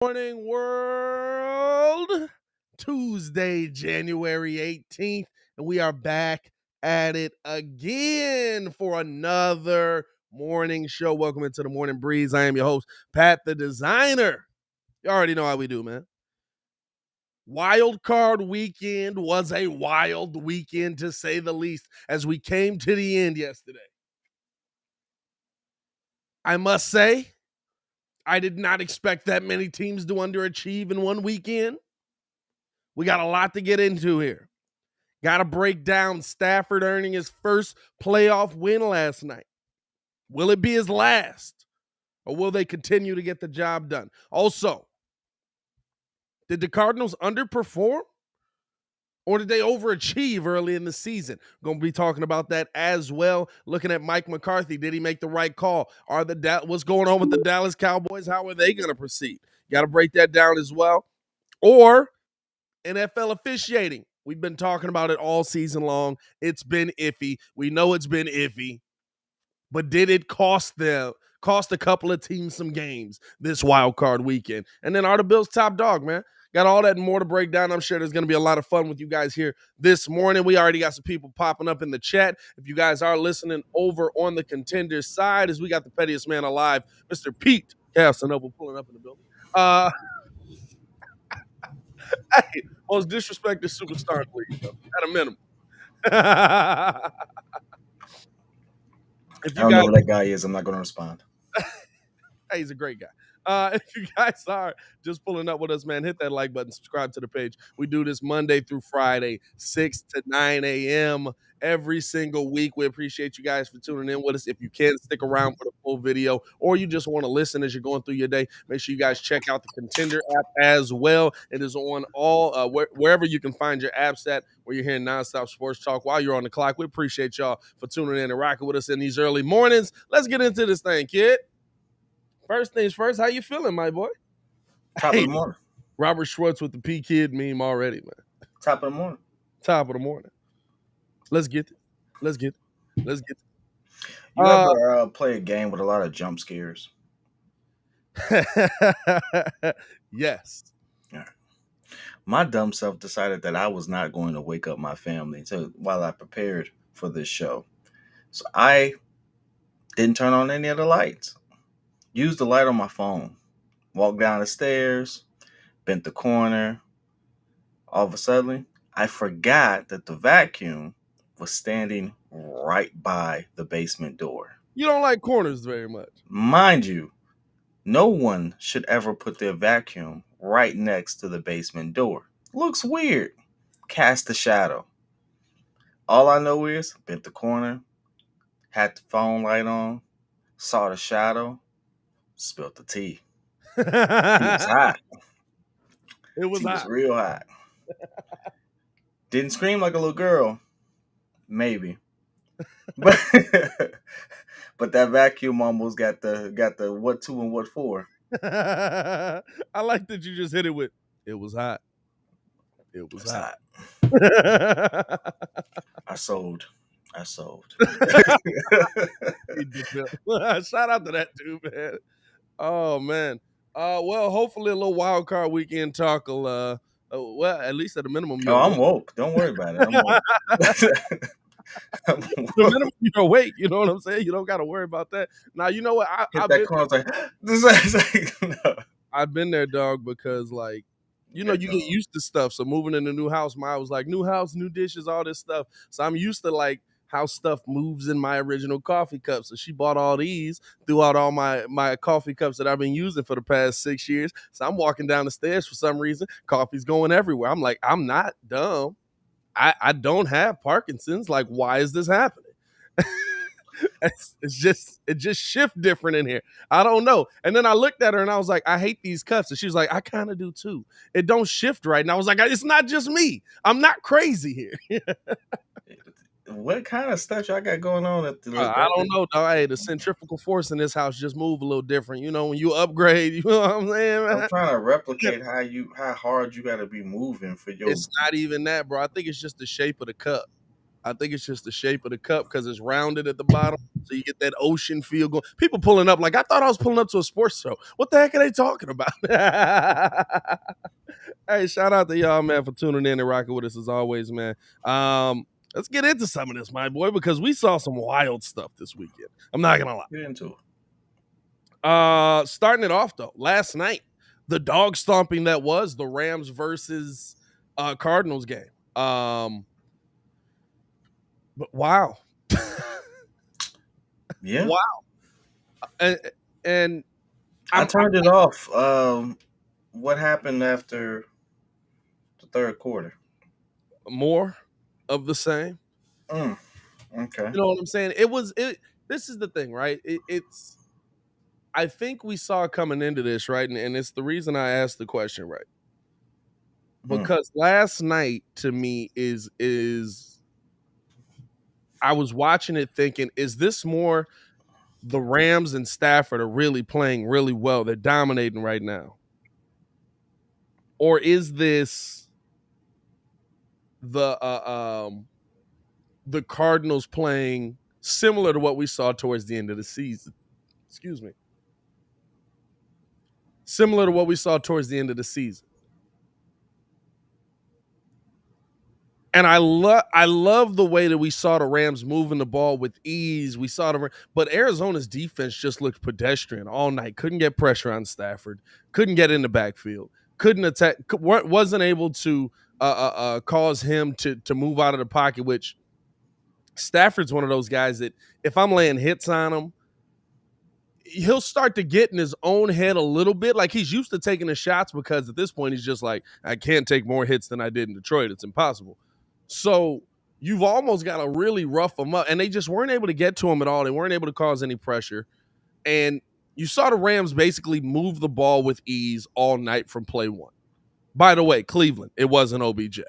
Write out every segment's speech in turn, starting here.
Morning world. Tuesday, January 18th, and we are back at it again for another morning show. Welcome into the Morning Breeze. I am your host, Pat the Designer. You already know how we do, man. Wild card weekend was a wild weekend, to say the least, as we came to the end yesterday. I must say, I did not expect that many teams to underachieve in one weekend. We got a lot to get into here. Got to break down Stafford earning his first playoff win last night. Will it be his last? Or will they continue to get the job done? Also, did the Cardinals underperform? Or did they overachieve early in the season? Going to be talking about that as well. Looking at Mike McCarthy. Did he make the right call? What's going on with the Dallas Cowboys? How are they going to proceed? Got to break that down as well. Or NFL officiating. We've been talking about it all season long. It's been iffy. We know it's been iffy. But did it cost a couple of teams some games this wild card weekend? And then are the Bills top dog, man? Got all that and more to break down. I'm sure there's going to be a lot of fun with you guys here this morning. We already got some people popping up in the chat. If you guys are listening over on the Contender side, as we got the pettiest man alive, Mr. Pete Casanova, pulling up in the building. Hey, most disrespected superstar in the league, though, at a minimum. I don't know who that guy is. I'm not going to respond. Hey, he's a great guy. If you guys are just pulling up with us, man, hit that like button, subscribe to the page. We do this Monday through Friday, 6 to 9 a.m. every single week. We appreciate you guys for tuning in with us. If you can stick around for the full video, or you just want to listen as you're going through your day, make sure you guys check out the Contender app as well. It is on all wherever you can find your apps at, where you're hearing nonstop sports talk while you're on the clock. We appreciate y'all for tuning in and rocking with us in these early mornings. Let's get into this thing, kid. First things first, how you feeling, my boy? Top of the morning. Robert Schwartz with the P.kidd meme already, man. Top of the morning. Top of the morning. Let's get it. You ever play a game with a lot of jump scares? Yes. All right. My dumb self decided that I was not going to wake up my family while I prepared for this show. So I didn't turn on any of the lights. Used the light on my phone. Walked down the stairs, bent the corner. All of a sudden, I forgot that the vacuum was standing right by the basement door. You don't like corners very much. Mind you, no one should ever put their vacuum right next to the basement door. Looks weird. Cast a shadow. All I know is, bent the corner, had the phone light on, saw the shadow, spilled the tea. It was hot. It was tea hot. was real hot. Didn't scream like a little girl. Maybe. But that vacuum almost got the what to and what for. I like that you just hit it with, it was hot. It was hot. I sold. Shout out to that dude, man. Oh, man. Well, hopefully a little wild card weekend talk will, well, at least at a minimum. I'm woke. Don't worry about it. I'm woke. The minimum you're awake, you know what I'm saying? You don't got to worry about that. Now, you know what? I've been there, dog, because, like, you know, you get used to stuff. So moving in a new house, I was like, new house, new dishes, all this stuff. So I'm used to, like, how stuff moves in my original coffee cup. So she bought all these, threw out all my coffee cups that I've been using for the past 6 years. So I'm walking down the stairs for some reason. Coffee's going everywhere. I'm like, I'm not dumb. I don't have Parkinson's. Like, why is this happening? It just shift different in here. I don't know. And then I looked at her and I was like, I hate these cups. And she was like, I kind of do too. It don't shift right. And I was like, it's not just me. I'm not crazy here. What kind of stuff y'all got going on at the I don't know, dog. Hey, the centrifugal force in this house just move a little different. You know, when you upgrade, you know what I'm saying, man? I'm trying to replicate how hard you got to be moving for your. It's not even that, bro. I think it's just the shape of the cup. I think it's just the shape of the cup because it's rounded at the bottom. So you get that ocean feel going. People pulling up like I thought I was pulling up to a sports show. What the heck are they talking about? Hey, shout out to y'all, man, for tuning in and rocking with us as always, man. Let's get into some of this, my boy, because we saw some wild stuff this weekend. I'm not gonna lie. Get into it. Starting it off though, last night, the dog stomping that was the Rams versus Cardinals game. But wow. Yeah. Wow. And I turned it off. What happened after the third quarter? more of the same. Okay. You know what I'm saying? This is the thing, right? It's I think we saw coming into this, right? And it's the reason I asked the question, right? Because last night to me is I was watching it thinking, is this more the Rams and Stafford are really playing really well? They're dominating right now. Or is this the Cardinals playing similar to what we saw towards the end of the season? Excuse me. Similar to what we saw towards the end of the season. And I love the way that we saw the Rams moving the ball with ease. We saw but Arizona's defense just looked pedestrian all night. Couldn't get pressure on Stafford. Couldn't get in the backfield. Couldn't attack. Wasn't able to cause him to move out of the pocket. Which Stafford's one of those guys that if I'm laying hits on him, he'll start to get in his own head a little bit. Like he's used to taking the shots because at this point he's just like, I can't take more hits than I did in Detroit. It's impossible. So you've almost got to really rough them up. And they just weren't able to get to him at all. They weren't able to cause any pressure. And you saw the Rams basically move the ball with ease all night from play one. By the way, Cleveland, it wasn't OBJ.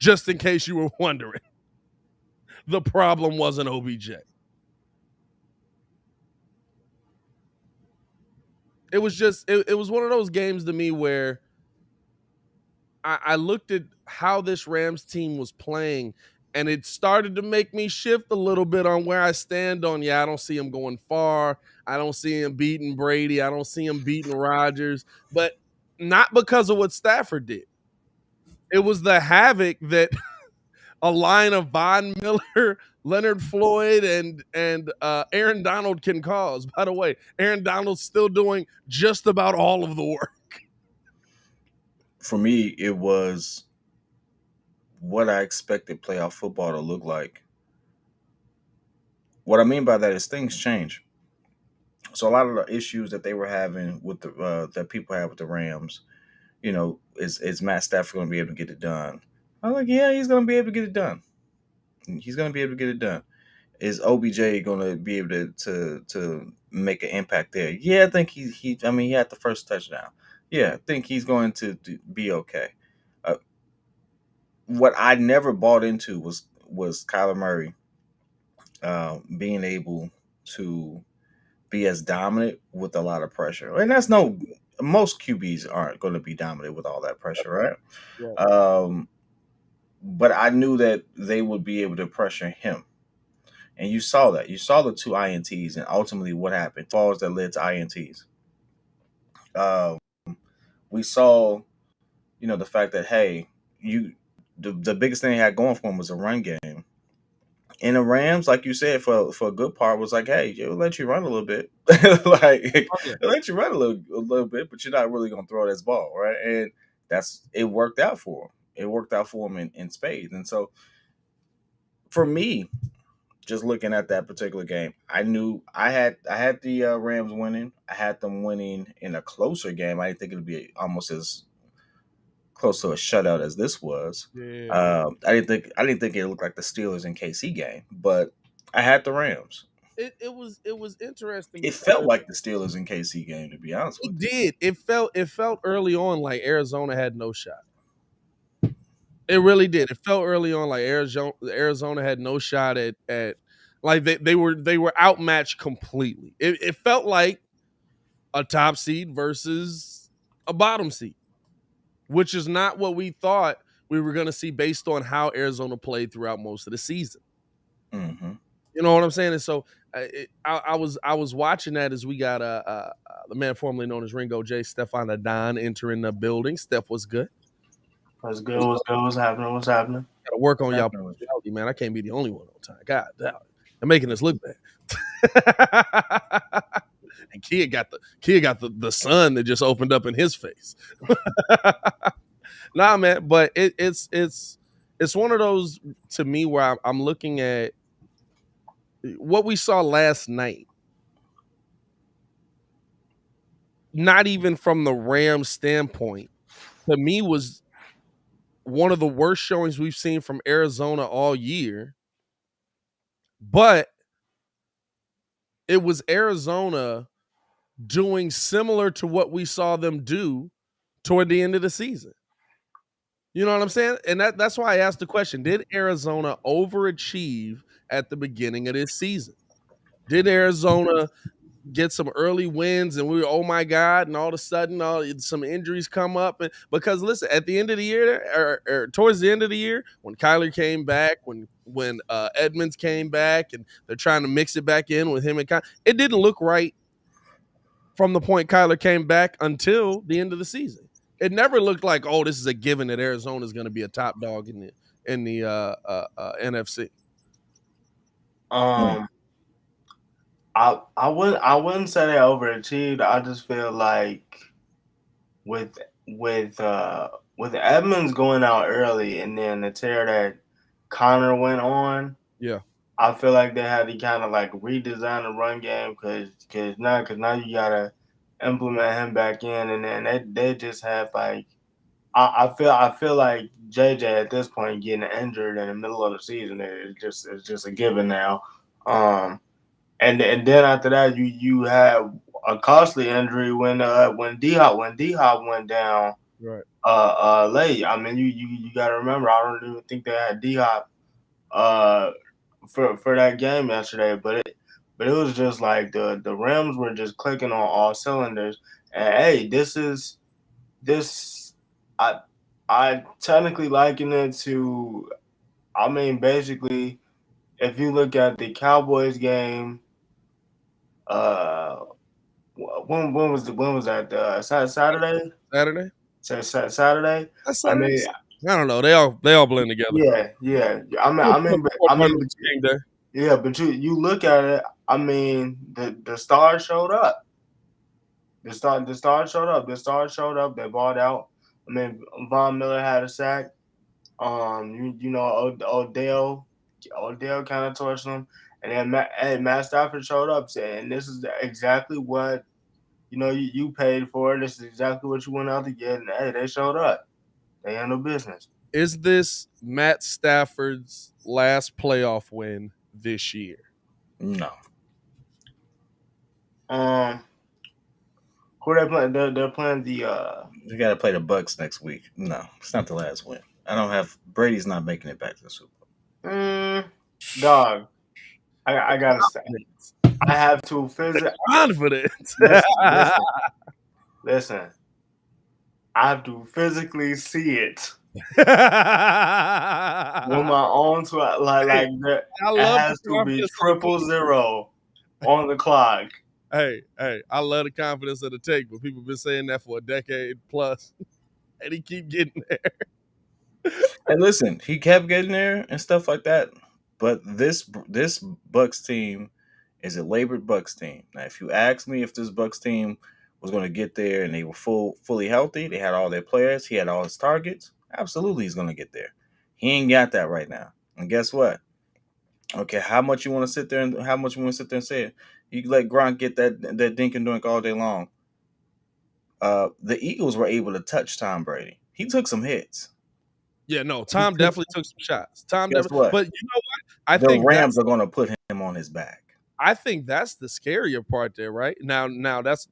Just in case you were wondering. The problem wasn't OBJ. It was just, it was one of those games to me where I looked at how this Rams team was playing, and it started to make me shift a little bit on where I stand on, I don't see him going far. I don't see him beating Brady. I don't see him beating Rodgers, but not because of what Stafford did. It was the havoc that a line of Von Miller, Leonard Floyd, and Aaron Donald can cause. By the way, Aaron Donald's still doing just about all of the work. For me, it was what I expected playoff football to look like. What I mean by that is things change. So a lot of the issues that they were having with the that people have with the Rams, is Matt Stafford going to be able to get it done? I'm like, yeah, he's going to be able to get it done. He's going to be able to get it done. Is OBJ going to be able to make an impact there? Yeah, I think he had the first touchdown. Yeah, I think he's going to be okay. What I never bought into was Kyler Murray being able to be as dominant with a lot of pressure, and most QBs aren't going to be dominant with all that pressure, right? Yeah. But I knew that they would be able to pressure him. And you saw that. You saw the two INTs, and ultimately what happened. Falls that led to INTs. We saw, the fact that, hey, the biggest thing they had going for them was a run game. And the Rams, like you said, for a good part, was like, hey, we'll let you run a little bit. They'll let you run a little bit, but you're not really going to throw this ball, right? And it worked out for them. It worked out for them in spades. And so, for me, just looking at that particular game, I knew I had the Rams winning. I had them winning in a closer game. I didn't think it would be almost as close to a shutout as this was. Yeah. I didn't think it looked like the Steelers and KC game, but I had the Rams. It was interesting It felt because like the Steelers and KC game, to be honest with it you. did. It felt early on like Arizona had no shot. It really did. It felt early on like Arizona had no shot at like they were outmatched completely. It felt like a top seed versus a bottom seed, which is not what we thought we were going to see based on how Arizona played throughout most of the season. Mm-hmm. You know what I'm saying? And so I was watching that as we got the man formerly known as Ringo J, Stefan Adon, entering the building. Steph was good. What's good? What's good? What's happening? What's happening? Got to work on y'all personality, man. I can't be the only one on time. God damn, they're making us look bad. And kid got the sun that just opened up in his face. Nah, man, but it's one of those to me where I'm looking at what we saw last night. Not even from the Rams standpoint, to me was one of the worst showings we've seen from Arizona all year. But it was Arizona doing similar to what we saw them do toward the end of the season. You know what I'm saying? And that's why I asked the question, did Arizona overachieve at the beginning of this season? Did Arizona get some early wins and we were, oh my God, and all of a sudden some injuries come up? And because listen, at the end of the year, or towards the end of the year, when Kyler came back, when Edmonds came back and they're trying to mix it back in with him and Kyler, it didn't look right from the point Kyler came back until the end of the season. It never looked like, oh, this is a given that Arizona is going to be a top dog in the NFC. I wouldn't say they overachieved. I just feel like with Edmonds going out early and then the tear that Connor went on, yeah, I feel like they had to kind of like redesign the run game because now you gotta implement him back in, and then they just had like I feel like JJ at this point getting injured in the middle of the season it's just a given now. And then after that you have a costly injury when D-Hop went down late. I mean you gotta remember, I don't even think they had D-Hop for that game yesterday, but it was just like the Rams were just clicking on all cylinders. And hey, this I technically liken it to, I mean, basically, if you look at the Cowboys game, when was that? Saturday? Saturday. Saturday. That's I Saturday. mean, I don't know. They all blend together. Yeah. But you look at it. I mean, the stars showed up. The stars showed up. The stars showed up. They balled out. I mean, Von Miller had a sack. You know, Odell kind of torched them, and then Matt Stafford showed up saying, "This is exactly what you paid for. This is exactly what you went out to get." And hey, they showed up. They handled business. Is this Matt Stafford's last playoff win this year? No. Who are they playing? They're playing the. They got to play the Bucks next week. No, it's not the last win. Brady's not making it back to the Super Bowl. Dog, I gotta say, I have to physically confidence. Listen. I have to physically see it with my own like that. It has to be 000 on the clock. Hey, I love the confidence of the take, but people have been saying that for a decade plus, and he keep getting there. And listen, he kept getting there and stuff like that. But this Bucks team is a labored Bucks team. Now, if you ask me if this Bucks team was going to get there and they were fully healthy, they had all their players, he had all his targets, absolutely he's going to get there. He ain't got that right now. And guess what? Okay, how much you want to sit there and say it? You let Gronk get that dink and dunk all day long. The Eagles were able to touch Tom Brady. He took some hits. Yeah, no, Tom definitely took some shots. What? But you know what? The Rams are going to put him on his back. I think that's the scarier part there, right? Now that's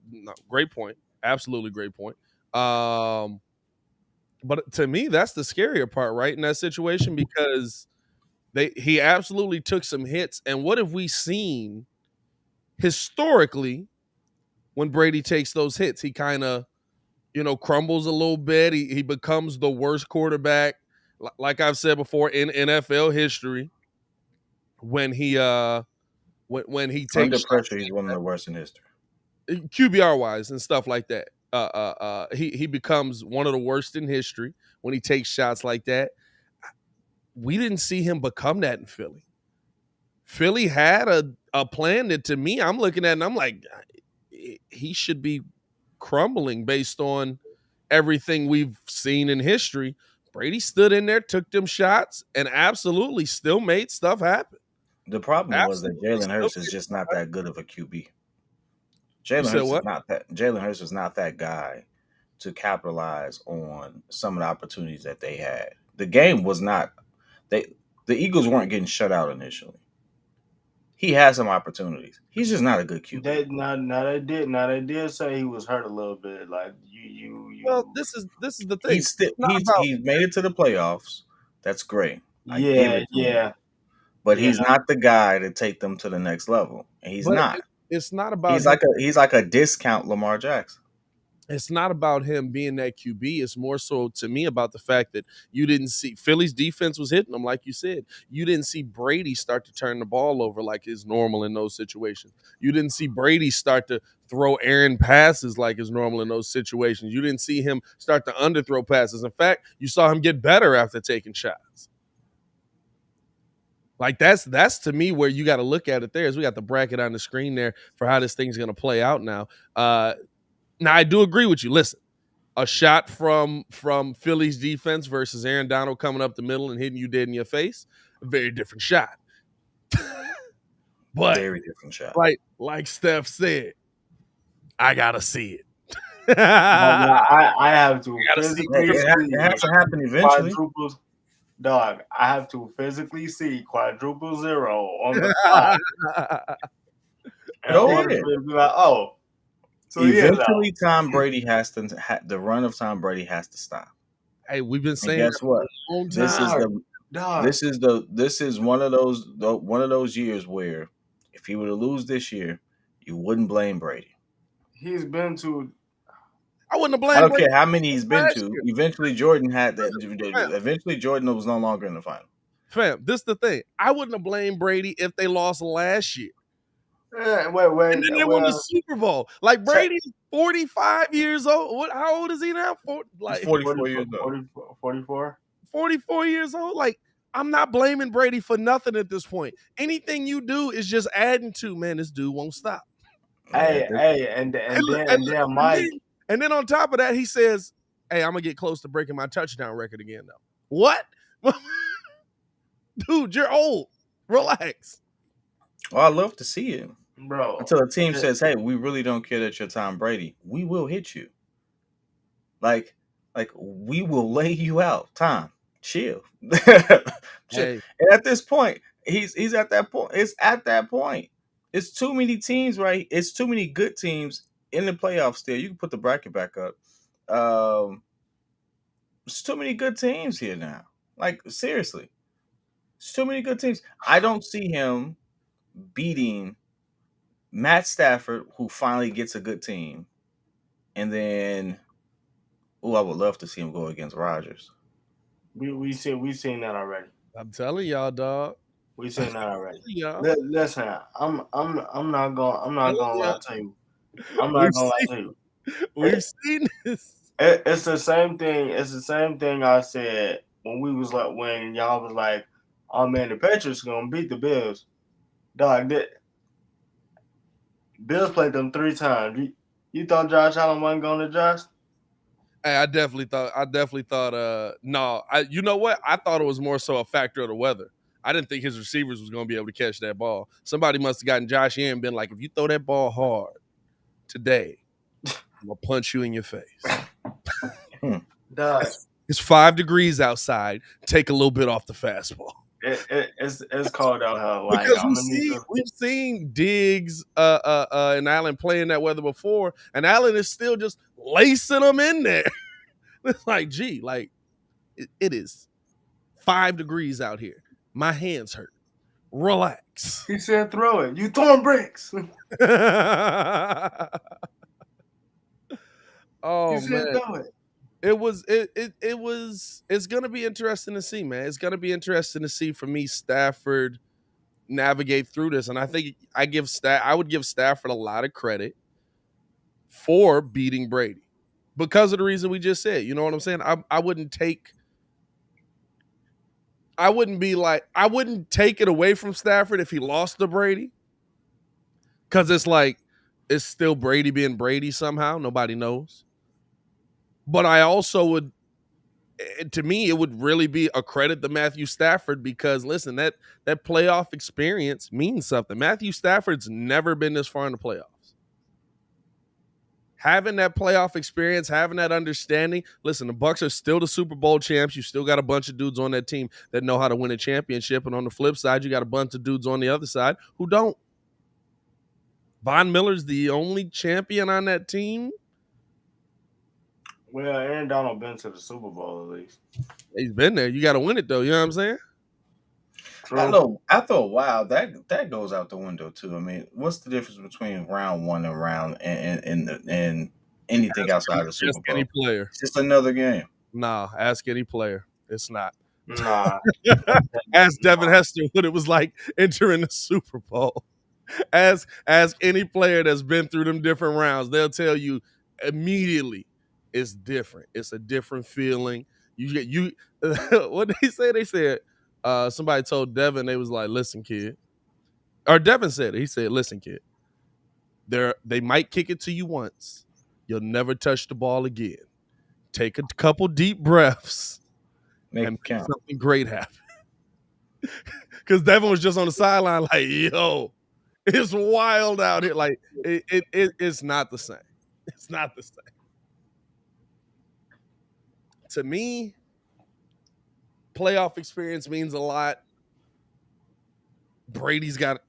great point. Absolutely great point. But to me, that's the scarier part, right? In that situation, because he absolutely took some hits. And what have we seen historically when Brady takes those hits? He kind of, crumbles a little bit. He becomes the worst quarterback like I've said before, in NFL history, when he when he takes Under shots pressure, he's one of the worst in history. QBR wise and stuff like that. He becomes one of the worst in history when he takes shots like that. We didn't see him become that in Philly. Philly had a plan that, to me, I'm looking at and I'm like, he should be crumbling based on everything we've seen in history. Brady stood in there, took them shots, and absolutely still made stuff happen. The problem was that Absolutely Jalen still Hurts is made just stuff not happen. that good of a QB. You said what? Jalen Hurts is not that guy to capitalize on some of the opportunities that they had. The game was not they the Eagles weren't getting shut out initially. He had some opportunities. He's just not a good QB. They did say he was hurt a little bit. Like Well, you. this is the thing. He's still It's not about he's made it to the playoffs. That's great. I give Yeah, it to him. yeah, But yeah. he's not the guy to take them to the next level. And he's but not. it's not about him. He's like a discount Lamar Jackson. It's not about him being that QB. It's more so, to me, about the fact that you didn't see Philly's defense was hitting them, like you said. You didn't see Brady start to turn the ball over like is normal in those situations. You didn't see Brady start to throw errant passes like is normal in those situations. You didn't see him start to underthrow passes. In fact, you saw him get better after taking shots. Like that's to me where you got to look at it. There is, we got the bracket on the screen there for how this thing's going to play out now. Now I do agree with you. Listen, a shot from Philly's defense versus Aaron Donald coming up the middle and hitting you dead in your face, a very different shot. But Very different shot. like Steph said, I gotta see it. I have to gotta see physically It has to happen eventually. quadruples. Dog, I have to physically see quadruple zero on the clock. And Go I want ahead. to be like, oh. So Eventually, Tom Brady has to the run of Tom Brady has to stop. Hey, we've been And saying guess that what? for a long This is time. the this is one of those years where if he were to lose this year, you wouldn't blame Brady. He's been to. I wouldn't have I blamed don't Brady care how many he's been last to. year. Eventually, Jordan had that. Fam. Eventually, Jordan was no longer in the final. Fam, this is the thing. I wouldn't have blamed Brady if they lost last year. Wait. And then they won the Super Bowl. Like, Brady's 45 years old. How old is he now? He's 44 years old. 44? 44 years old. Like, I'm not blaming Brady for nothing at this point. Anything you do is just adding to, man, this dude won't stop. Hey, and then Mike. And then on top of that, he says, hey, I'm going to get close to breaking my touchdown record again, though. What? Dude, you're old. Relax. Well, I love to see it. Bro. Until a team says, hey, we really don't care that you're Tom Brady. We will hit you. Like we will lay you out. Tom, chill. Hey. And at this point, he's at that point. It's at that point. It's too many teams, right? It's too many good teams in the playoffs still. You can put the bracket back up. It's too many good teams here now. Like, seriously. It's too many good teams. I don't see him beating Matt Stafford, who finally gets a good team. And then, I would love to see him go against Rodgers. We seen that already. I'm telling y'all, dog. We seen that already. Y'all. Listen, I'm not gonna lie to you. I'm not gonna lie to you. We've seen this. It's the same thing. It's the same thing I said when when y'all was like, "Oh man, the Patriots gonna beat the Bills." Dog, Bills played them 3 times. You thought Josh Allen wasn't going to adjust? Hey, I definitely thought. No, you know what? I thought it was more so a factor of the weather. I didn't think his receivers was going to be able to catch that ball. Somebody must have gotten Josh in and been like, if you throw that ball hard today, I'm going to punch you in your face. Dog. It's 5 degrees outside. Take a little bit off the fastball. It's cold out here. Like, because we've seen Diggs and Allen playing that weather before, and Allen is still just lacing them in there. It's like, gee, like it is 5 degrees out here. My hands hurt. Relax. He said, "Throw it. You throwing bricks." Oh, he said, man. "Throw it." It's gonna be interesting to see, man. It's gonna be interesting to see for me Stafford navigate through this. And I think I would give Stafford a lot of credit for beating Brady because of the reason we just said. You know what I'm saying? I wouldn't take I wouldn't take it away from Stafford if he lost to Brady. Cause it's still Brady being Brady somehow. Nobody knows. But I also would, to me, it would really be a credit to Matthew Stafford because listen, that playoff experience means something. Matthew Stafford's never been this far in the playoffs. Having that playoff experience, having that understanding. Listen, the Bucs are still the Super Bowl champs. You still got a bunch of dudes on that team that know how to win a championship. And on the flip side, you got a bunch of dudes on the other side who don't. Von Miller's the only champion on that team. Well, Aaron Donald been to the Super Bowl at least. He's been there. You got to win it though. You know what I'm saying? True. I know. After a while, that goes out the window too. I mean, what's the difference between round one and and anything outside of the Super Bowl? Any player. It's just another game. Nah, ask any player. It's not. Nah. Ask Devin Hester what it was like entering the Super Bowl. Ask any player that's been through them different rounds. They'll tell you immediately it's different. It's a different feeling. You what they say? They said somebody told Devin, they was like, listen, kid. Or Devin said it. He said, listen, kid. They might kick it to you once. You'll never touch the ball again. Take a couple deep breaths and make something great happen. Because Devin was just on the sideline like, yo, it's wild out here. Like, it's not the same. It's not the same. To me, playoff experience means a lot. Brady's got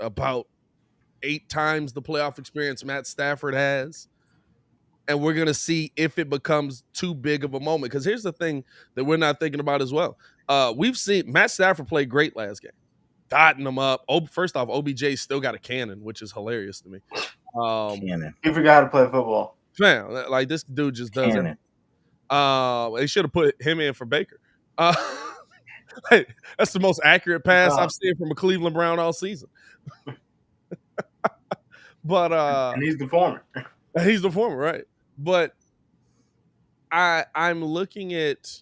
about 8 times the playoff experience Matt Stafford has. And we're going to see if it becomes too big of a moment. Because here's the thing that we're not thinking about as well. We've seen Matt Stafford play great last game. Dotting them up. First off, OBJ still got a cannon, which is hilarious to me. Cannon. He forgot to play football. Man, like this dude just does it. They should have put him in for Baker. That's the most accurate pass I've seen from a Cleveland Brown all season. But and he's the former. He's the former, right? But I'm looking at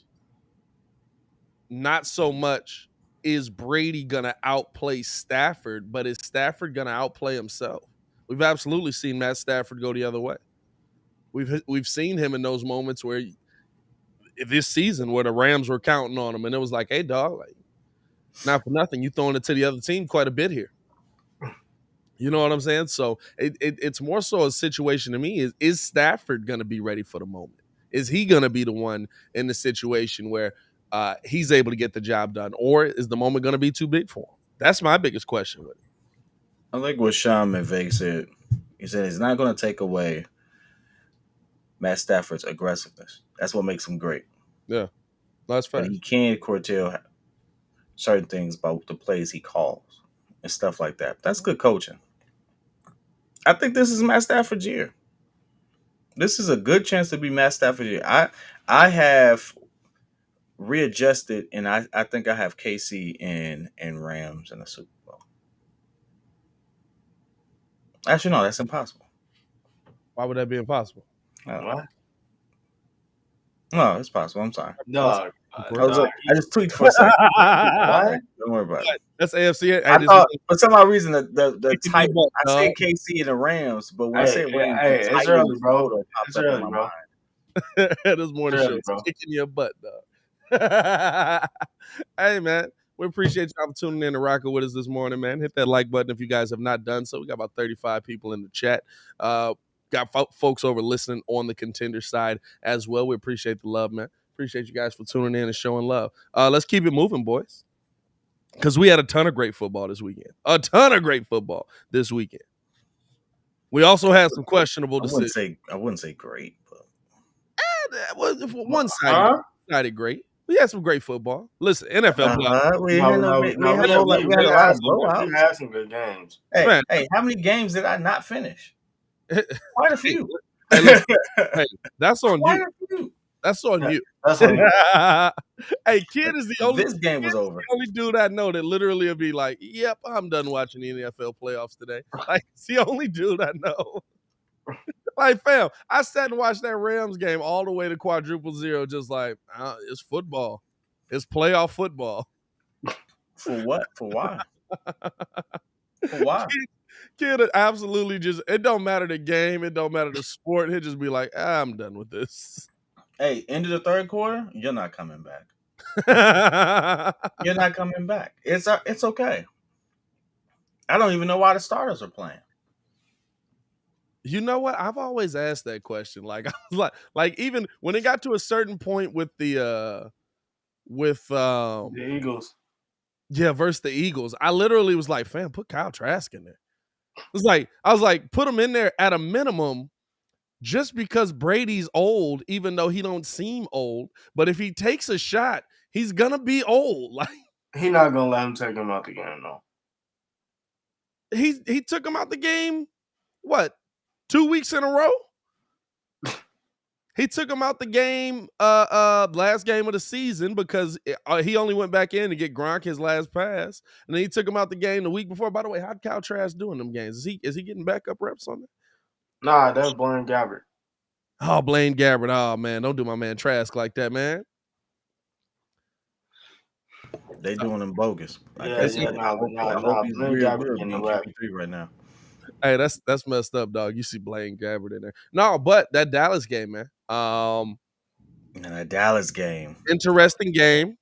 not so much is Brady gonna outplay Stafford, but is Stafford gonna outplay himself? We've absolutely seen Matt Stafford go the other way. We've seen him in those moments where this season where the Rams were counting on him, and it was like, hey, dog, like, not for nothing, you throwing it to the other team quite a bit here. You know what I'm saying? So it's more so a situation to me is Stafford going to be ready for the moment? Is he going to be the one in the situation where he's able to get the job done, or is the moment going to be too big for him? That's my biggest question with it. I like what Sean McVay said. He said it's not going to take away Matt Stafford's aggressiveness. That's what makes him great. Yeah, that's fair. He can curtail certain things about the plays he calls and stuff like that. That's good coaching. I think this is Matt Stafford's year. This is a good chance to be Matt Stafford's year. I have readjusted, and I think I have KC and Rams in the Super Bowl. Actually, no, that's impossible. Why would that be impossible? What? No, it's possible. I'm sorry. No. I just tweaked for a second. What? Don't worry about it. That's AFC. I thought, for some reason, the type, I said KC and the Rams, but when I said Rams, it's early, bro. It's early, bro. This morning show is kicking your butt, dog. Hey, man, we appreciate y'all for tuning in and rocking with us this morning, man. Hit that like button if you guys have not done so. We got about 35 people in the chat. Got folks over listening on the Contender side as well. We appreciate the love, man. Appreciate you guys for tuning in and showing love. Let's keep it moving, boys, because we had a ton of great football this weekend. A ton of great football this weekend. We also had some questionable decisions. I wouldn't say great, but one-sided great. We had some great football. Listen, NFL playoffs. We had some good games. Hey, how many games did I not finish? Quite a few. Hey, that's on you. That's on you. That's on you. Hey, Kidd is the only This game was over. dude I know that literally will be like, "Yep, I'm done watching the NFL playoffs today." Like, it's the only dude I know. Like, fam, I sat and watched that Rams game all the way to quadruple zero, just like, it's football. It's playoff football. For what? For why? For why? Kidd absolutely just, it don't matter the game, it don't matter the sport. He'll just be like, I'm done with this. Hey, end of the third quarter, you're not coming back. You're not coming back. It's okay. I don't even know why the starters are playing. You know what? I've always asked that question. Like, I was like even when it got to a certain point with the Eagles. Yeah, versus the Eagles, I literally was like, fam, put Kyle Trask in there. I was like, put him in there at a minimum, just because Brady's old, even though he don't seem old. But if he takes a shot, he's gonna be old. Like, He not gonna let him take him out the game, though. he took him out the game, what, 2 weeks in a row? He took him out the game last game of the season because he only went back in to get Gronk his last pass. And then he took him out the game the week before. By the way, how'd Kyle Trask do in them games? Is he getting backup reps on that? Nah, that's Blaine Gabbert. Oh, Blaine Gabbert. Oh, man, don't do my man Trask like that, man. They doing him bogus. Nah, Blaine Gabbert getting the rep right now. Hey, that's messed up, dog. You see Blaine Gabbert in there. No, but that Dallas game, man. And that Dallas game. Interesting game.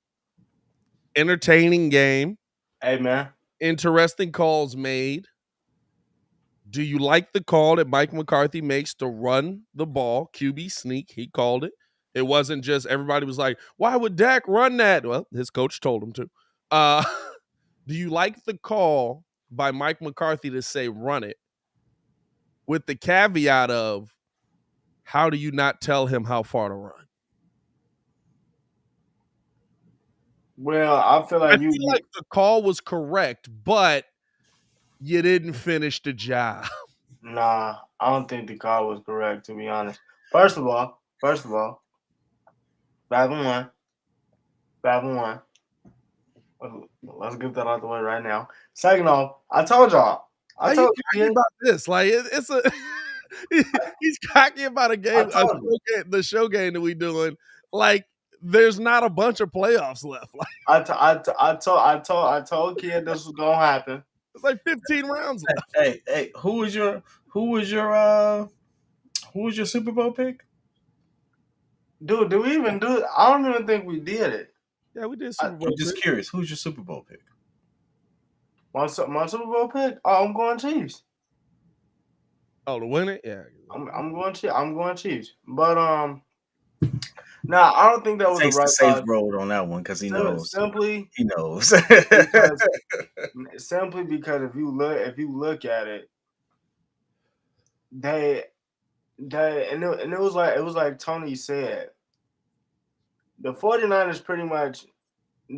Entertaining game. Hey, man. Interesting calls made. Do you like the call that Mike McCarthy makes to run the ball? QB sneak, he called it. It wasn't just everybody was like, why would Dak run that? Well, his coach told him to. Do you like the call by Mike McCarthy to say run it, with the caveat of, how do you not tell him how far to run? Well, I feel like like the call was correct, but you didn't finish the job. Nah, I don't think the call was correct, to be honest. First of all, 5-1. Let's get that out the way right now. Second off, I told y'all. I told you about this. Like, it's a he's cocky about a game, the show game that we doing. Like, there's not a bunch of playoffs left. Like, I told Kidd this was gonna happen. It's like 15 rounds left. Hey, who was your Super Bowl pick? Dude, do we even do it? I don't even think we did it. Yeah, we did Super Bowl. I'm just curious. Who's your Super Bowl pick? My Super Bowl pick? Oh, I'm going Chiefs. Oh, to win it? Yeah. I'm going Chiefs. But nah, I don't think that was the right safe road on that one because he knows. He knows. Simply because if you look at it, it was like Tony said. The 49ers pretty much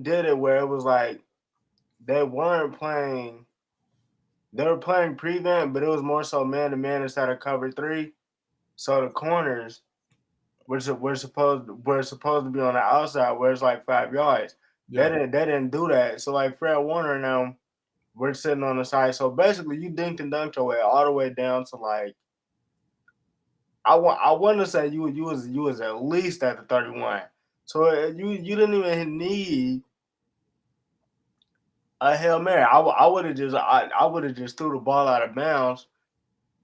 did it where it was like they weren't playing. They were playing prevent, but it was more so man to man instead of cover 3. So the corners were supposed to be on the outside where it's like 5 yards. Yeah. They didn't do that. So like Fred Warner and them were sitting on the side. So basically, you dinked and dunked your way all the way down to like I want to say you was at least at the 31. So you didn't even need a Hail Mary. I would have just threw the ball out of bounds,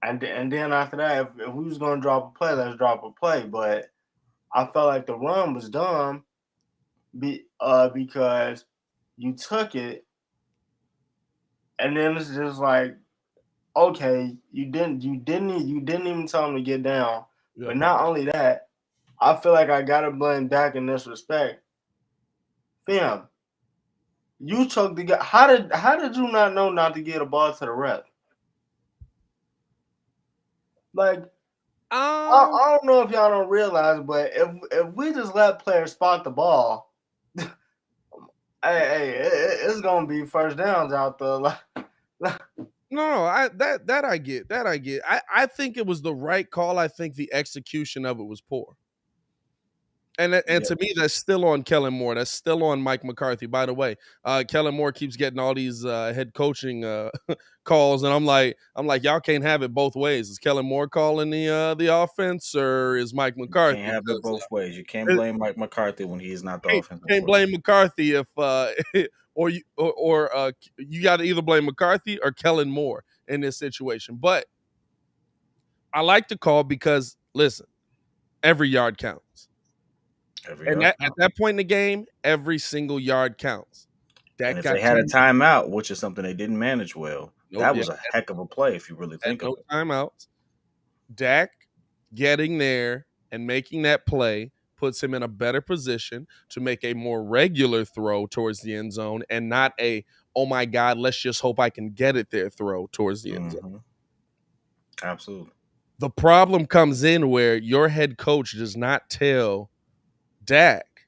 and then after that, if we was gonna drop a play, let's drop a play. But I felt like the run was dumb, because you took it, and then it's just like, okay, you didn't even tell him to get down. Yeah. But not only that, I feel like I gotta blame Dak in this respect. Fam, you choked the guy. How did you not know not to get a ball to the ref? Like, I don't know if y'all don't realize, but if we just let players spot the ball, it's gonna be first downs out there. No, I get. I think it was the right call. I think the execution of it was poor. And Yeah. to me, that's still on Kellen Moore. That's still on Mike McCarthy. By the way, Kellen Moore keeps getting all these head coaching calls, and I'm like, y'all can't have it both ways. Is Kellen Moore calling the offense, or is Mike You can't McCarthy? have it Because both ways. You can't blame Mike McCarthy when he's not the offensive can't blame coordinator. McCarthy if you got to either blame McCarthy or Kellen Moore in this situation. But I like the call because listen, every yard counts. Every And yard at count. that point in the game, every single yard counts. And Dak if they got had a 10. timeout, which is something they didn't manage well, Nope, that yeah, was a heck of a play if you really had think of no it. timeouts. Dak getting there and making that play puts him in a better position to make a more regular throw towards the end zone and not a, oh my God, let's just hope I can get it there throw towards the end zone. Mm-hmm. Absolutely. The problem comes in where your head coach does not tell Dak,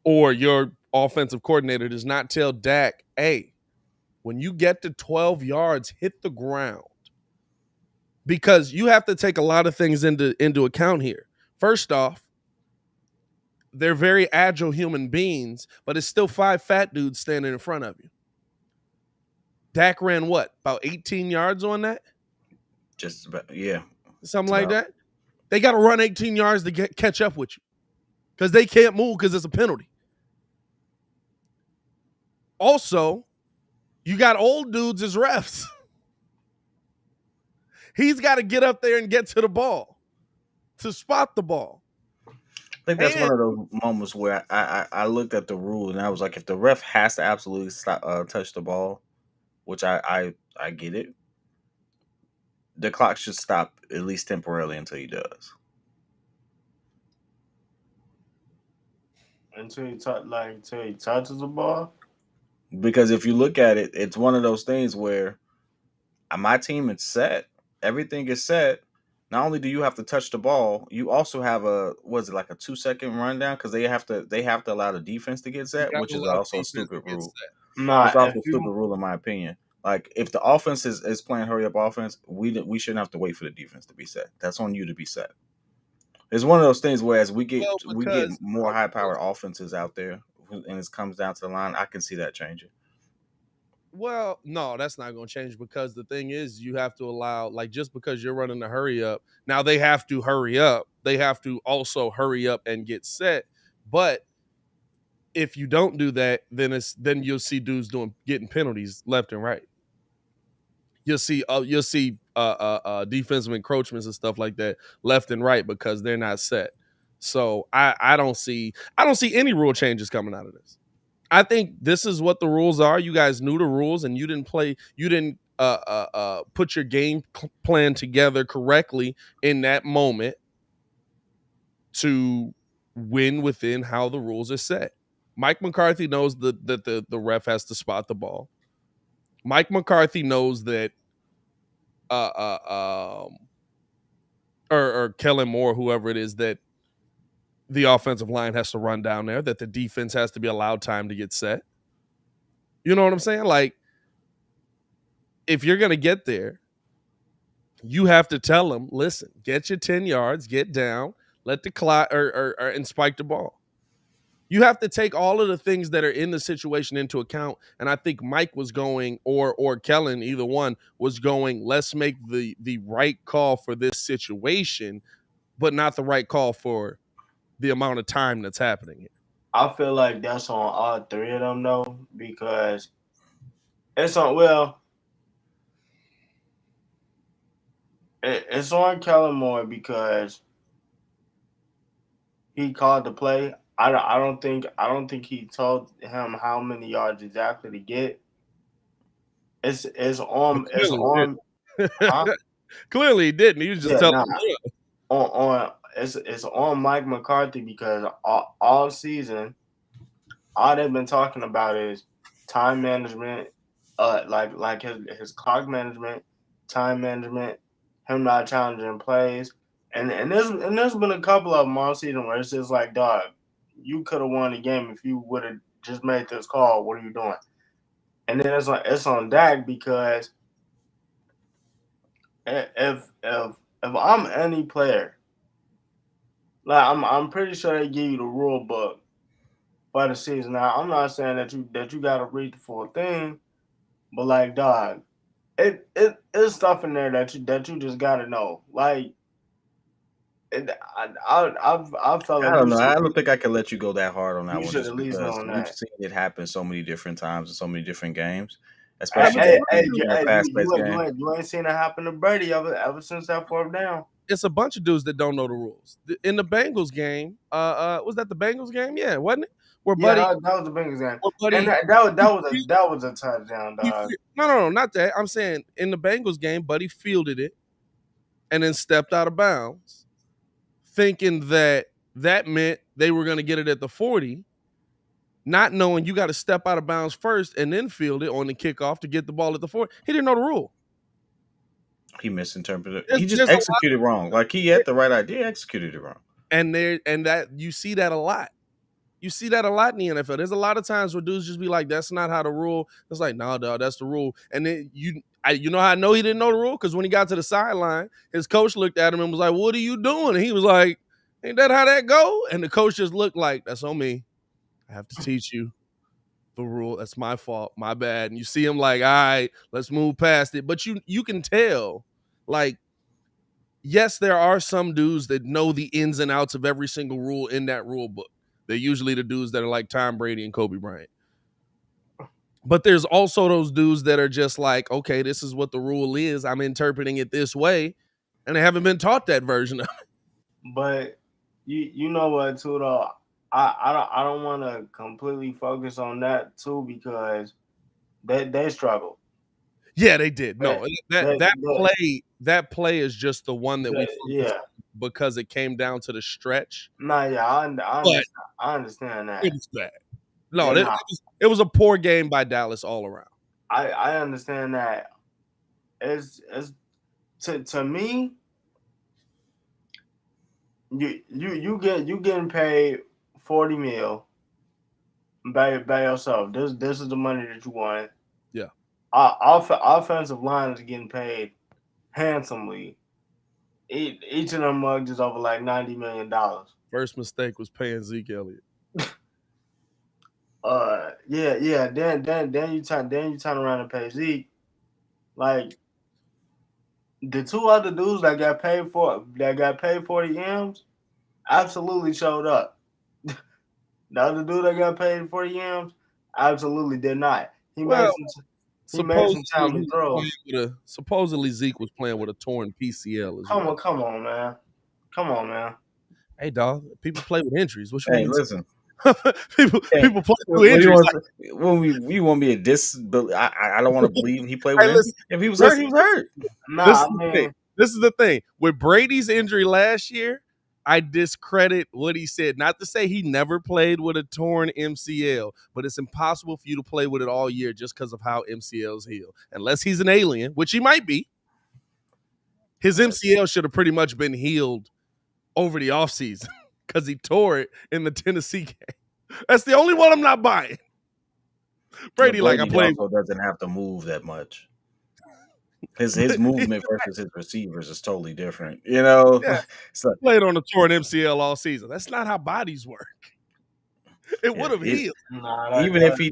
or your offensive coordinator does not tell Dak, hey, when you get to 12 yards, hit the ground. Because you have to take a lot of things into account here. First off, they're very agile human beings, but it's still 5 fat dudes standing in front of you. Dak ran what? About 18 yards on that? Just about, yeah. Something like that. They got to run 18 yards to catch up with you because they can't move because it's a penalty. Also, you got old dudes as refs. He's got to get up there and get to the ball to spot the ball. I think that's one of those moments where I looked at the rule and I was like, if the ref has to absolutely stop, touch the ball, which I get it, the clock should stop at least temporarily until he does. Until he touches the ball. Because if you look at it, it's one of those things where my team is set. Everything is set. Not only do you have to touch the ball, you also have like a 2-second rundown because they have to allow the defense to get set, which is also a stupid rule. Nah, It's also a stupid rule in my opinion. Like if the offense is playing hurry up offense, we shouldn't have to wait for the defense to be set. That's on you to be set. It's one of those things where as we get more high powered offenses out there, and it comes down to the line, I can see that changing. Well, no, that's not going to change because the thing is, you have to allow, like, just because you're running the hurry up, now they have to hurry up. They have to also hurry up and get set. But if you don't do that, then you'll see dudes getting penalties left and right. You'll see defensive encroachments and stuff like that left and right because they're not set. So I don't see any rule changes coming out of this. I think this is what the rules are. You guys knew the rules, and you didn't put your game plan together correctly in that moment to win within how the rules are set. Mike McCarthy knows that the ref has to spot the ball. Mike McCarthy knows that or Kellen Moore, whoever it is, that the offensive line has to run down there, that the defense has to be allowed time to get set. You know what I'm saying? Like, if you're going to get there, you have to tell them, listen, get your 10 yards, get down, let the clock and spike the ball. You have to take all of the things that are in the situation into account. And I think Mike was going, or Kellen, either one, was going, let's make the right call for this situation, but not the right call for the amount of time that's happening here. I feel like that's on all three of them though, because it's on Kellen Moore because he called the play. I don't think he told him how many yards exactly to get. It's on huh? Clearly he didn't. He was just Yeah, telling nah. them. On it's on Mike McCarthy because all season all they've been talking about is time management, like his clock management, time management, him not challenging plays, and there's been a couple of them all season where it's just like, dog, you could have won the game if you would have just made this call. What are you doing? And then it's on Dak because if I'm any player, Like I'm pretty sure they give you the rule book for the season. Now I'm not saying that you got to read the full thing, but like dog, it's stuff in there that you just got to know. Like I felt I like don't know. I don't think I can let you go that hard on that you one, should just at least because know we've that. seen it happen so many different times in so many different games, I especially mean, Hey, in, a bunch hey, of dudes, in a fast-paced game. you ain't seen it happen to Brady ever since that fourth down. it's a bunch of dudes that don't know the rules. In the Bengals game, was that the Bengals game? Yeah, wasn't it? Where Yeah, Buddy, that was the Bengals game, where and Buddy, that was a touchdown, dog. no, not that. I'm saying in the Bengals game, Buddy fielded it and then stepped out of bounds, thinking that that meant they were going to get it at the 40, not knowing you got to step out of bounds first and then field it on the kickoff to get the ball at the 40. He didn't know the rule. He misinterpreted it. There's, He just there's a lot, executed wrong. Like he had the right idea, executed it wrong. and that you see that a lot. You see that a lot in the NFL. There's a lot of times where dudes just be like, "That's not how the rule." It's like, "No, dog, that's the rule." And then you know how I know he didn't know the rule? Because when he got to the sideline, his coach looked at him and was like, "What are you doing?" And he was like, "Ain't that how that go?" And the coach just looked like, "That's on me. I have to teach you the rule. That's my fault. My bad." And you see him like, "All right, let's move past it." But you can tell, like, yes, there are some dudes that know the ins and outs of every single rule in that rule book. They're usually the dudes that are like Tom Brady and Kobe Bryant. But there's also those dudes that are just like, okay, this is what the rule is. I'm interpreting it this way. And they haven't been taught that version of it. But you know what too though, I don't want to completely focus on that too because they struggle. Yeah, they did. They, No, that they, that they, play is just the one that we focused yeah, on because it came down to the stretch. nah, yeah, But I understand it that. was bad. No, Yeah, nah, it was a poor game by Dallas all around. I understand that. It's to me, you getting paid 40 mil by yourself. This is the money that you want. Yeah. Offensive line is getting paid handsomely. Each of them mugs is over like $90 million. First mistake was paying Zeke Elliott. Yeah. Then you turn around and pay Zeke. Like the two other dudes that got paid 40 M's absolutely showed up. The other dude that got paid 40 M's absolutely did not. Well, He made some supposedly he timely was throws. playing with supposedly Zeke was playing with a torn PCL as well. Come on, man. Come on, man. Hey, dog, people play with injuries. What you want Hey, me listen. to Hey, people play with what do you injuries. want? Like, When we want me to dis? But I don't want to believe he played hey, with injury. If he was hurt, he was hurt. this Nah, is I the thing. mean, This is the thing. With Brady's injury last year, I discredit what he said. Not to say he never played with a torn MCL, but it's impossible for you to play with it all year just because of how MCLs heal. Unless he's an alien, which he might be. His MCL should have pretty much been healed over the offseason because he tore it in the Tennessee game. That's the only one I'm not buying. Brady, like I Brady played. also doesn't have to move that much. His movement versus his receivers is totally different. You know, Yeah, so played on a torn MCL all season. That's not how bodies work. It yeah, would have healed. nah, even if he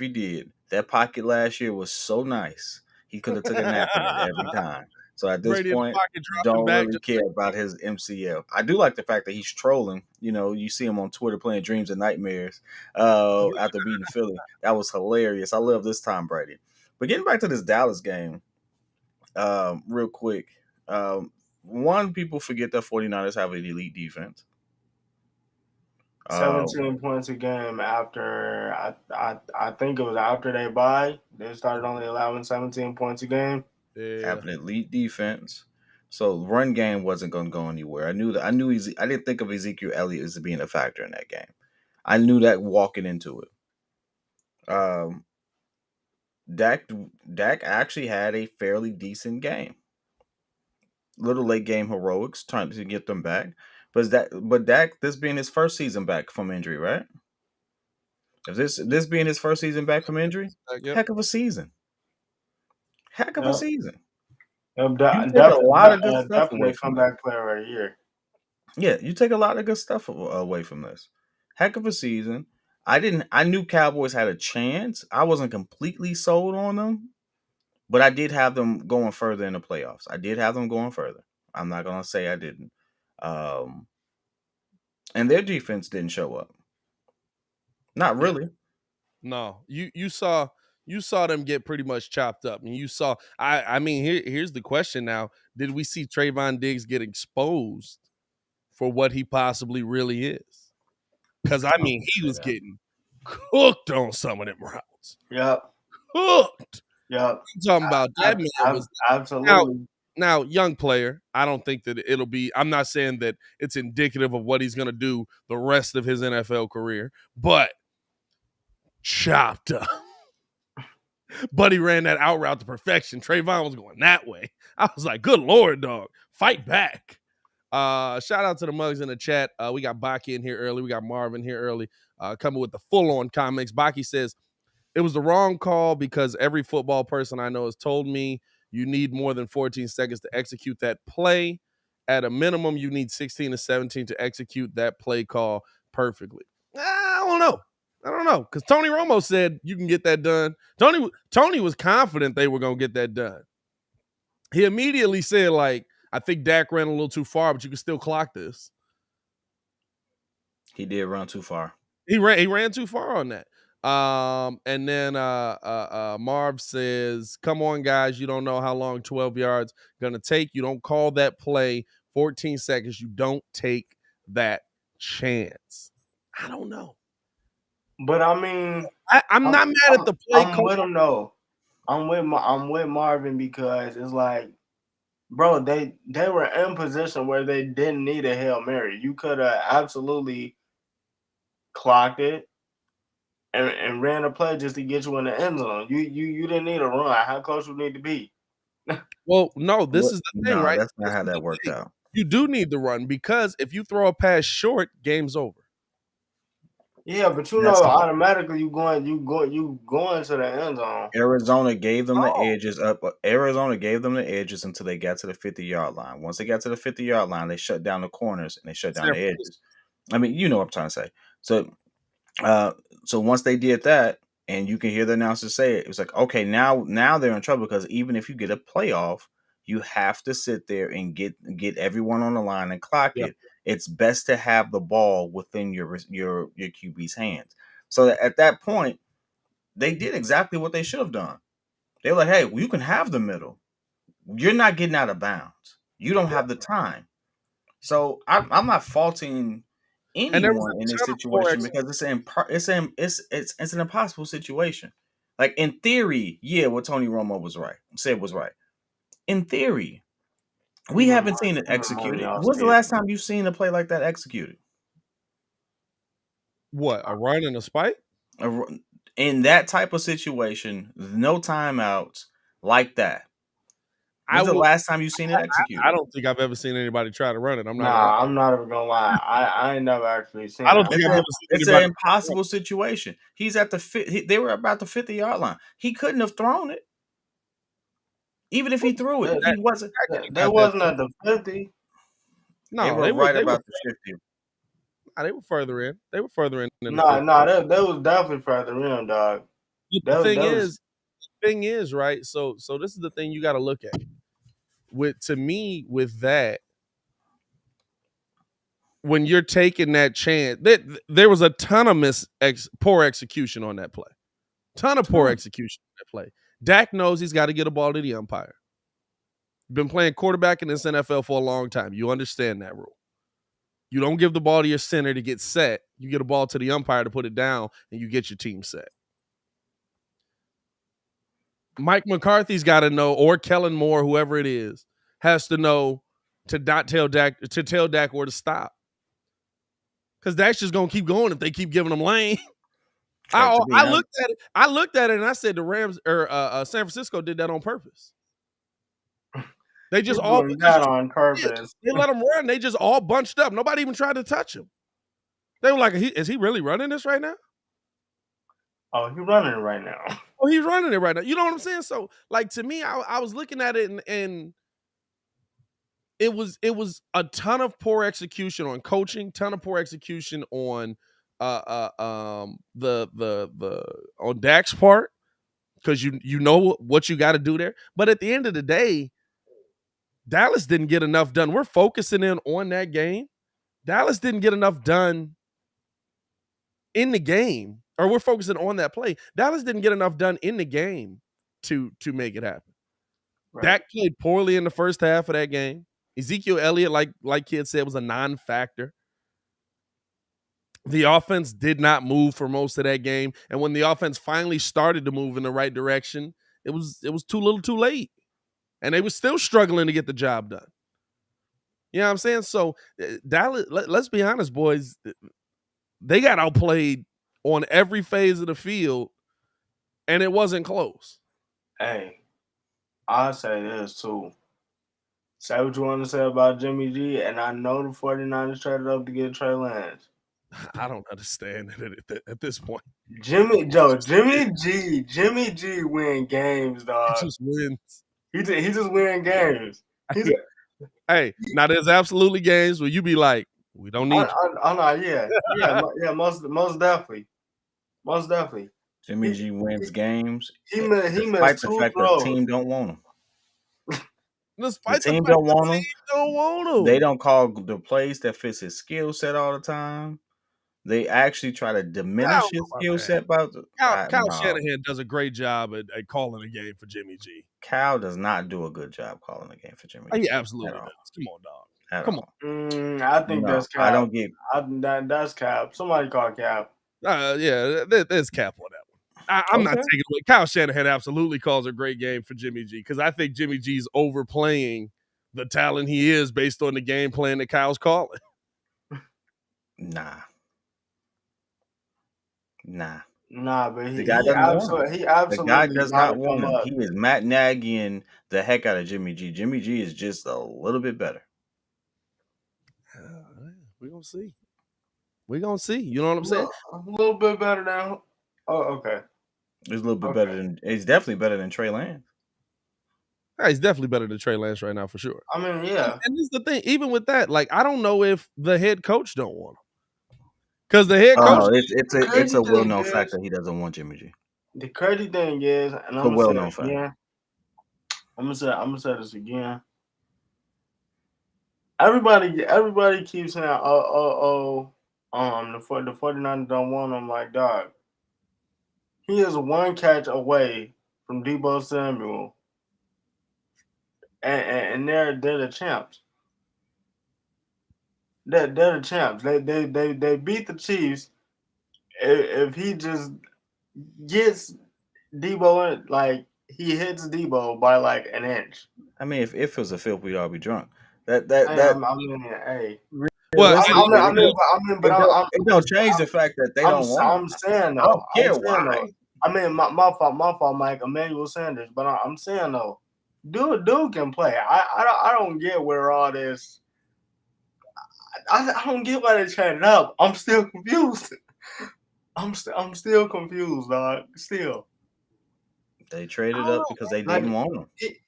did, that pocket last year was so nice. He could have took a nap in it every time. So at this Brady in the point, pocket dropping don't back. really care about his MCL. I do like the fact that he's trolling. You know, you see him on Twitter playing Dreams and Nightmares after beating Philly. That was hilarious. I love this Tom Brady. But getting back to this Dallas game, real quick. One, people forget that 49ers have an elite defense. 17 points a game after I think it was after they bye. They started only allowing 17 points a game. Yeah. Have an elite defense. So run game wasn't going to go anywhere. I didn't think of Ezekiel Elliott as being a factor in that game. I knew that walking into it. Dak actually had a fairly decent game. Little late game heroics trying to get them back. But Dak, this being his first season back from injury, right? If this being his first season back from injury, Yep. heck of a season. Heck of a season. Yep, You take a lot of good stuff away definitely from it. comeback player of the year. Yeah, you take a lot of good stuff away from this. Heck of a season. I knew Cowboys had a chance. I wasn't completely sold on them, but I did have them going further in the playoffs. I did have them going further. I'm not gonna say I didn't. Um, and their defense didn't show up. Not Yeah. really. No, you saw them get pretty much chopped up, and you saw. I mean, here's the question now: did we see Trayvon Diggs get exposed for what he possibly really is? Because I mean, he was getting cooked on some of them routes. Yep. Cooked. Yep. I'm talking about that man was now. Absolutely. Now, young player, I don't think that it'll be. I'm not saying that it's indicative of what he's going to do the rest of his NFL career, but chopped up. Buddy ran that out route to perfection. Trayvon was going that way. I was like, good Lord, dog. Fight back. Shout out to the mugs in the chat. We got Baki in here early. We got Marvin here early. Coming with the full-on comments. Baki says, it was the wrong call because every football person I know has told me you need more than 14 seconds to execute that play. At a minimum, you need 16 to 17 to execute that play call perfectly. I don't know. Because Tony Romo said you can get that done. Tony was confident they were going to get that done. He immediately said, like, I think Dak ran a little too far, but you can still clock this. He did run too far. He ran too far on that. And then Marv says, come on, guys, you don't know how long 12 yards gonna take. You don't call that play 14 seconds. You don't take that chance. I don't know. But I mean, I'm not mad at the play I'm call. with him though. I'm with Marvin because it's like, bro, they were in position where they didn't need a Hail Mary. You could have absolutely clocked it and ran a play just to get you in the end zone. You didn't need a run. How close you need to be? Well, no, this is the thing, No, right? that's not how that worked out. You do need the run because if you throw a pass short, game's over. Yeah, but automatically you going to the end zone. Arizona gave them the edges up. Arizona gave them the edges until they got to the 50-yard line. Once they got to the 50-yard line, they shut down the corners and they shut down the edges. I mean, you know what I'm trying to say. So once they did that, and you can hear the announcers say it, it was like, okay, now they're in trouble because even if you get a playoff, you have to sit there and get everyone on the line and clock it. It's best to have the ball within your QB's hands. So at that point, they did exactly what they should have done. They were like, hey, well, you can have the middle. You're not getting out of bounds. You don't have the time. So I'm not faulting anyone in this situation because it's an impossible situation. Like in theory, yeah, what Tony Romo said was right. In theory, we haven't seen it executed. When's the last time you've seen a play like that executed? What, a run and a spike? In that type of situation, no timeouts like that. When's the last time you've seen it executed? I don't think I've ever seen anybody try to run it. I'm not even gonna lie. I ain't never actually seen. I don't think I've ever seen it's an impossible situation. He's at they were about the 50-yard line. He couldn't have thrown it. Even if he threw it, he wasn't. They wasn't at the 50. No, they were right about the 50. They were further in. They were further in. They was definitely further in, dog. The thing is, right? So this is the thing you got to look at. With that, when you're taking that chance, there was a ton of poor execution on that play. Ton of poor execution on that play. Dak knows he's got to get a ball to the umpire. Been playing quarterback in this NFL for a long time. You understand that rule. You don't give the ball to your center to get set. You get a ball to the umpire to put it down, and you get your team set. Mike McCarthy's got to know, or Kellen Moore, whoever it is, has to know to not tell Dak where to stop. Because Dak's just gonna keep going if they keep giving him lane. I looked at it and I said the Rams or San Francisco did that on purpose. They just all on purpose. They let him run. They just all bunched up. Nobody even tried to touch him. They were like, "Is he really running this right now?" Oh, he's running it right now. Oh, he's running it right now. You know what I'm saying? So, like, to me, I was looking at it and it was a ton of poor execution on coaching, ton of poor execution on the on Dak's part, because you know what you got to do there. But at the end of the day, Dallas didn't get enough done. We're focusing in on that game. Dallas didn't get enough done in the game, or we're focusing on that play. Dallas didn't get enough done in the game to make it happen. Right. Dak played poorly in the first half of that game. Ezekiel Elliott, like Kidd said, was a non-factor. The offense did not move for most of that game, and when the offense finally started to move in the right direction, it was too little, too late, and they were still struggling to get the job done. You know what I'm saying? So Dallas, let's be honest, boys, they got outplayed on every phase of the field, and it wasn't close. Hey, I'll say this too. Say what you want to say about Jimmy G, and I know the 49ers traded up to get Trey Lance. I don't understand it at this point. Jimmy G win games, dog. He just wins. He just win games. Hey, now there's absolutely games where you be like, we don't need most definitely. Jimmy G wins games. He despite missed the two fact throws. that the team don't want him. Despite The team fact don't that want the him. team don't want him. They don't call the plays that fits his skill set all the time. They actually try to diminish his skill set. Kyle Shanahan does a great job at calling a game for Jimmy G. Cal does not do a good job calling a game for Jimmy G. He absolutely does. Come on, dog. Come on. I think that's Cap. I don't get. That's Cap. Somebody call Cap. Yeah, there's Cap on that one. I'm not taking away. Kyle Shanahan absolutely calls a great game for Jimmy G, because I think Jimmy G's overplaying the talent he is based on the game plan that Kyle's calling. Nah, but the guy doesn't want him. He absolutely the guy does not want him. up. He is Matt Nagying the heck out of Jimmy G. Jimmy G is just a little bit better. We're gonna see. You know what I'm saying? A little bit better now. Oh, okay. He's a little bit better than. He's definitely better than Trey Lance. He's definitely better than Trey Lance right now, for sure. I mean, yeah. And this is the thing. Even with that, like, I don't know if the head coach don't want him, because the head coach. It's a well-known fact that he doesn't want Jimmy G. The crazy thing is, and I'm gonna say this again. I'm gonna say this again. Everybody keeps saying, the 49ers don't want him. Like, dog, he is one catch away from Deebo Samuel, and they're the champs. They're the champs. They beat the Chiefs. If he just gets Deebo in, like, he hits Deebo by like an inch. I mean, if it was a field, we'd all be drunk. Hey. Well, it don't change the fact that they don't want him. I'm saying though. I don't care why. I mean, my fault, Mike Emmanuel Sanders. But I'm saying though, dude can play. I don't get where all this. I don't get why they traded up. I'm still confused. I'm still confused, dog. Still. They traded up because they didn't want him.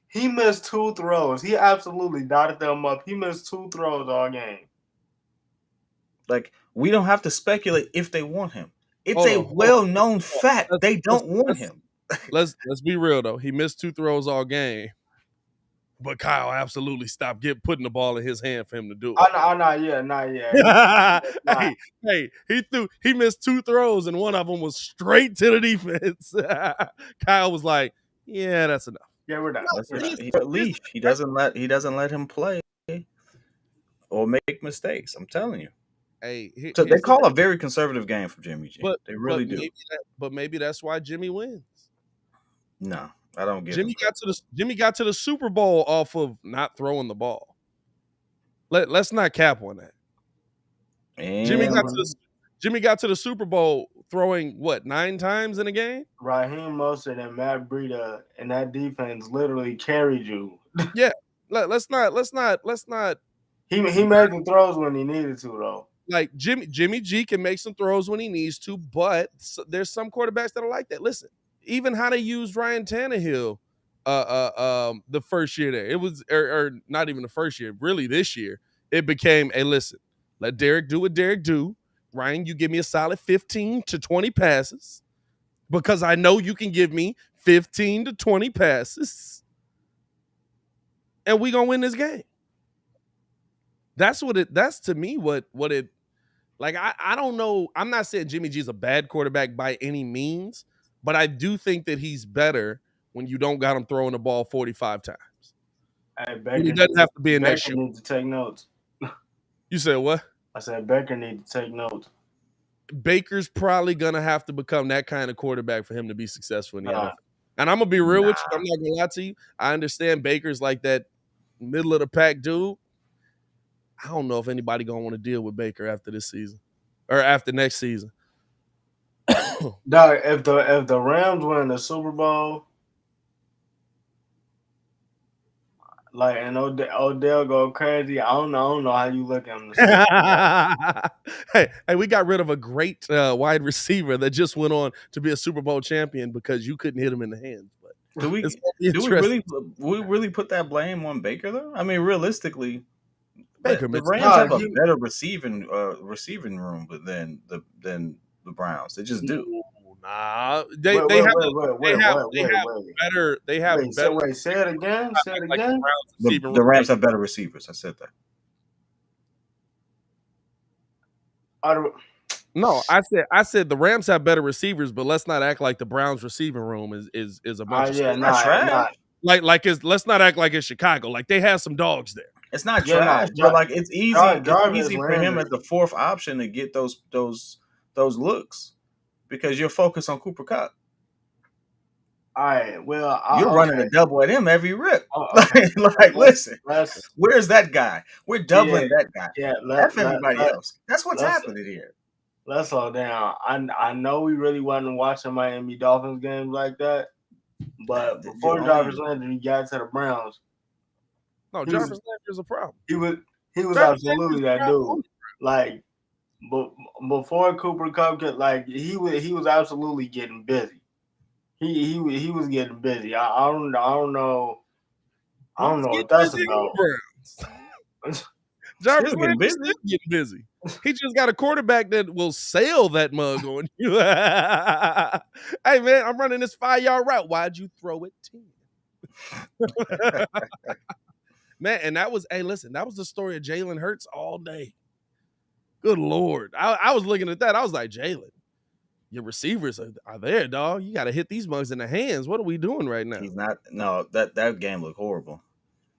He missed two throws. He absolutely dotted them up. He missed two throws all game. Like, we don't have to speculate if they want him. It's a well-known fact they don't want him. Let's be real though. He missed two throws all game, but Kyle absolutely stopped putting the ball in his hand for him to do it. Not yet. He missed two throws, and one of them was straight to the defense. Kyle was like, "Yeah, that's enough. Yeah, we're done." He doesn't let him play or make mistakes. I'm telling you. So they call a very conservative game for Jimmy G. They really do. Maybe that's why Jimmy wins. No, I don't get Jimmy got to the Super Bowl off of not throwing the ball. Let's not cap on that. And Jimmy got to the Super Bowl throwing 9 times in a game? Raheem Mostert and Matt Breida and that defense literally carried you. Yeah. Let's not. He made the throws when he needed to, though. Like, Jimmy G can make some throws when he needs to, but there's some quarterbacks that are like that. Listen, even how they used Ryan Tannehill the first year there. It was or not even the first year. Really, this year it became a listen. Let Derrick do what Derrick do. Ryan, you give me a solid 15 to 20 passes because I know you can give me 15 to 20 passes, and we gonna win this game. That's what it. That's to me what it. Like I don't know. I'm not saying Jimmy G's a bad quarterback by any means, but I do think that he's better when you don't got him throwing the ball 45 times. Hey, When he doesn't have to be in that Baker show. needs to take notes. You said what? I said Baker needs to take notes. Baker's probably gonna have to become that kind of quarterback for him to be successful in the NFL. And I'm gonna be real with you. I'm not gonna lie to you. I understand Baker's like that middle of the pack dude. I don't know if anybody gonna want to deal with Baker after this season or after next season. Dog, if the Rams win the Super Bowl, like and Odell go crazy, I don't know how you look at him. Hey, we got rid of a great wide receiver that just went on to be a Super Bowl champion because you couldn't hit him in the hands. But Do we really put that blame on Baker though? I mean, realistically, Baker, the Rams have a better receiving room than the Browns. They just do. Nah, they have better. Say it again. Say it again. The Rams have better receivers. I said that. No, I said the Rams have better receivers, but let's not act like the Browns receiving room is a bunch of trash. Let's not act like it's Chicago. Like they have some dogs there. It's not trash, but like it's easy. It's easy for him as the fourth option to get those looks because you're focused on Cooper Kupp. All right. Well, you're running a double at him every rip. Listen, where's that guy? We're doubling that guy. Yeah, that's everybody else. That's what's happening here. Let's slow down. I know we really wasn't watching Miami Dolphins games like that, but before Jarvis Landry got to the Browns, no, Jarvis Landry's a problem. He was absolutely that dude. Like, but before Cooper Kupp, he was absolutely getting busy. He was getting busy. I don't know what that's about. Jarvis Landry's getting busy. He just got a quarterback that will sail that mug on you. Hey man, I'm running this 5-yard route. Why'd you throw it 10? Man, and that was that was the story of Jalen Hurts all day. Good Lord. I was looking at that. I was like, Jalen, your receivers are there, dog. You got to hit these mugs in the hands. What are we doing right now? He's not. No, that game looked horrible.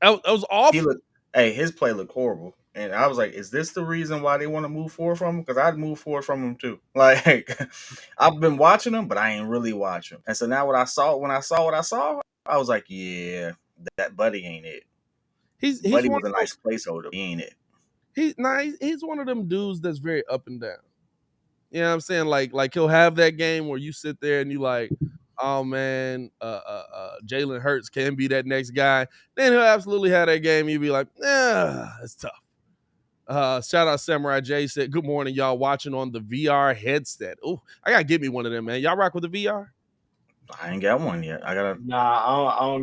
That was awful. His play looked horrible. And I was like, is this the reason why they want to move forward from him? Because I'd move forward from him too. Like, I've been watching him, but I ain't really watching. And so now when I saw what I saw, I was like, yeah, that Buddy ain't it. Buddy was a nice placeholder. He ain't it. He's one of them dudes that's very up and down. You know what I'm saying? Like he'll have that game where you sit there and you like, oh man, Jalen Hurts can be that next guy. Then he'll absolutely have that game. You'll be like, it's tough. Shout out Samurai J said, good morning, y'all watching on the VR headset. Oh, I gotta get me one of them, man. Y'all rock with the VR? I ain't got one yet. I don't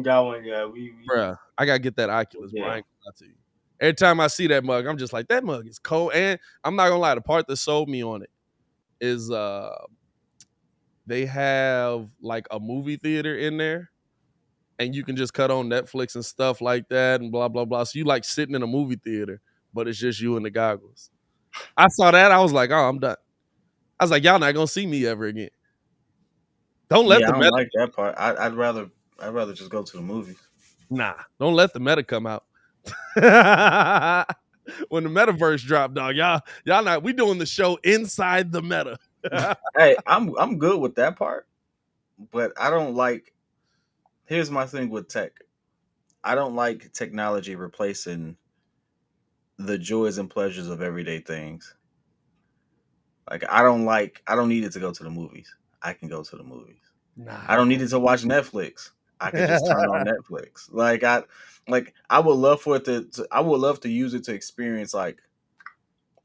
got one yet. Bruh, I gotta get that Oculus, bro. I ain't gonna lie to you. Every time I see that mug, I'm just like, that mug is cold. And I'm not gonna lie, the part that sold me on it is they have like a movie theater in there and you can just cut on Netflix and stuff like that and blah blah blah. So you like sitting in a movie theater, but it's just you and the goggles. I saw that, I was like, oh, I'm done. I was like, y'all not gonna see me ever again. Don't let the meta like that part. I'd rather just go to the movies. Nah, don't let the meta come out. When the metaverse drop, dog, y'all not. We doing the show inside the meta. Hey, I'm good with that part, but I don't like. Here's my thing with tech. I don't like technology replacing the joys and pleasures of everyday things. Like I don't need it to go to the movies. I can go to the movies. Nah. I don't need it to watch Netflix. I can just turn on Netflix. I would love for it I would love to use it to experience like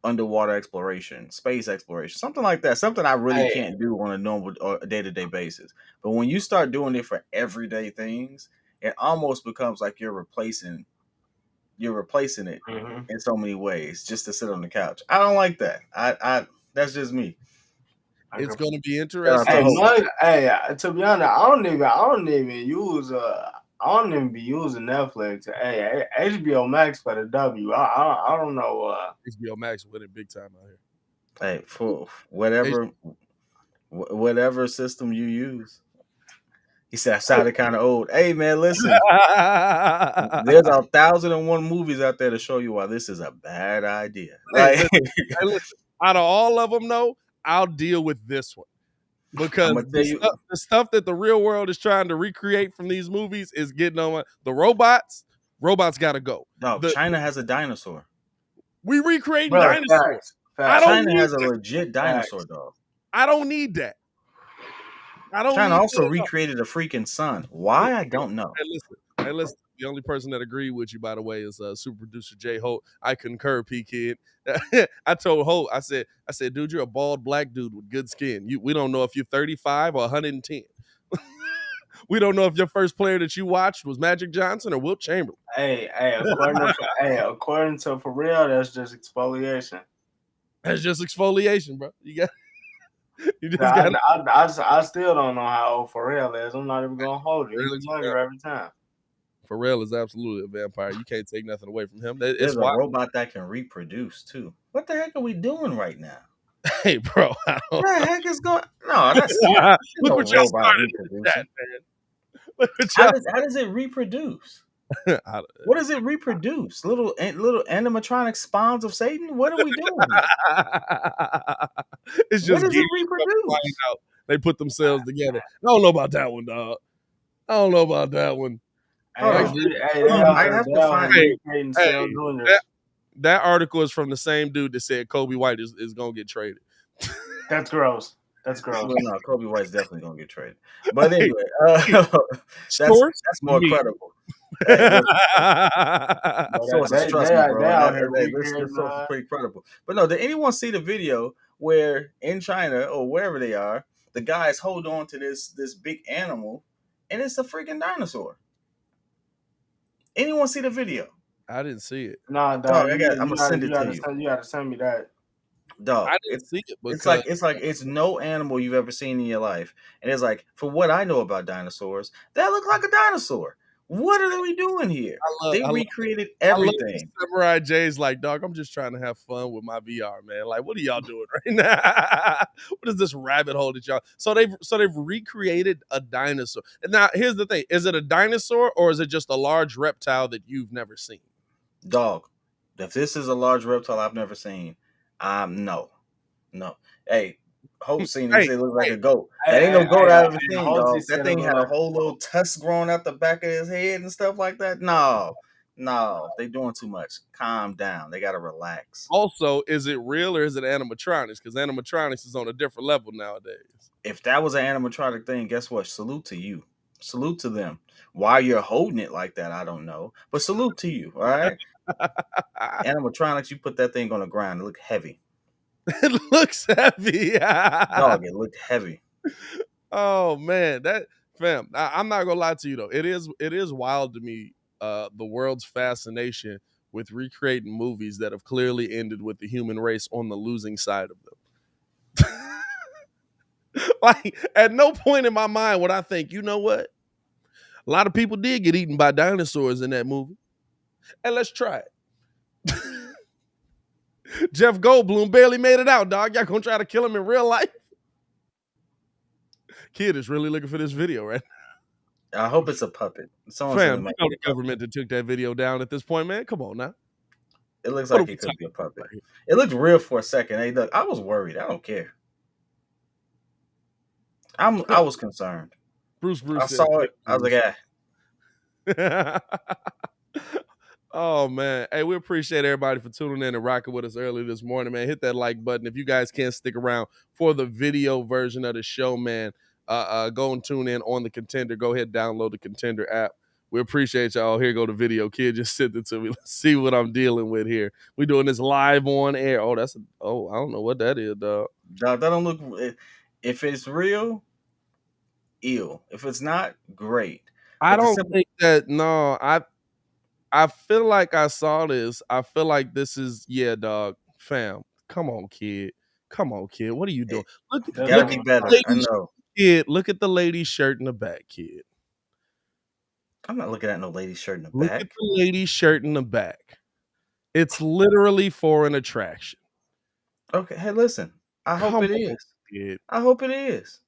underwater exploration, space exploration, something like that. Something I really can't do on a normal or day-to-day basis. But when you start doing it for everyday things, it almost becomes like you're replacing it in so many ways just to sit on the couch. I don't like that. I that's just me. It's going to be Shout out interesting. to Hey, Hope. to be honest, I don't even be using Netflix. Hey, HBO Max for the W. I don't know. HBO Max winning big time out here. Hey, for whatever system you use. He said I sounded kind of old. Hey man, listen. There's 1,001 movies out there to show you why this is a bad idea. Hey, Like listen, out of all of them, though, I'll deal with this one because I'm gonna tell you, the stuff that the real world is trying to recreate from these movies is getting on the robots. Robots got to go. no, China has a dinosaur. We recreating bro, dinosaurs. I facts. don't China need has a that. legit dinosaur dog. I don't need that. I don't China need also that. recreated a freaking sun. Why? I don't know. Hey, listen. The only person that agreed with you, by the way, is super producer Jay Holt. I concur, P.kidd. I told Holt, I said, dude, you're a bald black dude with good skin. We don't know if you're 35 or 110. We don't know if your first player that you watched was Magic Johnson or Wilt Chamberlain. Hey, according to for real, that's just exfoliation. That's just exfoliation, bro. You just I, got. I still don't know how old Pharrell is. I'm not even gonna hold it. He Really? was younger every time. Pharrell is absolutely a vampire. You can't take nothing away from him. It's There's a wild. robot that can reproduce too. What the heck are we doing right now? Hey, bro. I don't What the heck is going? No, that's know. no Look what y'all robot started in that, reproducing. man. Look what How y'all. does it reproduce? I- What does it reproduce? Little animatronic spawns of Satan? What are we doing here? It's What just does gears it flying reproduce? out. They put themselves together. I don't know about that one, dog. I don't know about that one. Hold Hey, Like, on. I have they to out find. here hey, recreating hey, Cell Juniors. that article is from the same dude that said Kobe White is going to get traded. That's gross. That's gross. Well, no, Kobe White's definitely gonna get traded. But Hey, anyway, that's source more me. credible. Hey, listen, But sources trust me, bro. they And out here this recreating. source is pretty credible. But no, did anyone see the video where in China or wherever they are, the guys hold on to this big animal, and it's a freaking dinosaur? Anyone see the video? I didn't see it. Nah, Dog, dog, I'm gonna send it to you. you gotta send me that. Dog, I didn't see it it's because like it's no animal you've ever seen in your life, and it's like for what I know about dinosaurs, that look like a dinosaur. What are we doing here? They I love recreated I love everything. Samurai Jay's like, dog, I'm just trying to have fun with my VR, man. Like, what are y'all doing right now? What is this rabbit hole that y'all? So they've recreated a dinosaur. And now here's the thing: is it a dinosaur or is it just a large reptile that you've never seen? Dog, if this is a large reptile I've never seen, no. Hey, Hope seen it. He Hey, said it looks like a goat. Hey, That ain't no goat I've ever seen, Halsey dog. That said it thing look had a like whole little tusk growing out the back of his head and stuff like that. No, they doing too much. Calm down. They gotta relax. also, is it real or is it animatronics? Because animatronics is on a different level nowadays. If that was an animatronic thing, guess what? Salute to you. Salute to them. Why you're holding it like that, I don't know. But salute to you, all right? Animatronics, you put that thing on the ground. It looked heavy. It looks heavy. Dog, it looked heavy. Oh man, that fam. I'm not gonna lie to you though. It is wild to me. The world's fascination with recreating movies that have clearly ended with the human race on the losing side of them. Like at no point in my mind would I think, you know what? A lot of people did get eaten by dinosaurs in that movie, and let's try it. Jeff Goldblum barely made it out, dog. Y'all gonna try to kill him in real life? Kid is really looking for this video, right? I hope it's a puppet. Someone said Fam, it you might know be the a puppet. government that took that video down at this point, man. Come on now. It looks What like are we it could talking be a about puppet. right here? It looked real for a second. Hey, look, I was worried. I don't care. I was concerned. Bruce I said, saw it. I was like, oh man. Hey, we appreciate everybody for tuning in and rocking with us early this morning, man. Hit that like button. If you guys can't stick around for the video version of the show, man, go and tune in on the Contender. Go ahead, download the Contender app. We appreciate y'all. Here go the video. Kid just sent it to me. Let's see what I'm dealing with here. We doing this live on air. Oh, I don't know what that is, dog. that don't look. If it's real, ill. If it's not, great. I But the don't simple think that. No, I feel like I saw this. I feel like this is dog, fam. Come on, kid. Come on, kid. What are you doing? it, Look, you got to look be at Definitely. the better. I lady's know. kid. Look at the lady's shirt in the back, kid. I'm not looking at no lady's shirt in the Look at back. the lady's shirt in the back. It's literally for an attraction. Okay, hey, listen. I hope Come it on, is. kid. I hope it is.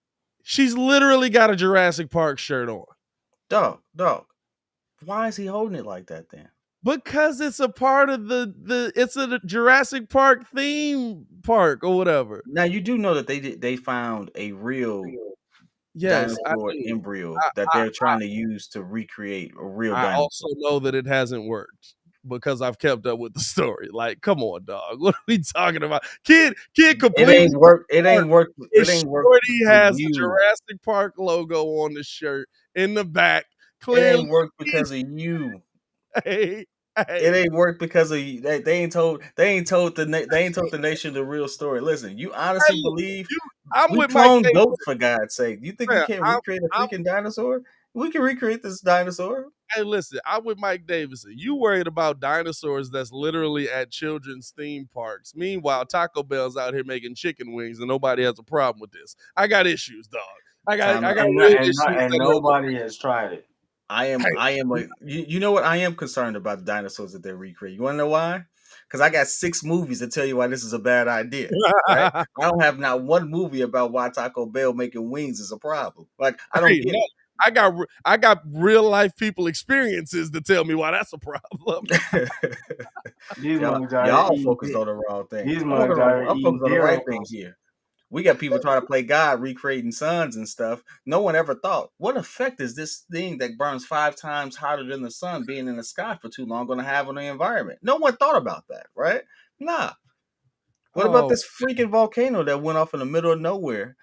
She's literally got a Jurassic Park shirt on. Dog. Why is he holding it like that then? Because it's a part of it's a Jurassic Park theme park or whatever. Now you do know that they found a real Yes, I dinosaur do. embryo I, that I, they're trying to use to recreate a real I also dinosaur. know that it hasn't worked because I've kept up with the story. Like, come on, dog. What are we talking about? Kid It completely ain't work. It smart. ain't work. His It ain't work shorty for has a you. Jurassic Park logo on the shirt in the back. It Clearly, ain't work because of you. hey, It hey, ain't work because of you. They ain't told the nation the real story. Listen, you honestly hey, believe you. I'm we with Mike clone Davis. goats for God's sake? You think we Man, can't recreate a I'm freaking dinosaur? We can recreate this dinosaur. Hey, listen, I'm with Mike Davison. You worried about dinosaurs that's literally at children's theme parks. Meanwhile, Taco Bell's out here making chicken wings and nobody has a problem with this. I got issues, dog. Time I got out. And real and issues and that are nobody has tried it. I am a you know what? I am concerned about the dinosaurs that they're recreating. You wanna know why? Because I got 6 movies to tell you why this is a bad idea. Right? I don't have not one movie about why Taco Bell making wings is a problem. Like I don't hey, get no, it. I got real life people experiences to tell me why that's a problem. These y'all, mugs out here y'all eating. focused on the wrong thing. These mugs out here I'm eating focused on the deer right thing ankles. here. We got people trying to play God, recreating suns and stuff. No one ever thought, what effect is this thing that burns 5 times hotter than the sun being in the sky for too long going to have on the environment? No one thought about that, right? Nah. What about Oh, this freaking volcano that went off in the middle of nowhere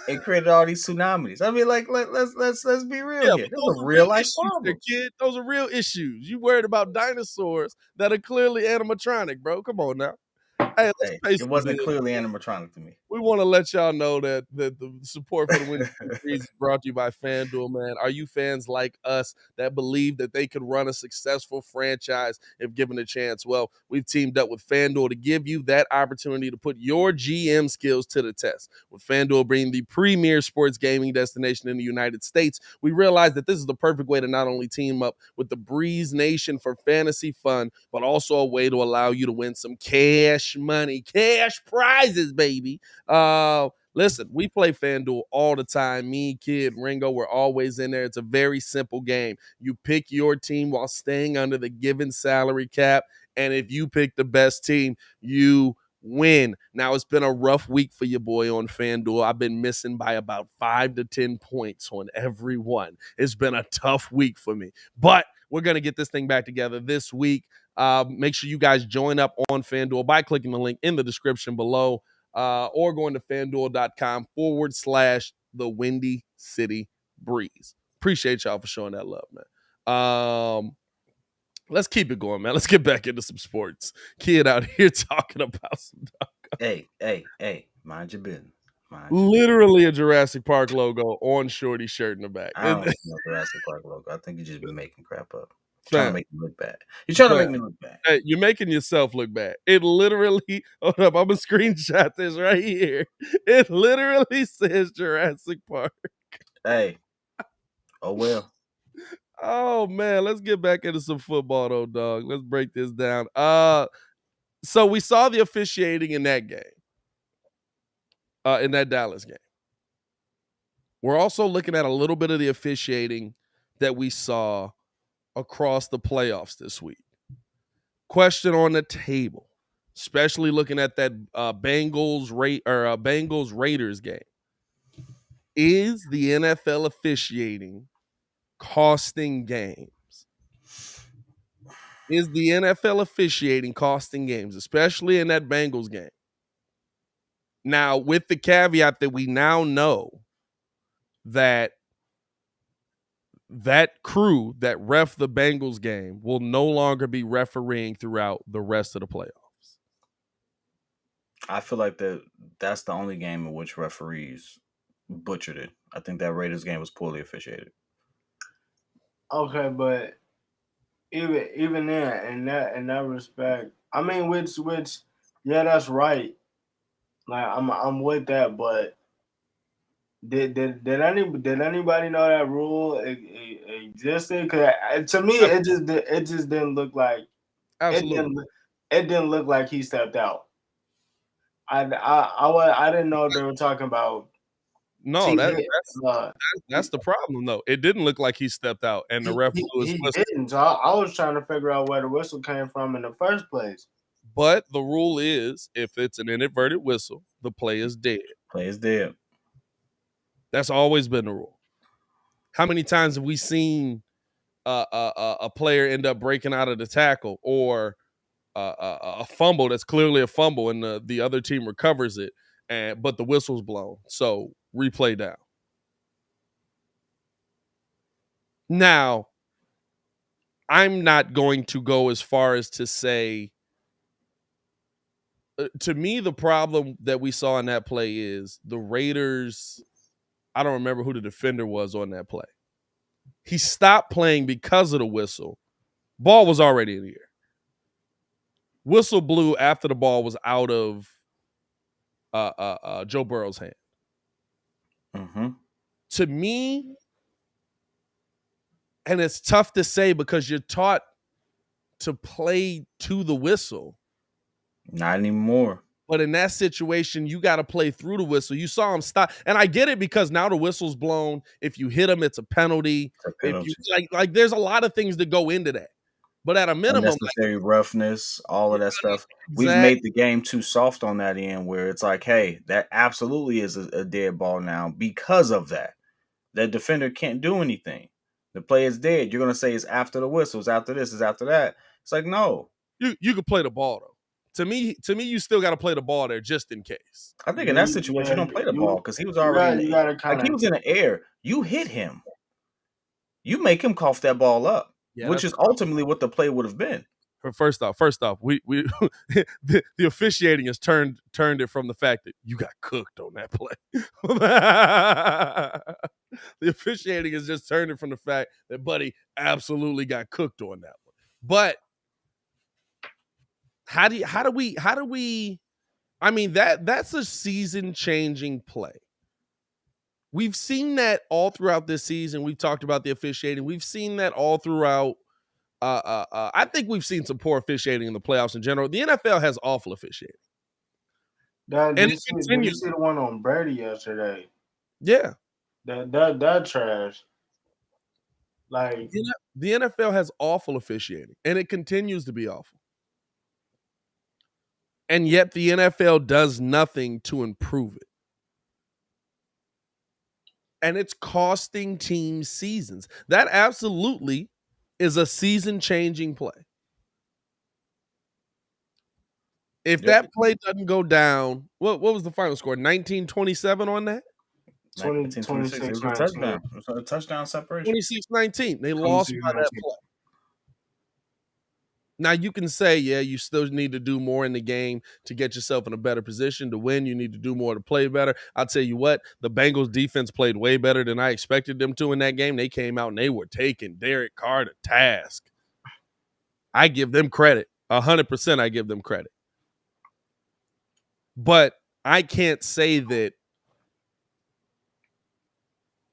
and created all these tsunamis? I mean, like, let's be real yeah, here. but Those those are are real real life issues there, problems. kid. Those are real issues. You worried about dinosaurs that are clearly animatronic, bro. Come on now. Hey, let's Hey, pay it some wasn't bills. clearly animatronic to me. We want to let y'all know that the support for the Windy City Breeze is brought to you by FanDuel, man. Are you fans like us that believe that they could run a successful franchise if given a chance? Well, we've teamed up with FanDuel to give you that opportunity to put your GM skills to the test. With FanDuel being the premier sports gaming destination in the United States, we realize that this is the perfect way to not only team up with the Breeze Nation for fantasy fun, but also a way to allow you to win some cash money, cash prizes, baby. Listen, we play FanDuel all the time. Me, Kid, Ringo, we're always in there. It's a very simple game. You pick your team while staying under the given salary cap. And if you pick the best team, you win. Now, it's been a rough week for your boy on FanDuel. I've been missing by about 5 to 10 points on every one. It's been a tough week for me. But we're going to get this thing back together this week. Make sure you guys join up on FanDuel by clicking the link in the description below. Or going to fanduel.com/the Windy City Breeze. Appreciate y'all for showing that love, man. Let's keep it going, man. Let's get back into some sports. Kid out here talking about some Hey, mind your business. Mind your business. literally a Jurassic Park logo on Shorty's shirt in the back. I don't see no Jurassic Park logo. I think you just be making crap up. Trying to Fam, make me look bad. You're trying to fam. make me look bad. Hey, you're making yourself look bad. It literally, hold up, I'm gonna screenshot this right here. It literally says Jurassic Park. Hey, oh well. Oh man, let's get back into some football though, dog. Let's break this down. So we saw the officiating in that game, in that Dallas game. We're also looking at a little bit of the officiating that we saw across the playoffs this week. Question on the table, especially looking at that Bengals Raiders game. Is the NFL officiating costing games? Is the NFL officiating costing games, especially in that Bengals game? Now, with the caveat that we now know that that crew that ref the Bengals game will no longer be refereeing throughout the rest of the playoffs. I feel like that's the only game in which referees butchered it. I think that Raiders game was poorly officiated. Okay, but even then, in that respect, I mean, which, yeah, that's right. Like I'm with that, but did anybody know that rule existed? Because to me, it just didn't look like it Absolutely. didn't it didn't look like he stepped out. I didn't know they were talking about No, team hit. Uh, that's the problem though. It didn't look like he stepped out and the he, ref he blew his he whistle. didn't. So I was trying to figure out where the whistle came from in the first place. But the rule is if it's an inadvertent whistle, the play is dead. Play is dead. That's always been the rule. How many times have we seen a player end up breaking out of the tackle or a fumble that's clearly a fumble and the other team recovers it, but the whistle's blown. So replay down. Now, I'm not going to go as far as to say, to me, the problem that we saw in that play is the Raiders. I don't remember who the defender was on that play. He stopped playing because of the whistle. Ball was already in the air. Whistle blew after the ball was out of Joe Burrow's hand. Mm-hmm. To me, and it's tough to say because you're taught to play to the whistle. Not anymore. But in that situation, you got to play through the whistle. You saw him stop, and I get it because now the whistle's blown. If you hit him, it's a penalty. It's a If penalty. you like, there's a lot of things that go into that. But at a minimum, Unnecessary roughness, all of that stuff. We've exactly. made the game too soft on that end where it's like, hey, that absolutely is a dead ball now because of that. That defender can't do anything. The play is dead. You're going to say it's after the whistle, it's after this, it's after that. It's like, no. You could play the ball though. To me, you still got to play the ball there just in case. I think in Yeah, that situation, you don't play the ball because he was already in you the gotta like he kind of. was in the air. You hit him. You make him cough that ball up, Yeah, which that's is ultimately what the play would have been. first off, we the officiating has turned it from the fact that you got cooked on that play. The officiating has just turned it from the fact that Buddy absolutely got cooked on that one. But how do we I mean that's a season changing play. We've seen that all throughout this season. We've talked about the officiating. We've seen that all throughout. I think we've seen some poor officiating in the playoffs in general. The NFL has awful officiating, and it Did you continues. see the one on Brady yesterday? Yeah, That trash. Like the NFL has awful officiating, and it continues to be awful. And yet the NFL does nothing to improve it. And it's costing teams seasons. That absolutely is a season-changing play. If that play doesn't go down, what was the final score? 19-27 on that? 1926. It 26, was a 19. touchdown. It was a touchdown separation. 26-19. They lost 26, by that 19. play. Now you can say, yeah, you still need to do more in the game to get yourself in a better position to win. You need to do more to play better. I'll tell you what, the Bengals defense played way better than I expected them to in that game. They came out and they were taking Derrick Carr to task. I give them credit. 100% I give them credit. But I can't say that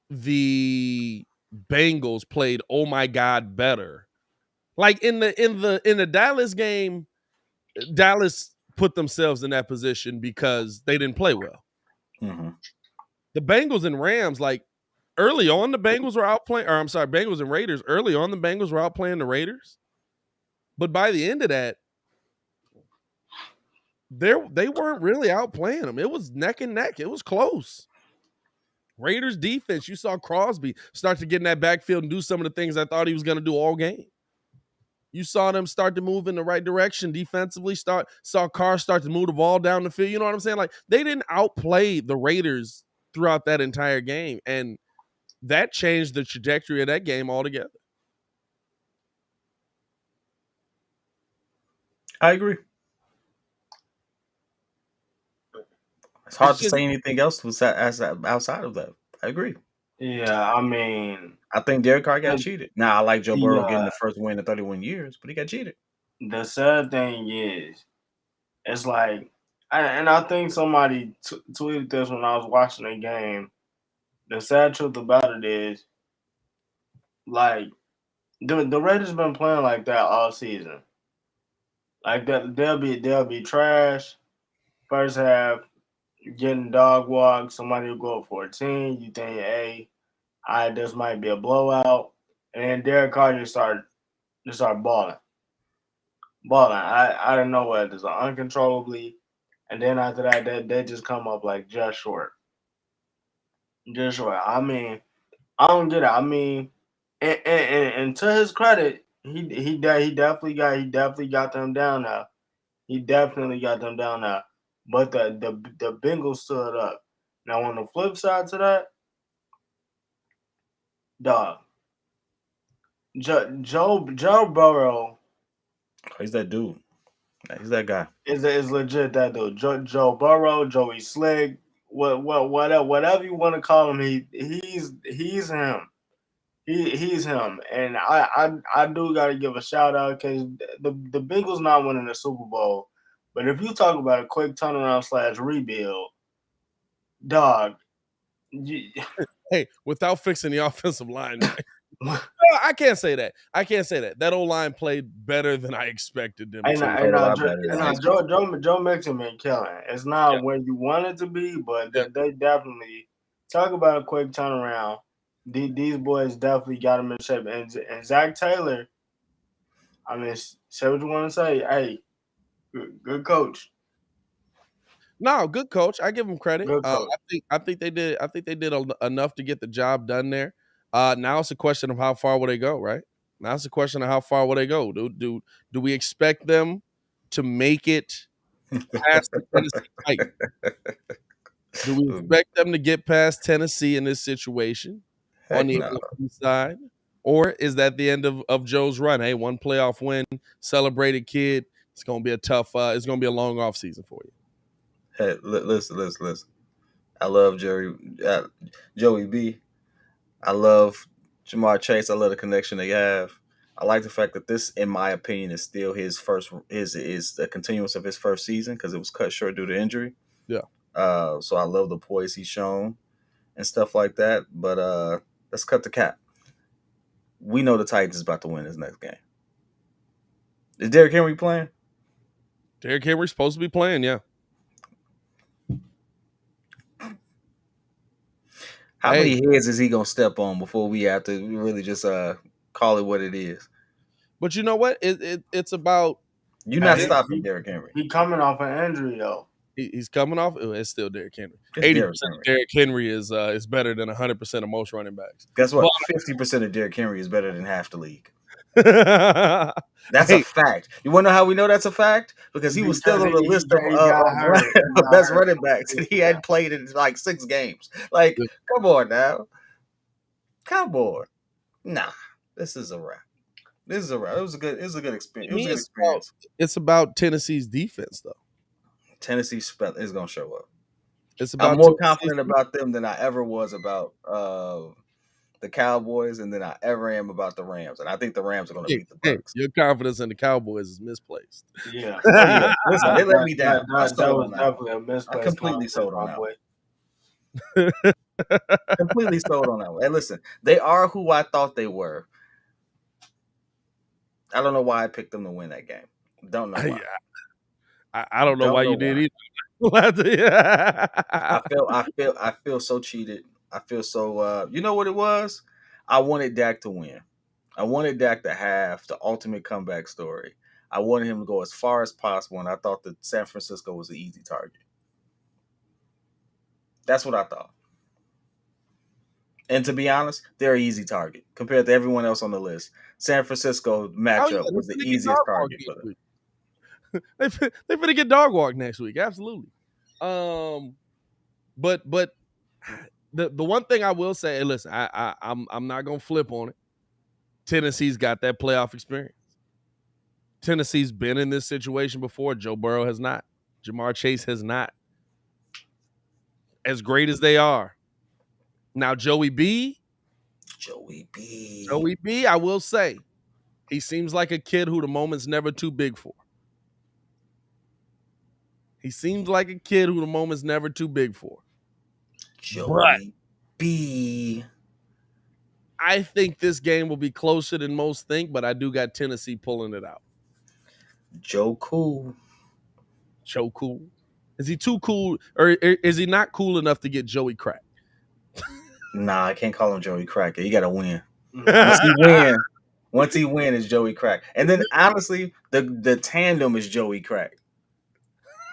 the Bengals played, oh my God, better. Like in the Dallas game, Dallas put themselves in that position because they didn't play well. Mm-hmm. The Bengals and Rams, like early on, the Bengals were outplaying, or I'm sorry, Bengals and Raiders. Early on, the Bengals were outplaying the Raiders. But by the end of that, they weren't really outplaying them. It was neck and neck. It was close. Raiders defense, you saw Crosby start to get in that backfield and do some of the things I thought he was going to do all game. You saw them start to move in the right direction defensively. Saw Carr start to move the ball down the field. You know what I'm saying? Like they didn't outplay the Raiders throughout that entire game, and that changed the trajectory of that game altogether. I agree. It's hard to say anything else outside of that. I agree. Yeah, I mean, I think Derek Carr got the, cheated. Now I like Joe the Burrow getting the first win in 31 years, but he got cheated. the sad thing is, it's like, and I think somebody tweeted this when I was watching the game. The sad truth about it is, like, the Raiders been playing like that all season. Like that, they'll be trash first half, getting dog walk. Somebody will go up 14. You think, hey, this might be a blowout, and then Derek Carr just start balling. I don't know what it is uncontrollably, and then after that, they just come up like just short, just short. I mean, I don't get it. I mean, and to his credit, he definitely got them down now. He definitely got them down now. But the Bengals stood up. Now on the flip side to that, dog, Joe Burrow He's that dude. He's that guy. is legit that dude. Joe Burrow, Joey Slick, whatever you want to call him, he's him. He's him, and I do got to give a shout out because the Bengals not winning the Super Bowl, but if you talk about a quick turnaround slash rebuild, dog, Hey, without fixing the offensive line, I can't say that. I can't say that. That old line played better than I expected them and to. I- Played and a I- lot Joe better than and I I- expected. Joe Mixon been killing. It's not Yeah. where you want it to be, but Yeah. they definitely talk about a quick turnaround. These boys definitely got them in shape, and Zach Taylor. I mean, say what you want to say. Hey, good coach. No, good coach. I give him credit. Good coach. I think they did. I think they did enough to get the job done there. Now it's a question of how far will they go, right? Now it's a question of how far will they go. Do we expect them to make it past the Tennessee Titans? Do we expect them to get past Tennessee in this situation on Heck the no. AFC side? Or is that the end of Joe's run? Hey, one playoff win, celebrated kid. It's gonna be a tough, it's gonna be a long off season for you. Hey, listen. I love Joey B. I love Jamar Chase. I love the connection they have. I like the fact that this, in my opinion, is still his first is the continuance of his first season because it was cut short due to injury. Yeah. So I love the poise he's shown and stuff like that. But let's cut the cap. We know the Titans is about to win this next game. Is Derrick Henry playing? Derrick Henry's supposed to be playing, yeah. How Hey. many heads is he gonna step on before we have to really just call it what it is? But you know what? It's about You're not Hey, stopping Derrick Henry. he coming off an injury though. he's coming off. It's still Derrick Henry. It's 80% Derrick of Henry. Derrick Henry is better than 100% of most running backs. Guess what? 50% of Derrick Henry is better than half the league. But That's a fact. You want to know how we know that's a fact? Because he was still on the list of best running backs, and he hadn't played in like 6 games. Like, come on now. Come on. Nah, this is a wrap. This is a wrap. It was a good experience. It was a good experience. It's about Tennessee's defense, though. Tennessee is going to show up. It's about I'm more confident about them than I ever was about the Cowboys and than I ever am about the Rams. And I think the Rams are going to beat the Bucks. Your confidence in the Cowboys is misplaced. Yeah. Oh, yeah. Listen, they let me down. That was definitely a misplaced. I completely sold on that one. Completely sold on that one. And listen, they are who I thought they were. I don't know why I picked them to win that game. Don't know why. I don't know why you did either. I feel so cheated. I feel so you know what it was? I wanted Dak to win. I wanted Dak to have the ultimate comeback story. I wanted him to go as far as possible, and I thought that San Francisco was an easy target. That's what I thought. And to be honest, they're an easy target compared to everyone else on the list. San Francisco matchup was the easiest target for them. They're going to get dog walk next week. Absolutely. But the one thing I will say, and listen, I'm not gonna flip on it. Tennessee's got that playoff experience. Tennessee's been in this situation before. Joe Burrow has not. Jamar Chase has not. As great as they are, Now, Joey B, I will say, he seems like a kid who the moment's never too big for. He seems like a kid who the moment's never too big for. Joey B. I think this game will be closer than most think, but I do got Tennessee pulling it out. Joe Cool. Joe Cool. Is he too cool, or is he not cool enough to get Joey Crack? Nah, I can't call him Joey Cracker. You got to win. Mm. Once he win, it's Joey Crack. And then honestly, the tandem is Joey Crack.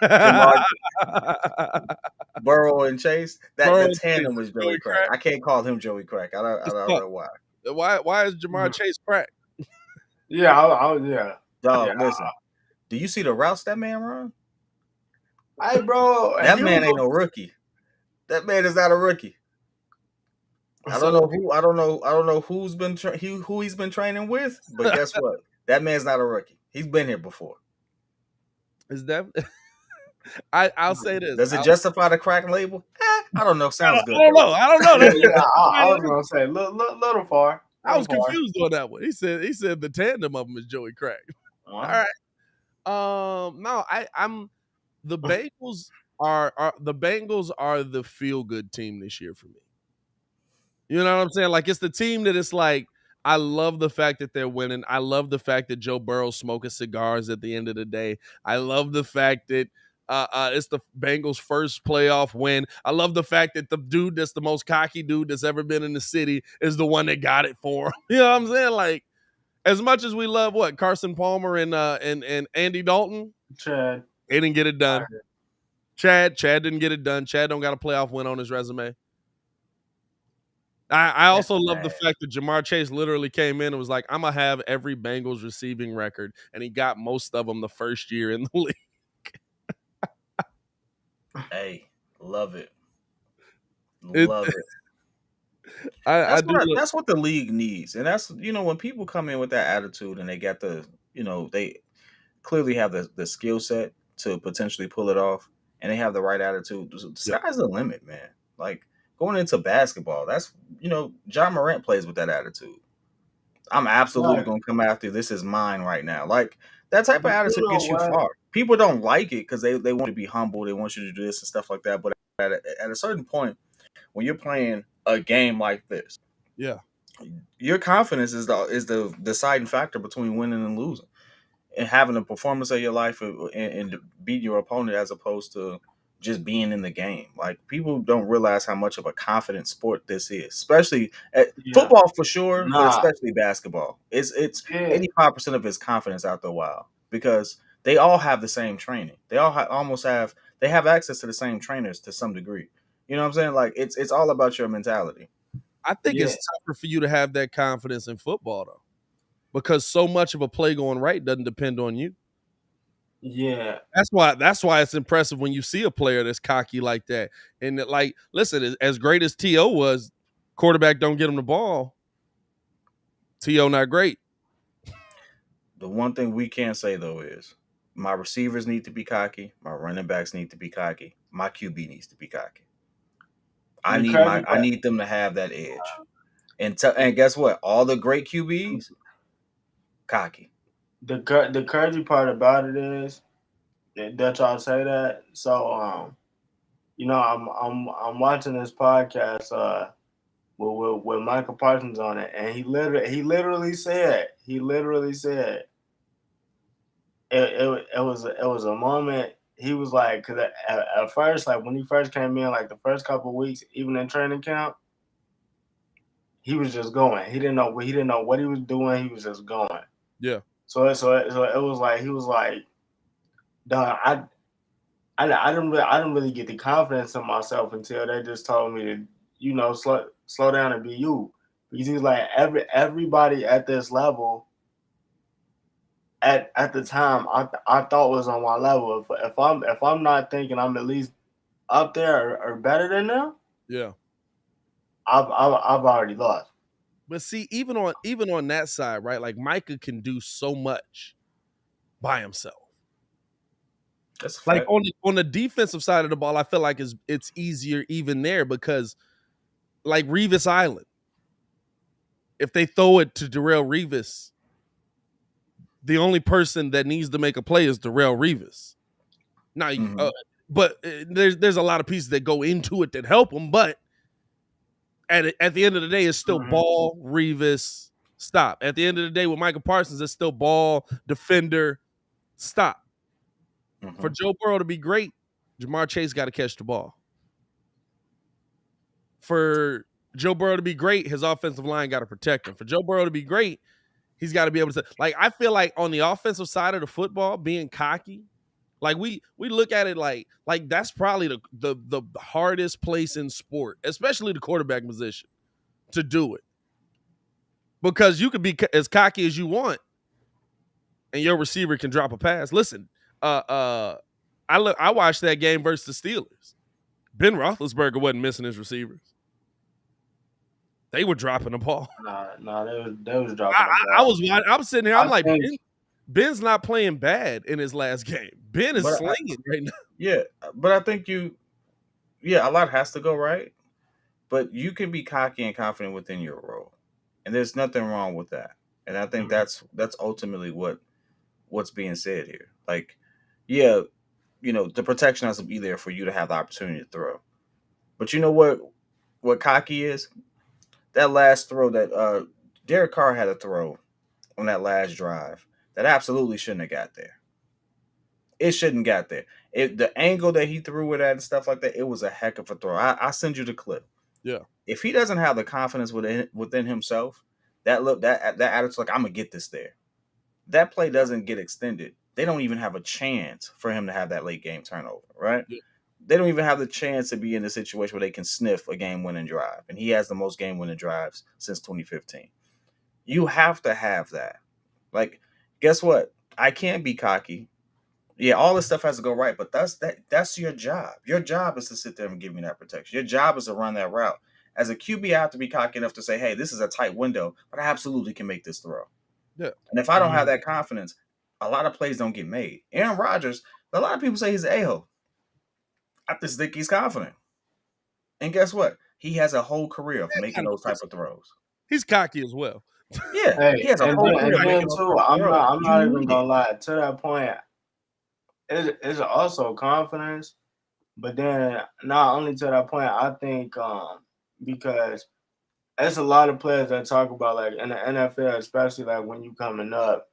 Jamar, Burrow and Chase. The tandem is Joey Crack. I can't call him Joey Crack. I don't know why. Why is Jamar Chase Crack? Yeah, Dog, yeah. listen. Do you see the routes that man run? Hey, bro, That man ain't no rookie. That man is not a rookie. I don't know who he's been training with, but guess what? That man's not a rookie. He's been here before. Is that? I'll say this. Does it justify the crack label? I don't know. Sounds good. I don't know. I was gonna say little far. I was confused on that one. He said the tandem of them is Joey Crack. All right. No, I'm the Bengals are the feel good team this year for me. You know what I'm saying? Like, it's the team that it's like, I love the fact that they're winning. I love the fact that Joe Burrow's smoking cigars at the end of the day. I love the fact that it's the Bengals' first playoff win. I love the fact that the dude that's the most cocky dude that's ever been in the city is the one that got it for him. You know what I'm saying? Like, as much as we love Carson Palmer and Andy Dalton, Chad, they didn't get it done. Chad didn't get it done. Chad don't got a playoff win on his resume. I also love the fact that Jamar Chase literally came in and was like, I'm going to have every Bengals receiving record. And he got most of them the first year in the league. Hey, love it. Love it. That's what the league needs. And that's, when people come in with that attitude and they got they clearly have the skill set to potentially pull it off and they have the right attitude. The sky's the limit, man. Like, going into basketball, that's, John Morant plays with that attitude. I'm absolutely going to come after this is mine right now. Like, that type of attitude gets you far. People don't like it because they want to be humble. They want you to do this and stuff like that. But at a certain point, when you're playing a game like this, your confidence is the deciding factor between winning and losing. And having a performance of your life and beat your opponent as opposed to just being in the game. Like, people don't realize how much of a confident sport this is, especially football for sure, but especially basketball. It's 85% of his confidence after a while because they all have the same training. They all they have access to the same trainers to some degree. You know what I'm saying? Like, it's all about your mentality. I think it's tougher for you to have that confidence in football though, because so much of a play going right doesn't depend on you. Yeah, that's why it's impressive when you see a player that's cocky like that. And like, listen, as great as T.O. was, quarterback don't get him the ball. T.O. not great. The one thing we can't say though is my receivers need to be cocky, my running backs need to be cocky, my QB needs to be cocky. I need them to have that edge. And guess what? All the great QBs, cocky. The crazy part about it is that y'all say that. So I'm watching this podcast with Michael Parsons on it, and he literally said it was a moment. He was like, because at first, like when he first came in, like the first couple of weeks, even in training camp, he was just going. He didn't know what he was doing. He was just going. Yeah. So it was like he was like, dog, I didn't really get the confidence in myself until they just told me to, slow down and be you. Because he was like, everybody at this level at the time I thought was on my level. If I'm not thinking I'm at least up there or better than them, I've already lost. But see, even on that side, right? Like, Micah can do so much by himself. That's like on the defensive side of the ball, I feel like it's easier even there because like Revis Island. If they throw it to Darrelle Revis, the only person that needs to make a play is Darrelle Revis. Now, but there's a lot of pieces that go into it that help him. But at the end of the day, it's still ball, Revis, stop. At the end of the day, with Michael Parsons, it's still ball, defender, stop. For Joe Burrow to be great, Jamar Chase got to catch the ball. For Joe Burrow to be great, his offensive line got to protect him. For Joe Burrow to be great, he's got to be able to, like, I feel like on the offensive side of the football, being cocky, like we look at it like that's probably the hardest place in sport, especially the quarterback position, to do it. Because you could be as cocky as you want and your receiver can drop a pass. Listen, I watched that game versus the Steelers. Ben Roethlisberger wasn't missing his receivers. They were dropping the ball. No, they was dropping the ball. I'm sitting here. I'm like, Ben's not playing bad in his last game. Ben is slinging right now. Yeah, but I think a lot has to go right. But you can be cocky and confident within your role, and there's nothing wrong with that. And I think that's ultimately what's being said here. Like, yeah, the protection has to be there for you to have the opportunity to throw. But you know what cocky is? That last throw that Derrick Carr had to throw on that last drive that absolutely shouldn't have got there. It shouldn't got there. The angle that he threw it at and stuff like that, it was a heck of a throw. I'll send you the clip. Yeah. If he doesn't have the confidence within himself, that attitude, like, I'm gonna get this there. That play doesn't get extended. They don't even have a chance for him to have that late game turnover, right? Yeah. They don't even have the chance to be in a situation where they can sniff a game-winning drive. And he has the most game-winning drives since 2015. You have to have that. Like, guess what? I can't be cocky. Yeah, all this stuff has to go right, but that's your job. Your job is to sit there and give me that protection. Your job is to run that route. As a QB, I have to be cocky enough to say, hey, this is a tight window, but I absolutely can make this throw. Yeah. And if I don't have that confidence, a lot of plays don't get made. Aaron Rodgers, a lot of people say he's an a-hole. I just think he's confident. And guess what? He has a whole career of making those type of throws. He's cocky as well. Yeah, he has a whole career making those type of throws. I'm not even going to lie. To that point, it's also confidence. But then, not only to that point, I think because there's a lot of players that talk about, like, in the NFL, especially, like, when you coming up,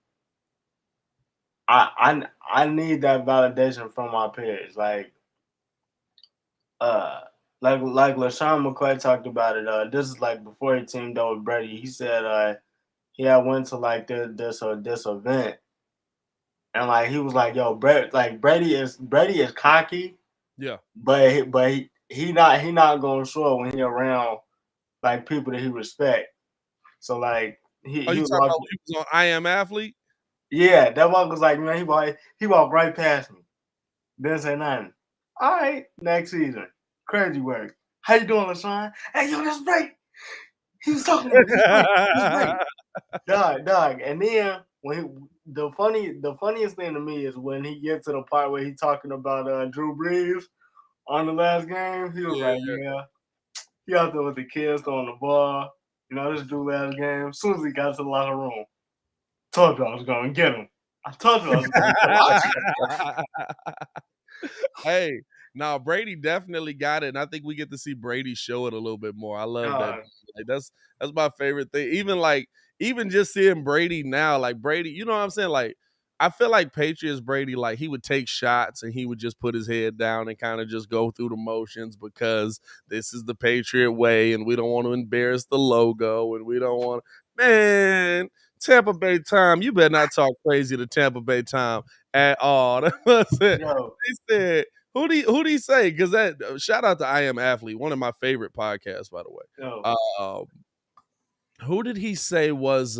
I need that validation from my peers. Like LaShawn McCoy talked about it. This is like before he teamed up with Brady. He said he had went to like this event, and like he was like, "Yo, Brady is cocky, yeah, but he not gonna show it when he around like people that he respect." So like he was on I Am Athlete. Yeah, that one was like, man, he walked right past me. Didn't say nothing. All right, next season. Crazy work. How you doing, LaShawn? Hey, yo, that's right. He was talking about it. He's right. Dog. And then when the funniest thing to me is when he gets to the part where he's talking about Drew Brees on the last game. He was like, yeah, he out there with the kids throwing the ball. This Drew last game. As soon as he got to the locker room, told you I was going to get him. I told you I was going to get him. Hey, now Brady definitely got it, and I think we get to see Brady show it a little bit more. I love that. Like, that's my favorite thing. Even just seeing Brady now, like Brady, you know what I'm saying? Like, I feel like Patriots Brady, like, he would take shots and he would just put his head down and kind of just go through the motions because this is the Patriot way and we don't want to embarrass the logo and we don't want to, man, Tampa Bay Tom, you better not talk crazy to Tampa Bay Tom at all. That's what I said. They said, who do he say? Because that shout out to I Am Athlete, one of my favorite podcasts, by the way. Who did he say was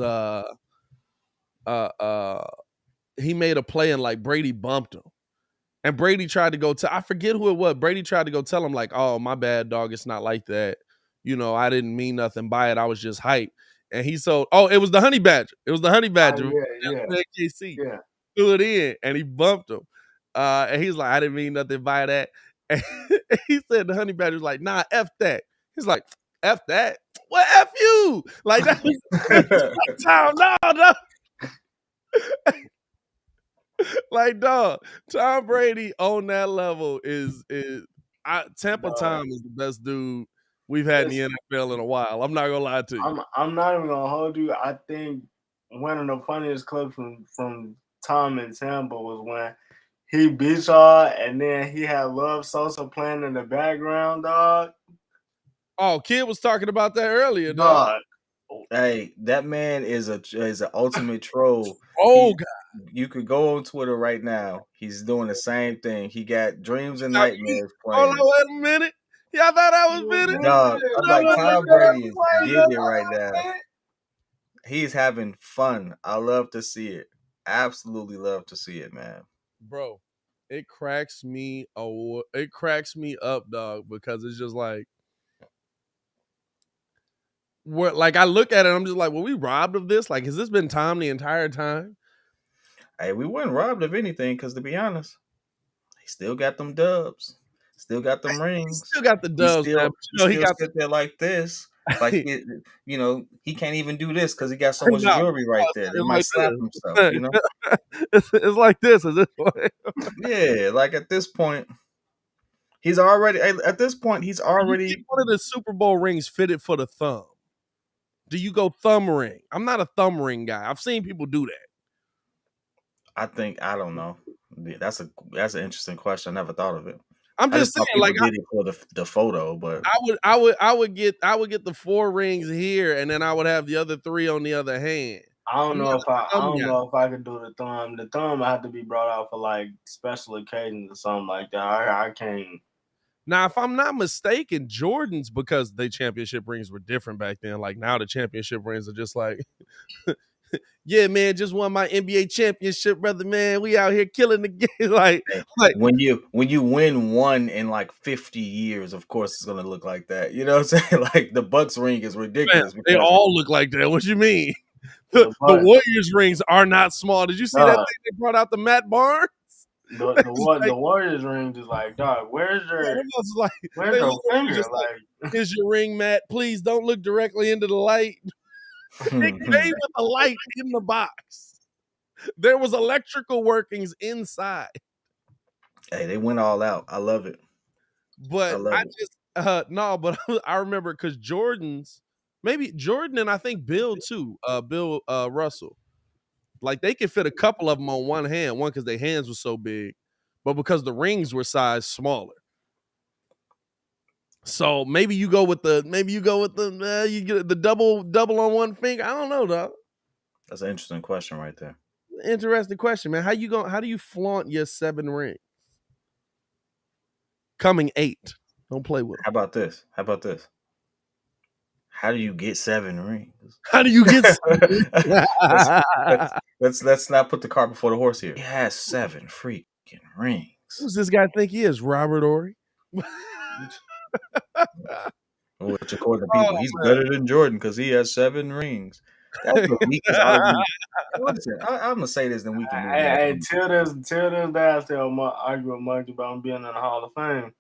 he made a play and like Brady bumped him, and Brady tried to go I forget who it was. Brady tried to go tell him like, "Oh, my bad, dog. It's not like that. I didn't mean nothing by it. I was just hype." And it was the Honey Badger. It was the Honey Badger. KC. Yeah. Threw it in and he bumped him. And he's like, I didn't mean nothing by that. And he said the Honey Badger was like, nah, F that. He's like, F that. Well, F you. Like that was Tom. No. Like, dog, Tom Brady on that level is Tampa Dog. Tom is the best dude we've had in the NFL in a while. I'm not gonna lie to you. I'm not even gonna hold you. I think one of the funniest clips from Tom and Tampa was when he beat y'all and then he had Love Sosa playing in the background, dog. Oh, Kid was talking about that earlier, dog. Dog. Hey, that man is an ultimate troll. Oh, God. You could go on Twitter right now. He's doing the same thing. He got Dreams and Now, Nightmares hold playing. on, wait a minute. Y'all thought I was finished? Dog, I'm like, Tom Brady is getting it right now. He's having fun. I love to see it. Absolutely love to see it, man. Bro, it cracks me up, dog, because it's just like, I look at it, I'm just like, were we robbed of this? Like, has this been Tom the entire time? Hey, we weren't robbed of anything because, to be honest, he still got them dubs, still got them rings, Still got the dubs, man. He got sit there like this, like it, he can't even do this because he got so much jewelry right there. He might like slap himself, It's like this at this point. Yeah, like at this point, he's already. One of the Super Bowl rings fitted for the thumb. Do you go thumb ring? I'm not a thumb ring guy. I've seen people do that. I don't know. That's an interesting question. I never thought of it. I'm just saying, like, did it for the photo, but I would get the 4 rings here, and then I would have the other 3 on the other hand. I don't know if I could do the thumb. The thumb I have to be brought out for like special occasions or something like that. I can't. Now, if I'm not mistaken, Jordan's, because the championship rings were different back then. Like, now the championship rings are just like, yeah, man, just won my NBA championship, brother, man. We out here killing the game. like when you win one in like 50 years, of course it's gonna look like that. You know what I'm saying? Like the Bucks ring is ridiculous. Man, they all look like that. What you mean? The Warriors rings are not small. Did you see that thing they brought out the Matt Barnes? The Warriors ring is like, dog, where's your finger? Like, here's your ring, Matt. Please don't look directly into the light. It came with a light in the box. There was electrical workings inside. Hey, they went all out. I love it. But I remember because maybe Jordan and I think Bill too, Bill Russell. Like they could fit a couple of them on one hand, one because their hands were so big, but because the rings were sized smaller. So maybe you go with the you get the double on one finger. I don't know, dog. That's an interesting question right there. Interesting question, man. How do you flaunt your 7 rings? Coming 8. Don't play with them. How about this? How do you get 7 rings? How do you get 7 let's not put the cart before the horse here. He has 7 freaking rings. Who's this guy think he is? Robert Horry? Which according to people, he's better than Jordan because he has 7 rings. That's the weakest argument. Listen, I'm gonna say this, then we can move on. Hey, till this day, I still argue with Mike about him being in the Hall of Fame.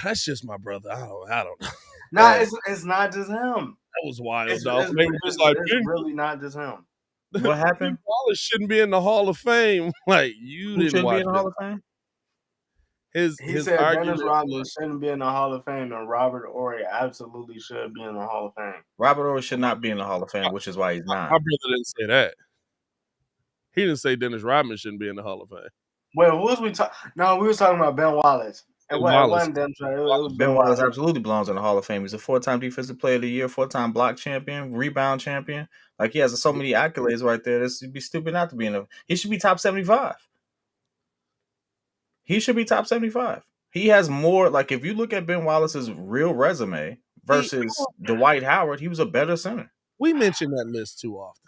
That's just my brother. I don't know. Nah, it's not just him. That was wild, It's really not just him. What happened? Wallace shouldn't be in the Hall of Fame. Like you Who didn't watch be in the Hall of Fame? His said argument, Dennis Rodman shouldn't be in the Hall of Fame, and Robert Horry absolutely should be in the Hall of Fame. Robert Horry should not be in the Hall of Fame, which is why he's not. My brother didn't say that. He didn't say Dennis Rodman shouldn't be in the Hall of Fame. Wait, who was we talking? No, we was talking about Ben Wallace. Ben Wallace absolutely belongs in the Hall of Fame. He's a 4-time Defensive Player of the Year, 4-time block champion, rebound champion. Like he has so many accolades right there. This would be stupid not to be in the. He should be top 75. He should be top 75. He has more. Like if you look at Ben Wallace's real resume versus Dwight Howard, he was a better center. We mention that list too often.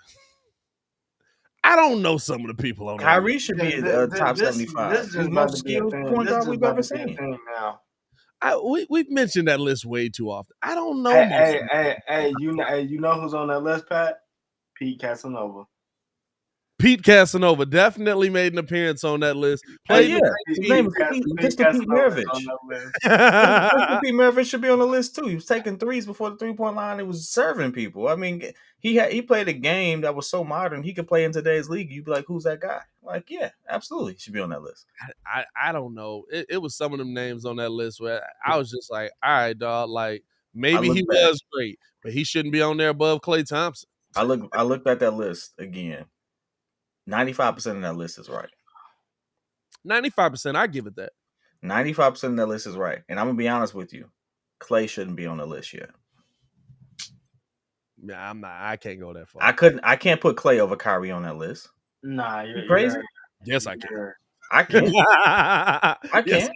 I don't know some of the people on Kyrie should be top 75. He's the most skilled point guard we've ever seen. We've mentioned that list way too often. I don't know. Hey, you know who's on that list, Pat? Pete Casanova. Pete Casanova definitely made an appearance on that list. Played yeah, his name is Pistol Pete Maravich. Pistol Pete Maravich should be on the list too. He was taking threes before the 3-point line. He was serving people. I mean, he played a game that was so modern. He could play in today's league. You'd be like, who's that guy? Like, yeah, absolutely, he should be on that list. I don't know. It was some of them names on that list where I was just like, all right, dog. Like maybe he was great, but he shouldn't be on there above Klay Thompson. I looked at that list again. 95% of that list is right. 95%, I give it that. 95% of that list is right. And I'm going to be honest with you. Klay shouldn't be on the list yet. Yeah, I'm not. I can't go that far. I can't put Klay over Kyrie on that list. Nah, you're crazy. Yes, I can. I can't. I can't.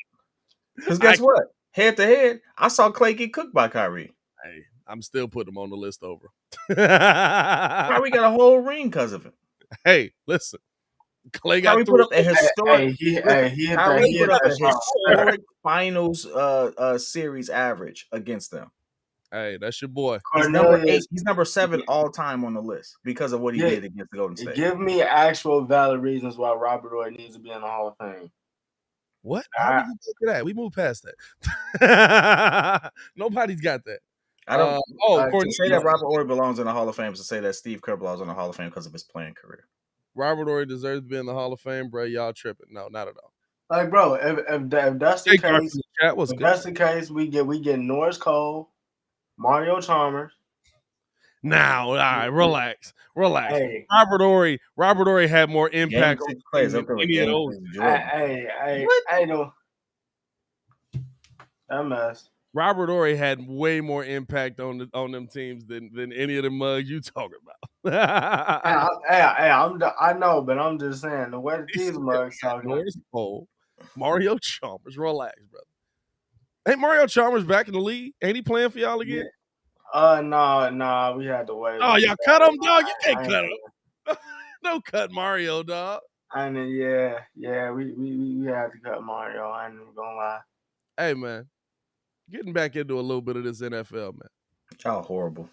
Because guess what? Head to head, I saw Klay get cooked by Kyrie. Hey, I'm still putting him on the list over. Kyrie got a whole ring because of it. Hey, listen. Klay got Kyrie put up a historic. Kyrie put up a historic finals series average against them. Hey, that's your boy. He's number 8. He's number 7 all time on the list because of what he did against the Golden State. Give me actual valid reasons why Robert Roy needs to be in the Hall of Fame. What? How did you get to that? We moved past that. Nobody's got that. I don't. To say that Robert Horry belongs in the Hall of Fame is to say that Steve Kerr belongs in the Hall of Fame because of his playing career. Robert Horry deserves to be in the Hall of Fame, bro. Y'all tripping? No, not at all. Like, bro, if that's the case, that's the case, we get Norris Cole, Mario Chalmers. Now, all right, relax. Hey. Robert Horry had more impact on players than any of those. Hey, no. That mess. Robert Horry had way more impact on them teams than any of the mugs you talking about. I know, but I'm just saying the way these mugs talking. Norris Cole, Mario Chalmers, relax, brother. Ain't Mario Chalmers back in the league? Ain't he playing for y'all again? Nah, we had to wait. Oh, y'all cut him, dog. You can't cut him. Don't cut Mario, dog. I mean, yeah, we had to cut Mario. I ain't even gonna lie. Hey, man. Getting back into a little bit of this NFL, man. Y'all horrible.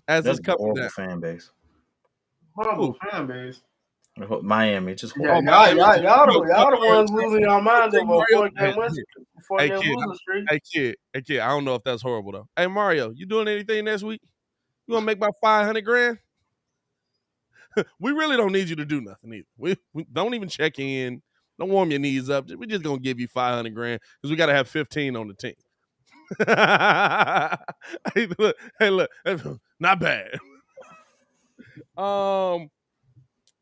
As it's coming horrible down. fan base. Horrible fan base. Miami, just horrible. Y'all the ones losing your minds over a 4-game losing streak. Hey, kid. I don't know if that's horrible though. Hey, Mario, you doing anything next week? You gonna make about $500,000? We really don't need you to do nothing either. We don't even check in. Don't warm your knees up. We're just gonna give you $500,000 because we got to have 15 on the team. Hey, look, not bad.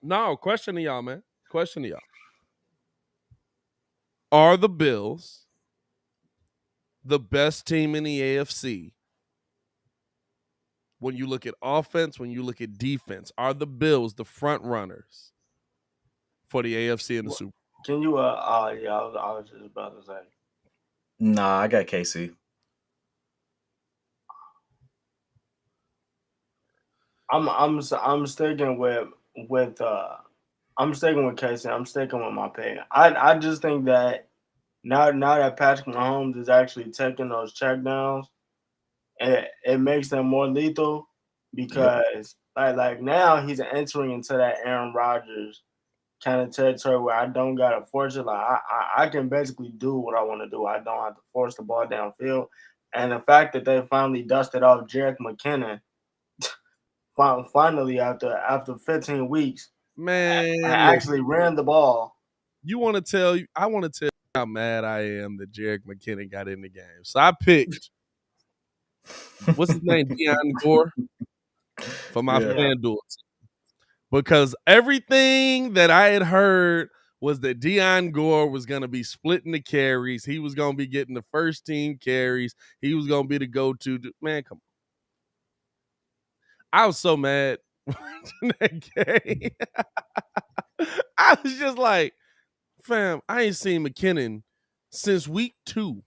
No, question to y'all, man. Question to y'all. Are the Bills the best team in the AFC? When you look at offense, when you look at defense, are the Bills the front runners for the AFC and the Super Bowl? Can you I was just about to say. Nah, I got KC. I'm sticking with I'm sticking with Casey. I'm sticking with my pick. I just think that now that Patrick Mahomes is actually taking those checkdowns, it makes them more lethal because like now he's entering into that Aaron Rodgers kind of territory where I don't gotta force it. Like I can basically do what I want to do. I don't have to force the ball downfield. And the fact that they finally dusted off Derrick McKinnon. Finally, after 15 weeks, man, I actually ran the ball. I want to tell you how mad I am that Derrick McKinnon got in the game. So I picked, what's his name, Deion Gore, for my Fanduel team. Because everything that I had heard was that Deion Gore was going to be splitting the carries. He was going to be getting the first team carries. He was going to be the go-to. Man, come on. I was so mad watching that game. I was just like, fam, I ain't seen McKinnon since week 2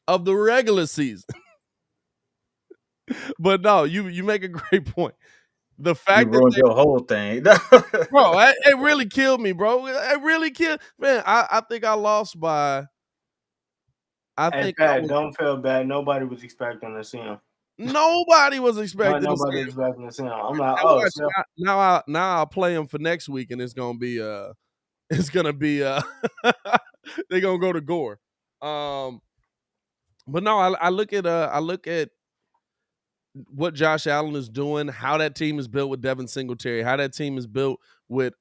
of the regular season. But no, you make a great point. The fact you ruined your whole thing. Bro, it really killed me, bro. It really killed. Man, I think I lost by. Don't feel bad. Nobody was expecting to see him. Nobody was expecting to see Nobody him. expecting to see him. I'm like, Now oh, watch, so now I'll play him for next week, and it's gonna be they're gonna go to Gore. But no, I look at what Josh Allen is doing, how that team is built with Devin Singletary, how that team is built with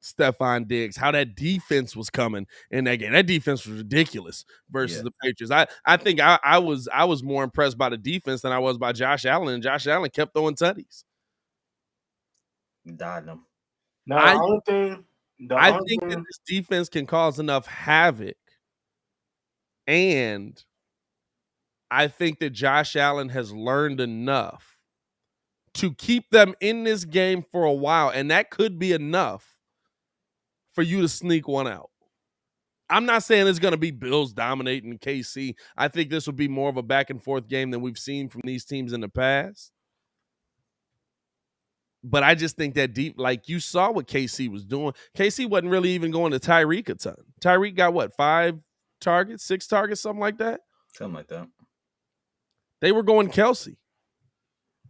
Stephon Diggs, how that defense was coming in that game. That defense was ridiculous versus the Patriots. I think I was more impressed by the defense than I was by Josh Allen, and Josh Allen kept throwing tutties. Died them. now I the I only think that thing, this defense can cause enough havoc, and I think that Josh Allen has learned enough to keep them in this game for a while, and that could be enough for you to sneak one out. I'm not saying it's going to be Bills dominating KC. I think this will be more of a back and forth game than we've seen from these teams in the past. But I just think that deep, like you saw what KC was doing. KC wasn't really even going to Tyreek a ton. Tyreek got what, 5 targets, 6 targets, something like that? Something like that. They were going Kelsey.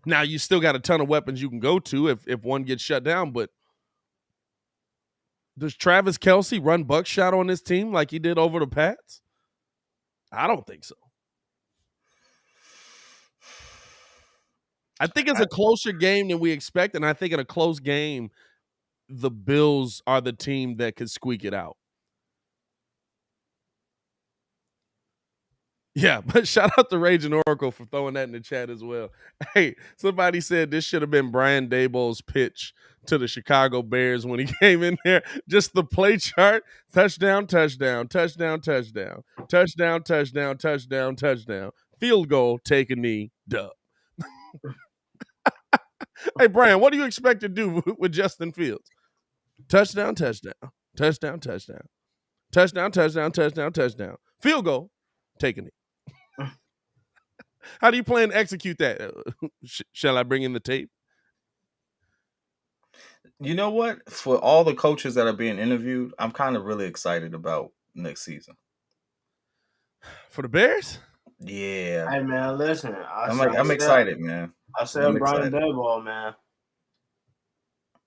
Now you still got a ton of weapons you can go to if one gets shut down, but does Travis Kelsey run buckshot on this team like he did over the Pats? I don't think so. I think it's a closer game than we expect, and I think in a close game, the Bills are the team that could squeak it out. Yeah, but shout out to Raging Oracle for throwing that in the chat as well. Hey, somebody said this should have been Brian Daboll's pitch to the Chicago Bears when he came in there. Just the play chart: touchdown, touchdown, touchdown, touchdown, touchdown, touchdown, touchdown, touchdown, field goal, take a knee, dub. Hey, Brian, what do you expect to do with Justin Fields? Touchdown, touchdown, touchdown, touchdown, touchdown, touchdown, touchdown, touchdown, field goal, take a knee. How do you plan to execute that? Shall I bring in the tape? You know what? For all the coaches that are being interviewed, I'm kind of really excited about next season. For the Bears? Yeah. hey man, listen, I'm excited, man. I said I'm Brian excited. Daboll, man.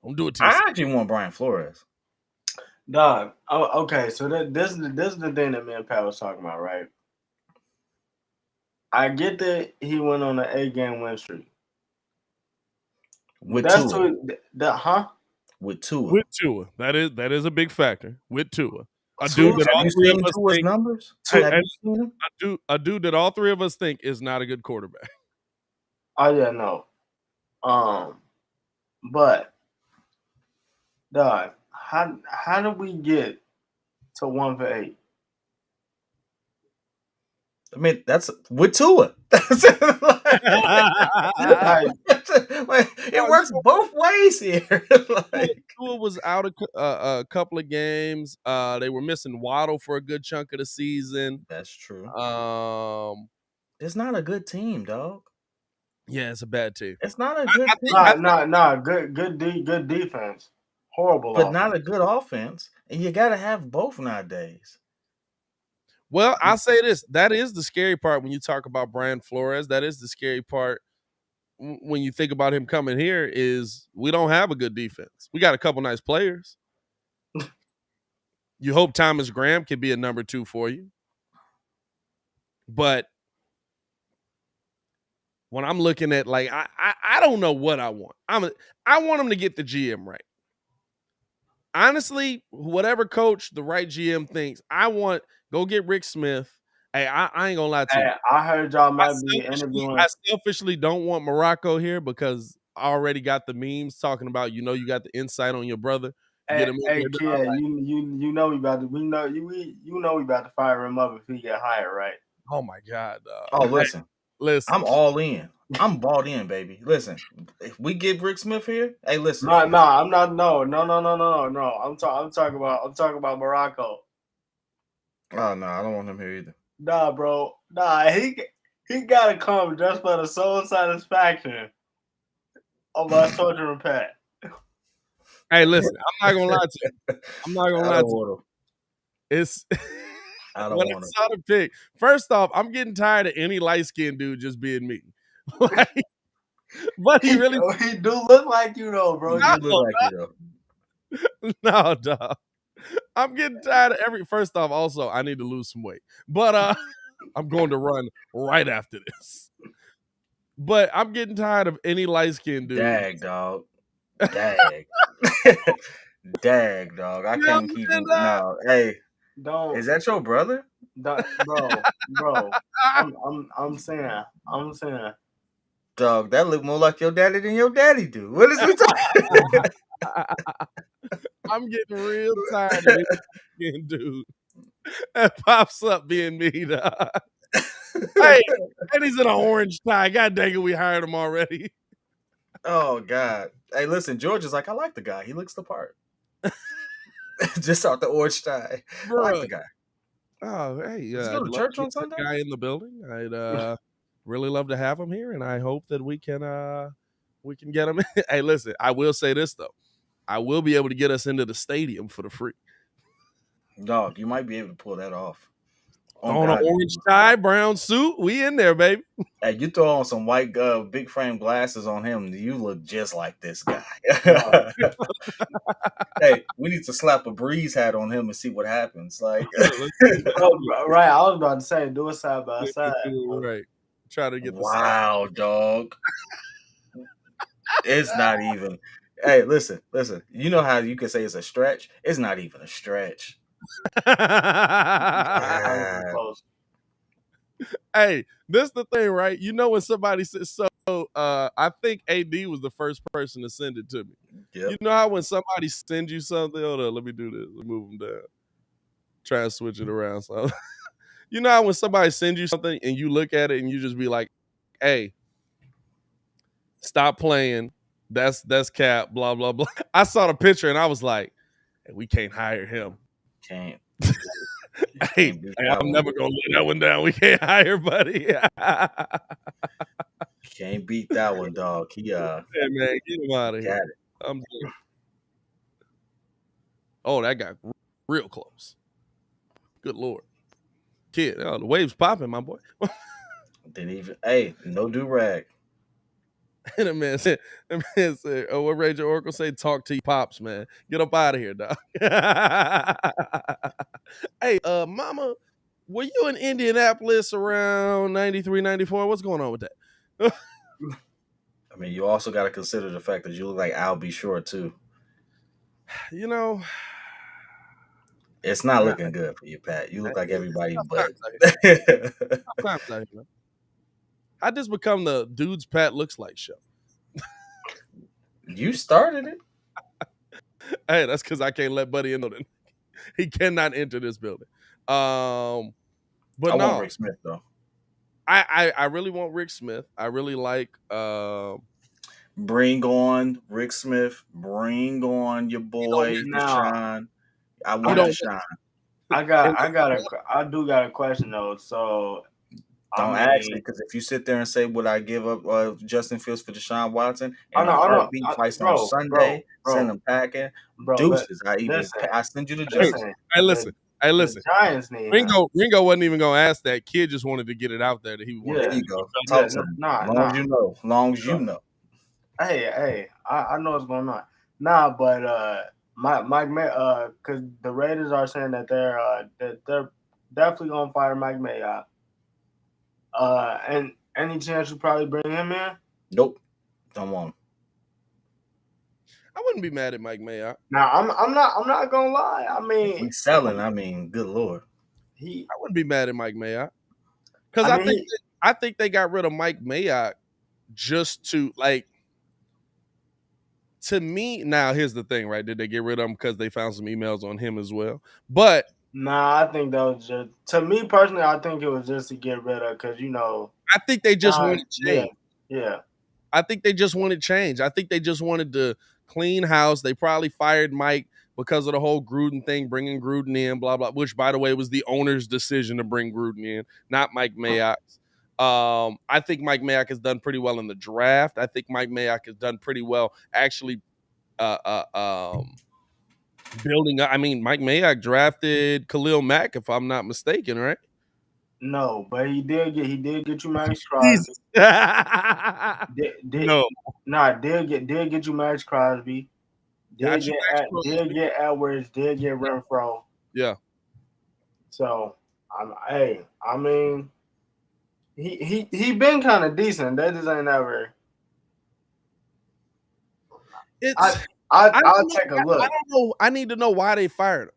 Don't do it to I yourself. actually want Brian Flores. Dog. Oh, okay. So this is the thing that me and Pat was talking about, right? I get that he went on an 8-game win streak. With That's Tua. With Tua. With Tua. That is a big factor. With Tua. A Tua, dude that have all you three of seen us Tua's think numbers? Hey, Have you seen him? a dude that all three of us think is not a good quarterback. Oh yeah, no. But dog, how did we get to 1 for 8? I mean, that's with Tua. It works both ways here. Tua was out a couple of games. They were missing Waddle for a good chunk of the season. That's true. It's not a good team, dog. Yeah, it's a bad team. It's not a good team. Nah. Good defense. Horrible, but offense. not a good offense. And you got to have both nowadays. Well, I'll say this. That is the scary part when you talk about Brian Flores. That is the scary part when you think about him coming here is we don't have a good defense. We got a couple nice players. You hope Thomas Graham can be a number 2 for you. But when I'm looking at, like, I don't know what I want. I want him to get the GM right. Honestly, whatever coach the right GM thinks, go get Rick Smith. Hey, I ain't gonna lie to you. I heard y'all might be interviewing. I selfishly don't want Morocco here because I already got the memes talking about, you got the insight on your brother. Hey, kid, you know we about to we know we about to fire him up if he get hired, right? Oh my God. Oh, listen. Listen. I'm all in. I'm bought in, baby. Listen, if we get Rick Smith here, hey, listen. No, I'm not. No. I'm talking about Morocco. Oh no, I don't want him here either. Nah, bro. Nah, he gotta come just for the sole satisfaction of us torturing Pat. Hey, listen, I'm not gonna lie to you. It's I don't when I want to. saw the pic, first off, I'm getting tired of any light skinned dude just being me. Like, but he really He do look like you though, bro. You do look like you though. no, dog. I'm getting tired of every. First off, also I need to lose some weight, but I'm going to run right after this. But I'm getting tired of any light skinned dude. Dag, dog. Dag. Dag, dog. I You know can't keep what I'm you. saying, dog? No, hey, Don't, is that your brother? bro. I'm saying. Dog, that look more like your daddy than your daddy do. What is we talking? I'm getting real tired of any light-skinned dude that pops up being me, dog. Hey, and he's in an orange tie. God dang it, we hired him already. Oh God. Hey, listen, George is like, I like the guy. He looks the part. Just out the orange tie. I like the guy. Oh, hey, Does he I'd go to love church to on get that Sunday? guy in the building. I'd really love to have him here, and I hope that we can get him. Hey, listen, I will say this though. I will be able to get us into the stadium for the free. Dog, you might be able to pull that off. On an orange tie, brown suit, we in there, baby. Hey, you throw on some white big frame glasses on him, you look just like this guy. Hey, we need to slap a breeze hat on him and see what happens. Like, Right, I was about to say, do it side by side. Right. Try to get the wow, dog. It's not even. Hey, listen. You know how you can say it's a stretch? It's not even a stretch. Hey, this is the thing, right? You know when somebody says so. I think AD was the first person to send it to me. Yep. You know how when somebody sends you something, hold on, let me do this. Let me move them down. Try and switch it around. So, you know how when somebody sends you something and you look at it and you just be like, "Hey, stop playing. That's cap. Blah blah blah." I saw the picture and I was like, "Hey, we can't hire him." Can't. Hey, I'm never gonna let that one down. We can't hire, buddy. Can't beat that one, dog. He Hey, man, get him out of here. Oh, that got real close. Good Lord. Kid, oh, the waves popping, my boy. Didn't even. Hey, no do rag. And the man said, "Oh, what Ranger Oracle say? Talk to your pops, man. Get up out of here, dog." Hey, mama, were you in Indianapolis around 93, 94? What's going on with that? I mean, you also got to consider the fact that you look like Al B. Shore, too. You know, it's not looking good for you, Pat. You look like everybody but. I just become the dudes Pat looks like show. You started it. Hey, that's because I can't let Buddy in. He cannot enter this building. But I want Rick Smith though. I really want Rick Smith. I really like. Bring on Rick Smith. Bring on your boy Deshaun. I want Deshaun. I do got a question though. So don't ask me, because if you sit there and say, "Would I give up Justin Fields for Deshaun Watson?" and a heartbeat fights on Sunday, send them packing. Deuces. I send you the Justin. Hey, listen. Giants need Ringo wasn't even gonna ask that. Kid just wanted to get it out there that he wanted. There you go. Talk to him. Long as you know. Hey, I know what's going on. Nah, but Mike Mayock, because the Raiders are saying that they're definitely gonna fire Mike Mayock. And any chance you probably bring him in? Nope, don't want him. I wouldn't be mad at Mike Mayock. Now I'm not gonna lie. I mean, he's selling. I mean, good Lord. I wouldn't be mad at Mike Mayock, because I think they got rid of Mike Mayock just to like. To me, now here's the thing, right? Did they get rid of him because they found some emails on him as well? But nah, I think that was just, to me personally, I think it was just to get rid of, because I think they just wanted change. Yeah. I think they just wanted change. I think they just wanted to clean house. They probably fired Mike because of the whole Gruden thing, bringing Gruden in, blah, blah, which, by the way, was the owner's decision to bring Gruden in, not Mike Mayock's. I think Mike Mayock has done pretty well in the draft. I think Mike Mayock has done pretty well actually building. I mean, Mike Mayock drafted Khalil Mack, if I'm not mistaken, right? No, but he did get you Max Crosby. Jesus. Did No, did get you Max Crosby. got you, Max Did Crosby. get Edwards. Did get Renfro. Yeah, So I mean, he been kind of decent. That just ain't ever. it's. I'll take a I look. don't know. I need to know why they fired him.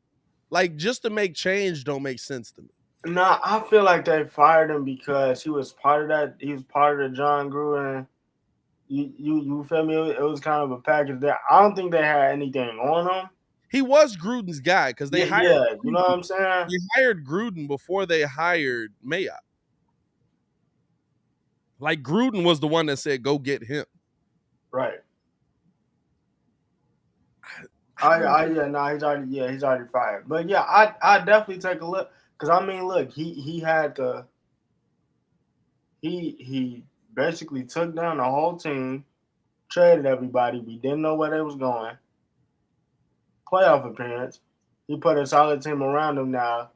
Like, just to make change don't make sense to me. No, I feel like they fired him because he was part of that. He was part of the John Gruden. You feel me? It was kind of a package there. I don't think they had anything on him. He was Gruden's guy because they hired. Yeah, you know what I'm saying? They hired Gruden before they hired Mayock. Like, Gruden was the one that said, "Go get him." Right. He's already fired. But yeah, I definitely take a look because I mean, look, he had to. He basically took down the whole team, traded everybody. We didn't know where they was going. Playoff appearance. He put a solid team around him. Now,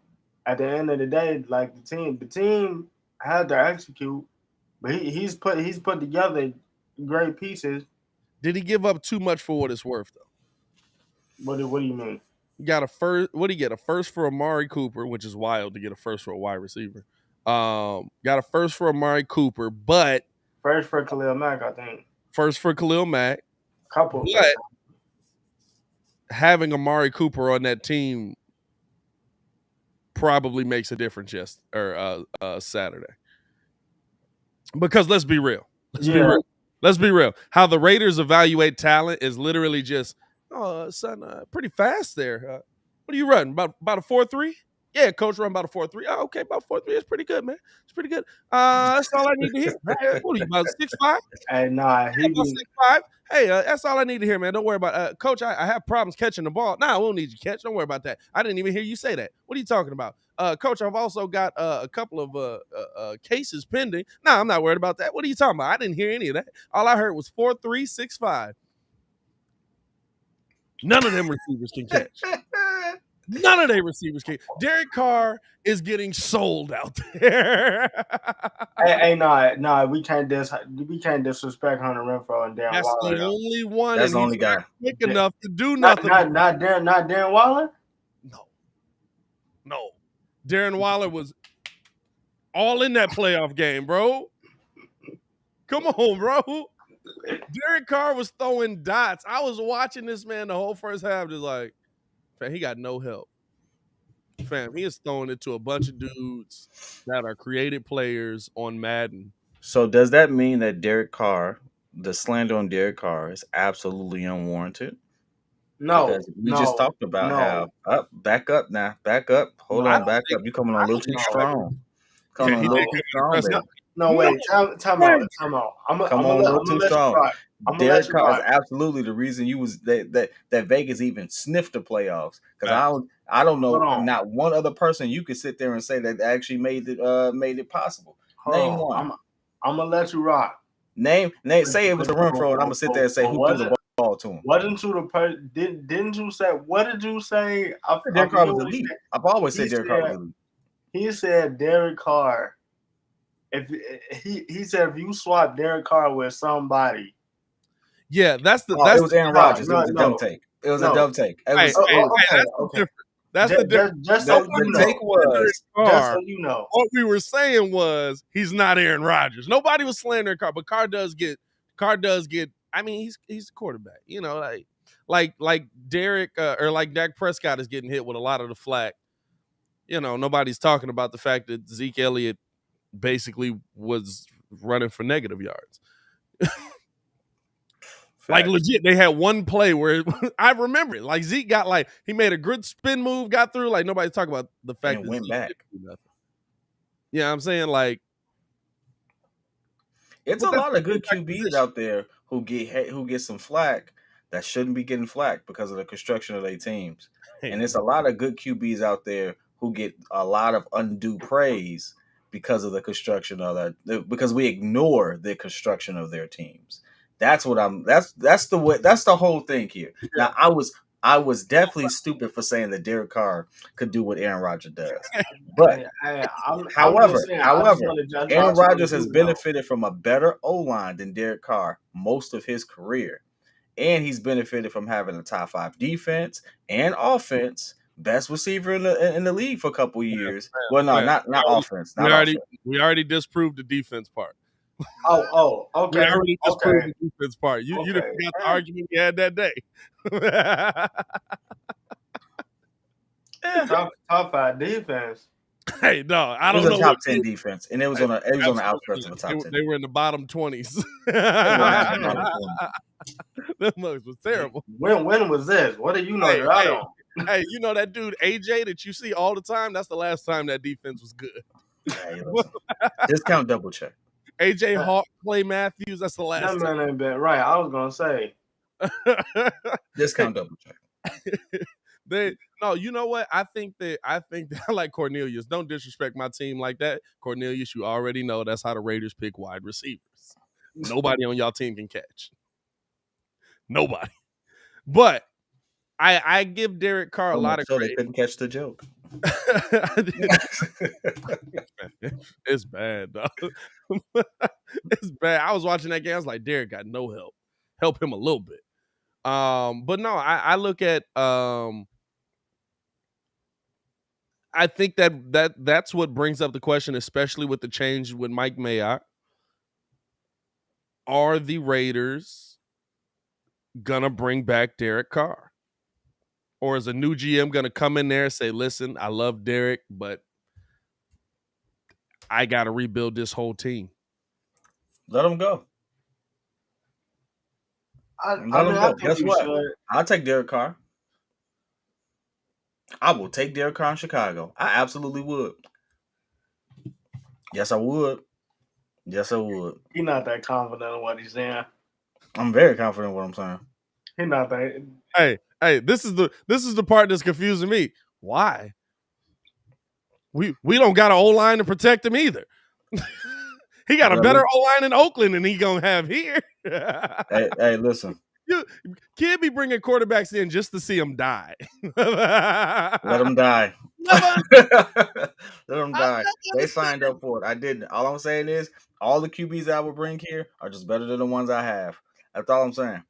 at the end of the day, like the team had to execute, but he's put together great pieces. Did he give up too much for what it's worth, though? What do you mean? He got a first. What did he get? A first for Amari Cooper, which is wild to get a first for a wide receiver. Got a first for Amari Cooper, but First for Khalil Mack, I think. First for Khalil Mack. Couple. But having Amari Cooper on that team probably makes a difference Saturday. Because let's be real. Let's be real. How the Raiders evaluate talent is literally just, oh, son, pretty fast there. What are you running? About a 4.3? Yeah, coach run about a 4.3. Oh, okay, about 4.3. It's pretty good, man. It's pretty good. That's all I need to hear. What are you, about 6'5"? Hey, nah, he about 6'5". Hey, that's all I need to hear, man. Don't worry about Coach, I have problems catching the ball. Nah, we don't need you to catch. Don't worry about that. I didn't even hear you say that. What are you talking about? Coach, I've also got a couple of cases pending. Nah, I'm not worried about that. What are you talking about? I didn't hear any of that. All I heard was 4.3, 6'5". None of them receivers can catch. None of their receivers can. Derrick Carr is getting sold out there. hey, nah, we can't disrespect Hunter Renfro and Darren That's Waller. the only one. That's and the only guy. Quick enough to do nothing. Not Darren Waller? No. Darren Waller was all in that playoff game, bro. Come on, bro. Derek Carr was throwing dots. I was watching this man the whole first half, just like, fam, he got no help. Fam, he is throwing it to a bunch of dudes that are creative players on Madden. So does that mean that Derek Carr, the slander on Derek Carr, is absolutely unwarranted? No, because we just talked about how back up now, back up, hold on, back up. You coming on a little too strong. Coming on a little too strong, baby. No, wait, time out. Come on a little too strong. Derek Carr is absolutely the reason you was that Vegas even sniffed the playoffs. Because I don't know not one other person you could sit there and say that actually made it possible. Name one. I'm gonna let you rock. Name. Say it was a Renfro, and I'm gonna sit there and say who threw the ball to him. Wasn't you the person? Didn't you say? What did you say? Derek Carr was elite. I've always said Derek Carr was elite. He said Derek Carr. If he said if you swap Derek Carr with somebody. Yeah, it was Aaron Rodgers. It was a dumb take. It was a dumb take. Okay. That's the difference. Just so you know. What we were saying was he's not Aaron Rodgers. Nobody was slandering Carr, but Carr does get. I mean, he's a quarterback. You know, like Derek or like Dak Prescott is getting hit with a lot of the flack. You know, nobody's talking about the fact that Zeke Elliott basically was running for negative yards. Like legit, they had one play where I remember it. Like Zeke got he made a good spin move, got through. Like nobody's talking about the fact that went Zeke back. Didn't do nothing. You know what I'm saying? Like it's a lot of good QBs out there who get some flack that shouldn't be getting flack because of the construction of their teams. And it's a lot of good QBs out there who get a lot of undue praise because of the construction of that, because we ignore the construction of their teams. That's what that's the whole thing here. Yeah. Now I was definitely stupid for saying that Derek Carr could do what Aaron Rodgers does. But I'm just saying. I just however, want to Aaron Rodgers has do it, though. benefited from a better O-line than Derek Carr most of his career. And he's benefited from having a top 5 defense and offense, best receiver in the league for a couple years. Well, no, not offense, not offense. We already disproved the defense part. Okay. We already disproved the defense part. You Okay. didn't forget the argument we had that day. Top 5 defense. Hey, no, I don't know. It was a top 10 defense, and it was on the outskirts of a top 10. They were in the bottom 20s. That mugs was terrible. When was this? What do you know that I don't? Hey, you know that dude AJ that you see all the time? That's the last time that defense was good. Hey, discount double check. AJ Hawk, Clay Matthews. That's the last. That man ain't been right. I was gonna say. Discount double check. No, you know what? I think that I like Cornelius. Don't disrespect my team like that. Cornelius, you already know that's how the Raiders pick wide receivers. Nobody on y'all team can catch. Nobody. But I give Derek Carr a lot of credit. They couldn't catch the joke. It's bad, dog. It's bad. I was watching that game. I was like, Derrick got no help. Help him a little bit. But no, I look at I think that's what brings up the question, especially with the change with Mike Mayock. Are the Raiders gonna bring back Derek Carr? Or is a new GM gonna come in there and say, listen, I love Derek, but I gotta rebuild this whole team? Let him go. Guess what? I'll take Derek Carr. I will take Derek Carr in Chicago. I absolutely would. Yes, I would. Yes, I would. He's not that confident in what he's saying. I'm very confident in what I'm saying. He's not that. Hey, this is the part that's confusing me. Why? We don't got an O-line to protect him either. He got a better O-line in Oakland than he gonna have here. hey, listen. Kidd be bringing quarterbacks in just to see him die. Let him die. Let them die. They signed up for it. I didn't. All I'm saying is all the QBs I would bring here are just better than the ones I have. That's all I'm saying.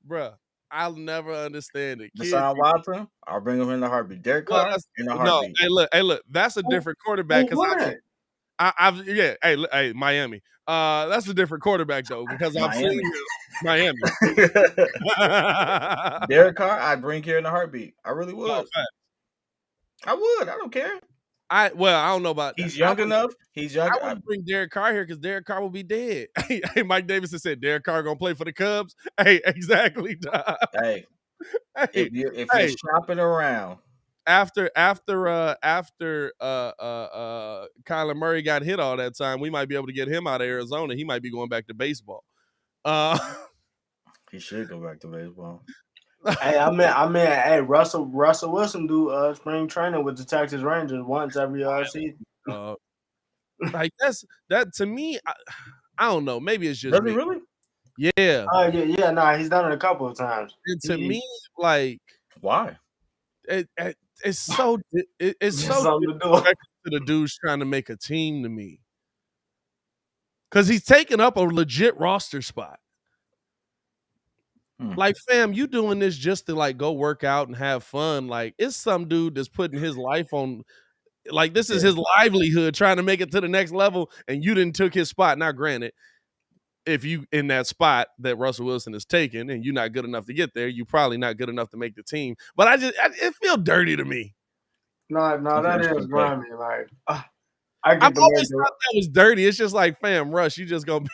Bruh, I'll never understand it. Deshaun Watson, I'll bring him in the heartbeat. Derek Carr in the heartbeat. No, hey, look, that's a different quarterback. Hey, Miami. That's a different quarterback though, because I've seen Miami. Derek Carr, I'd bring here in the heartbeat. I really would. I would. I don't care. I don't know about. He's young enough. He's young. I wouldn't bring Derek Carr here because Derek Carr will be dead. Hey, Mike Davidson said Derek Carr gonna play for the Cubs. Hey, exactly. Hey, if you're shopping around. After Kyler Murray got hit all that time, we might be able to get him out of Arizona. He might be going back to baseball. He should go back to baseball. Hey, hey, Russell Wilson do spring training with the Texas Rangers once every season. Like that to me. I don't know. Maybe it's just does he really? Yeah. Yeah. Nah, he's done it a couple of times. And to me, like, why? It's so disrespectful to the dudes trying to make a team to me, because he's taking up a legit roster spot. Like, fam, you doing this just to like go work out and have fun? Like, it's some dude that's putting his life on. Like, this is his livelihood, trying to make it to the next level, and you didn't took his spot. Now, granted, if you in that spot that Russell Wilson is taking and you're not good enough to get there, you're probably not good enough to make the team. But it feels dirty to me. No, that is grimy. Like, I've always thought that was dirty. It's just like, fam, Russ, you just gonna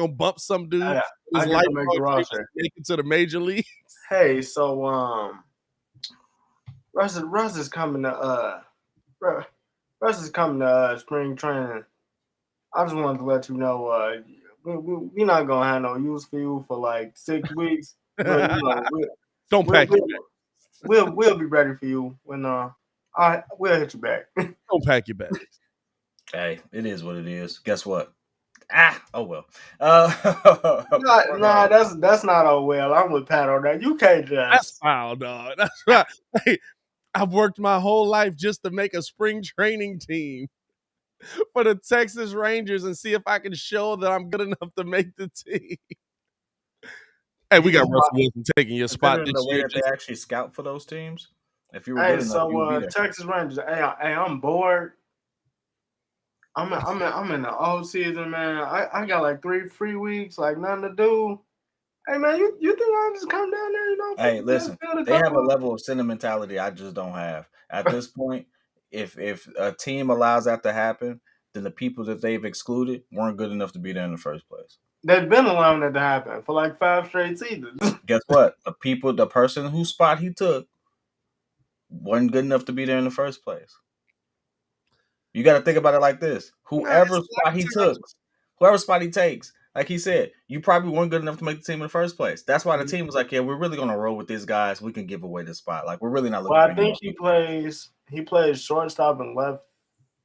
bump some dude. His life make it to the major league. Hey, so Russ is coming to spring training. I just wanted to let you know we're not gonna have no use for you for like 6 weeks. But, don't pack your bags. We'll be ready for you when we'll hit you back. Don't pack your bags. Hey, it is what it is. Guess what? Oh well. Nah, that's not oh well. I'm with Pat on that. You can't That's just. foul, dog. That's right. Hey, I've worked my whole life just to make a spring training team for the Texas Rangers and see if I can show that I'm good enough to make the team. Hey, we got You, Russell Wilson taking your spot Considering the this way year. that they actually scout for those teams, if you were hey, good enough, you would be so there. Texas Rangers. Hey, I'm bored. I'm in the off season, man. I got like 3 free weeks, like nothing to do. Hey man, you think I just come down there, Hey, just listen, build a they have a couple? level of sentimentality I just don't have. At this point, if a team allows that to happen, then the people that they've excluded weren't good enough to be there in the first place. They've been allowing that to happen for like 5 straight seasons. Guess what? The person whose spot he took wasn't good enough to be there in the first place. You got to think about it like this: Nah, it's a lot of times. whoever spot he takes, like he said, you probably weren't good enough to make the team in the first place. That's why the team was like, "Yeah, we're really gonna roll with these guys. We can give away this spot. Like, we're really not looking Well, for I any more think people." he plays shortstop and left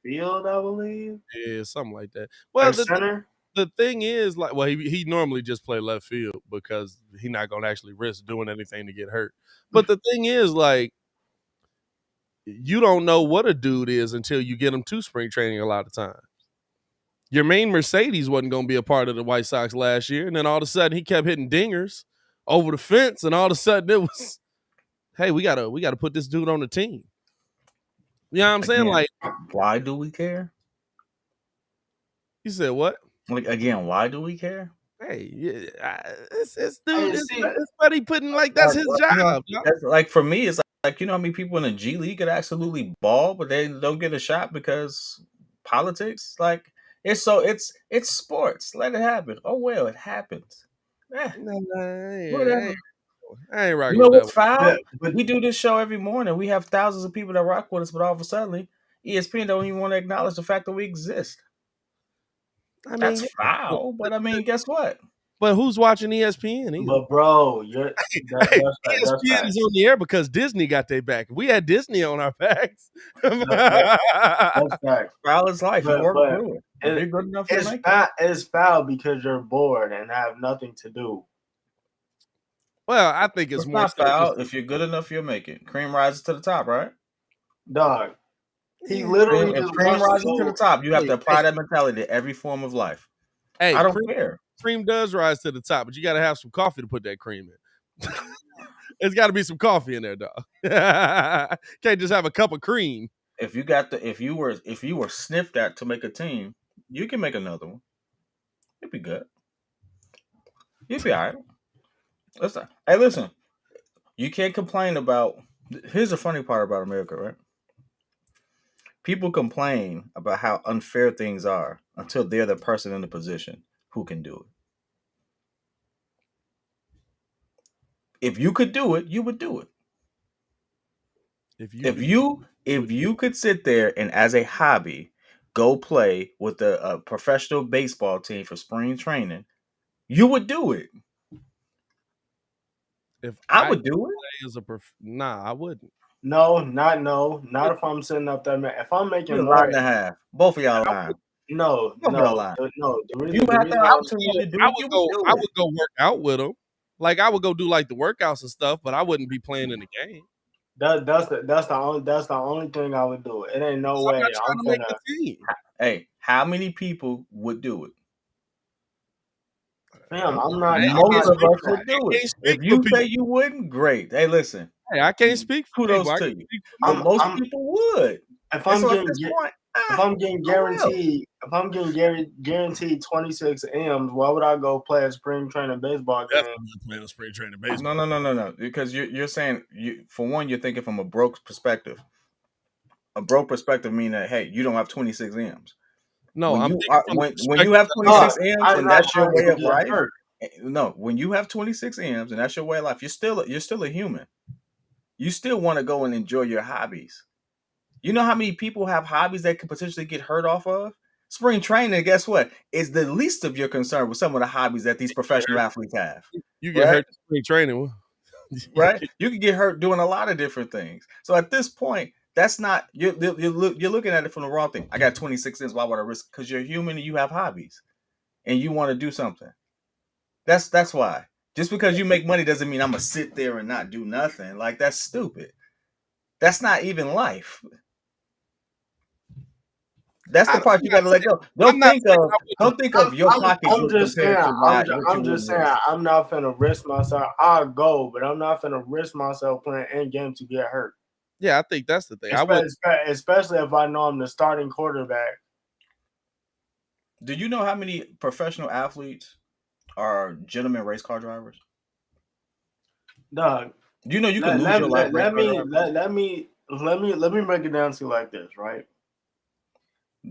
field, I believe, Yeah, something like that. or Well, center. the thing is, like, well, he normally just play left field because he's not gonna actually risk doing anything to get hurt. But the thing is, like, you don't know what a dude is until you get him to spring training a lot of times. Your main Mercedes wasn't going to be a part of the White Sox last year, and then all of a sudden he kept hitting dingers over the fence, and all of a sudden it was, hey, we gotta put this dude on the team. You know what I'm saying? Again, Like, why do we care? you said what? Like, again, why do we care? Hey, yeah, it's Hey, dude, see, it's Buddy putting like that's his You know, job. Yo. that's like for me, it's like you know how many people in the G League could absolutely ball, but they don't get a shot because politics. Like it's sports. Let it happen. Oh well, it happens. Eh, Nah, whatever. I ain't You rocking know with that what's one. foul? but We do this show every morning. We have thousands of people that rock with us, but all of a sudden, ESPN don't even want to acknowledge the fact that we exist. I mean, That's yeah, foul. But I mean, guess what? but who's watching ESPN either? bro, Hey, that's fact. That's ESPN fact. is on the air because Disney got their back. If we had Disney on our backs. That's fact. Foul is life. You work But through it. If you're good enough, you'll it's make it. it's foul because you're bored and have nothing to do. Well, I think it's It's more not so just foul. If you're good enough, you'll make it. Cream rises to the top, right? Dog, he yeah. literally If just cream wants to rises to the go. top, you have to Hey, apply that mentality to every form of life. hey, I don't care. cream does rise to the top, but you got to have some coffee to put that cream in. It's got to be some coffee in there, dog. Can't just have a cup of cream. If you were sniffed at to make a team, you can make another one. You'd be good. You'd be all right. Listen, hey, listen. You can't complain about. Here's the funny part about America, right? People complain about how unfair things are until they're the person in the position who can do it. If you could do it, you would do it. If you could sit there and as a hobby go play with a professional baseball team for spring training, you would do it. If I I would could do it. play as nah, I wouldn't. No, not if I'm sitting up there, man. If I'm making You're a lie more, and a half. Both of y'all lying. no, Both of y'all no, lying. no. You The had the reason I'm opportunity to do it. You would do I it. would go work out with them. Like I would go do like the workouts and stuff, but I wouldn't be playing in the game. that's the only thing I would do. It ain't no I'm way not trying I'm to make finna. the team. Hey, how many people would do it? Fam, I'm Most not of doing us would that. do I it. can't speak If for you say people. you wouldn't, great. Hey, listen, Hey, I can't speak for people. kudos I to can you. speak for But me. most I'm people would. if And I'm so at getting this point, if I'm getting I guaranteed 26 M's, why would I go play a spring training baseball game? Definitely playing a spring training will. baseball. No. Because you're saying for one, you're thinking from a broke perspective. A broke perspective meaning that hey, you don't have 26 M's. No, When I'm you thinking are from the when you perspective have that 26 M's I'm and not that's your trying way to of get life. hurt. No, when you have 26 M's and that's your way of life, you're still a human. You still want to go and enjoy your hobbies. You know how many people have hobbies that could potentially get hurt off of? Spring training, guess what? Is the least of your concern with some of the hobbies that these professional athletes have. you get Right? hurt in spring training. Right? You can get hurt doing a lot of different things. So at this point, that's not you're looking at it from the wrong thing. I got 26 cents. Why would I risk? Because you're human and you have hobbies. and you want to do something. That's why. Just because you make money doesn't mean I'm gonna sit there and not do nothing. Like, that's stupid. That's not even life. That's the part you got to let go. I'm not saying Don't think of your pocketbook just saying. compared to what you I'm would just saying. risk. I'm not finna risk myself. I'll go, but I'm not finna risk myself playing in game to get hurt. Yeah, I think that's the thing. Especially if I know I'm the starting quarterback. Do you know how many professional athletes are gentlemen race car drivers? Dog, Do you know you can lose your life race car driving? let me break it down to you like this, right?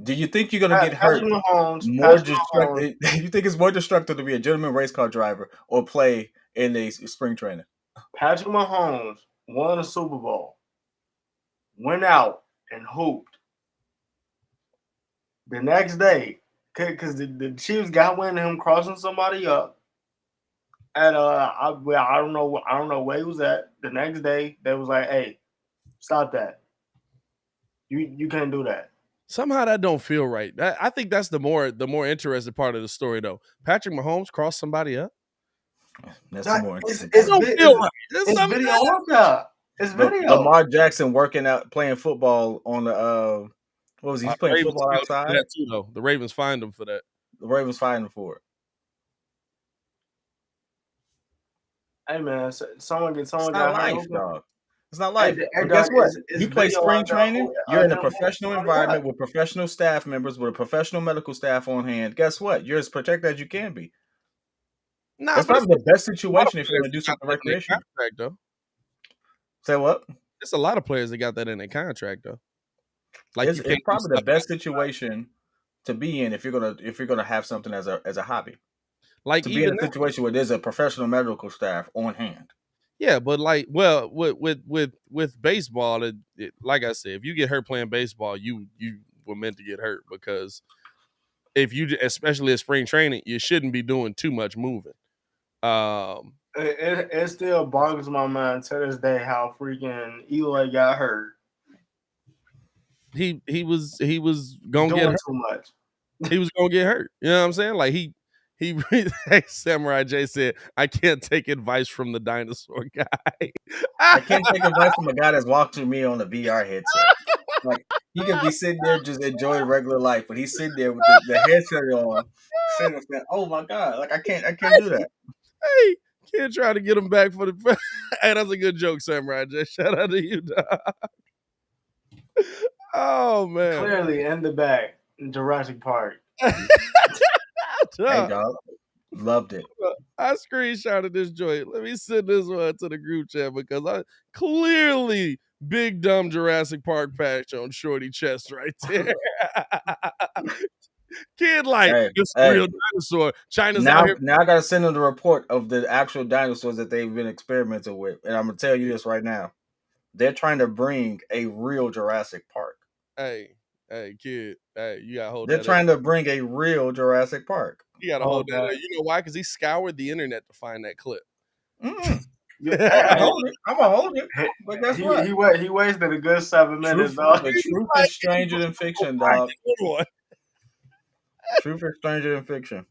Do you think you're gonna get Patrick hurt Mahomes, more destructive? You think it's more destructive to be a gentleman race car driver or play in a spring training? Patrick Mahomes won a Super Bowl, went out and hooped. The next day, because the Chiefs got wind of him crossing somebody up. And I don't know where he was at. The next day, they was like, "Hey, stop that. You can't do that." Somehow that don't feel right. I think that's the more interesting part of the story, though. Patrick Mahomes crossed somebody up. That's the more interesting. It's video on there. It's video. Lamar Jackson working out, playing football on the what was he? He's playing football outside. That too, though. The Ravens fined him for that. The Ravens fined him for it. Hey man, someone It's got not hurt. life, dog. It's not life. Hey, But guess what? it's You play video spring out there. training. You're in a Them professional homies environment with professional staff members, with a professional medical staff on hand. Guess what? You're as protected as you can be. Nah, That's but probably the best situation if you're going to do something recreational. Contract, though. Say what? There's a lot of players that got that in their contract, though. Like, It's probably the best situation to be in if you're gonna have something as a hobby. Like, to be in a situation where there's a professional medical staff on hand. Yeah, but like, well, with baseball, it, like I said, if you get hurt playing baseball, you were meant to get hurt, because if you, especially at spring training, you shouldn't be doing too much moving. It still boggles my mind to this day how freaking Eli got hurt. He was gonna get hurt too much. He was gonna get hurt. You know what I'm saying? Like, he Samurai J said, "I can't take advice from the dinosaur guy." I can't take advice from a guy that's watching me on a VR headset. Like, he could be sitting there just enjoying regular life, but he's sitting there with the headset on, sitting there, oh my god, like I can't do that. Hey, can't try to get him back for the. Hey, that's a good joke, Samurai J. Shout out to you, dog. Oh man, clearly in the back, Jurassic Park. Hey, dog. Loved it. I screenshotted this joint. Let me send this one to the group chat, because I clearly big dumb Jurassic Park patch on Shorty chest right there. Kid, like, it's a real dinosaur. China's now, out here. Now I gotta send them the report of the actual dinosaurs that they've been experimenting with, and I'm gonna tell you this right now: they're trying to bring a real Jurassic Park. Hey, kid. Hey, you gotta hold. They're trying to bring a real Jurassic Park. You gotta hold that. You know why? Because he scoured the internet to find that clip. I'm gonna hold it. But guess what? He wasted a good 7 minutes, dog. The truth is stranger than fiction, dog. Truth is stranger than fiction.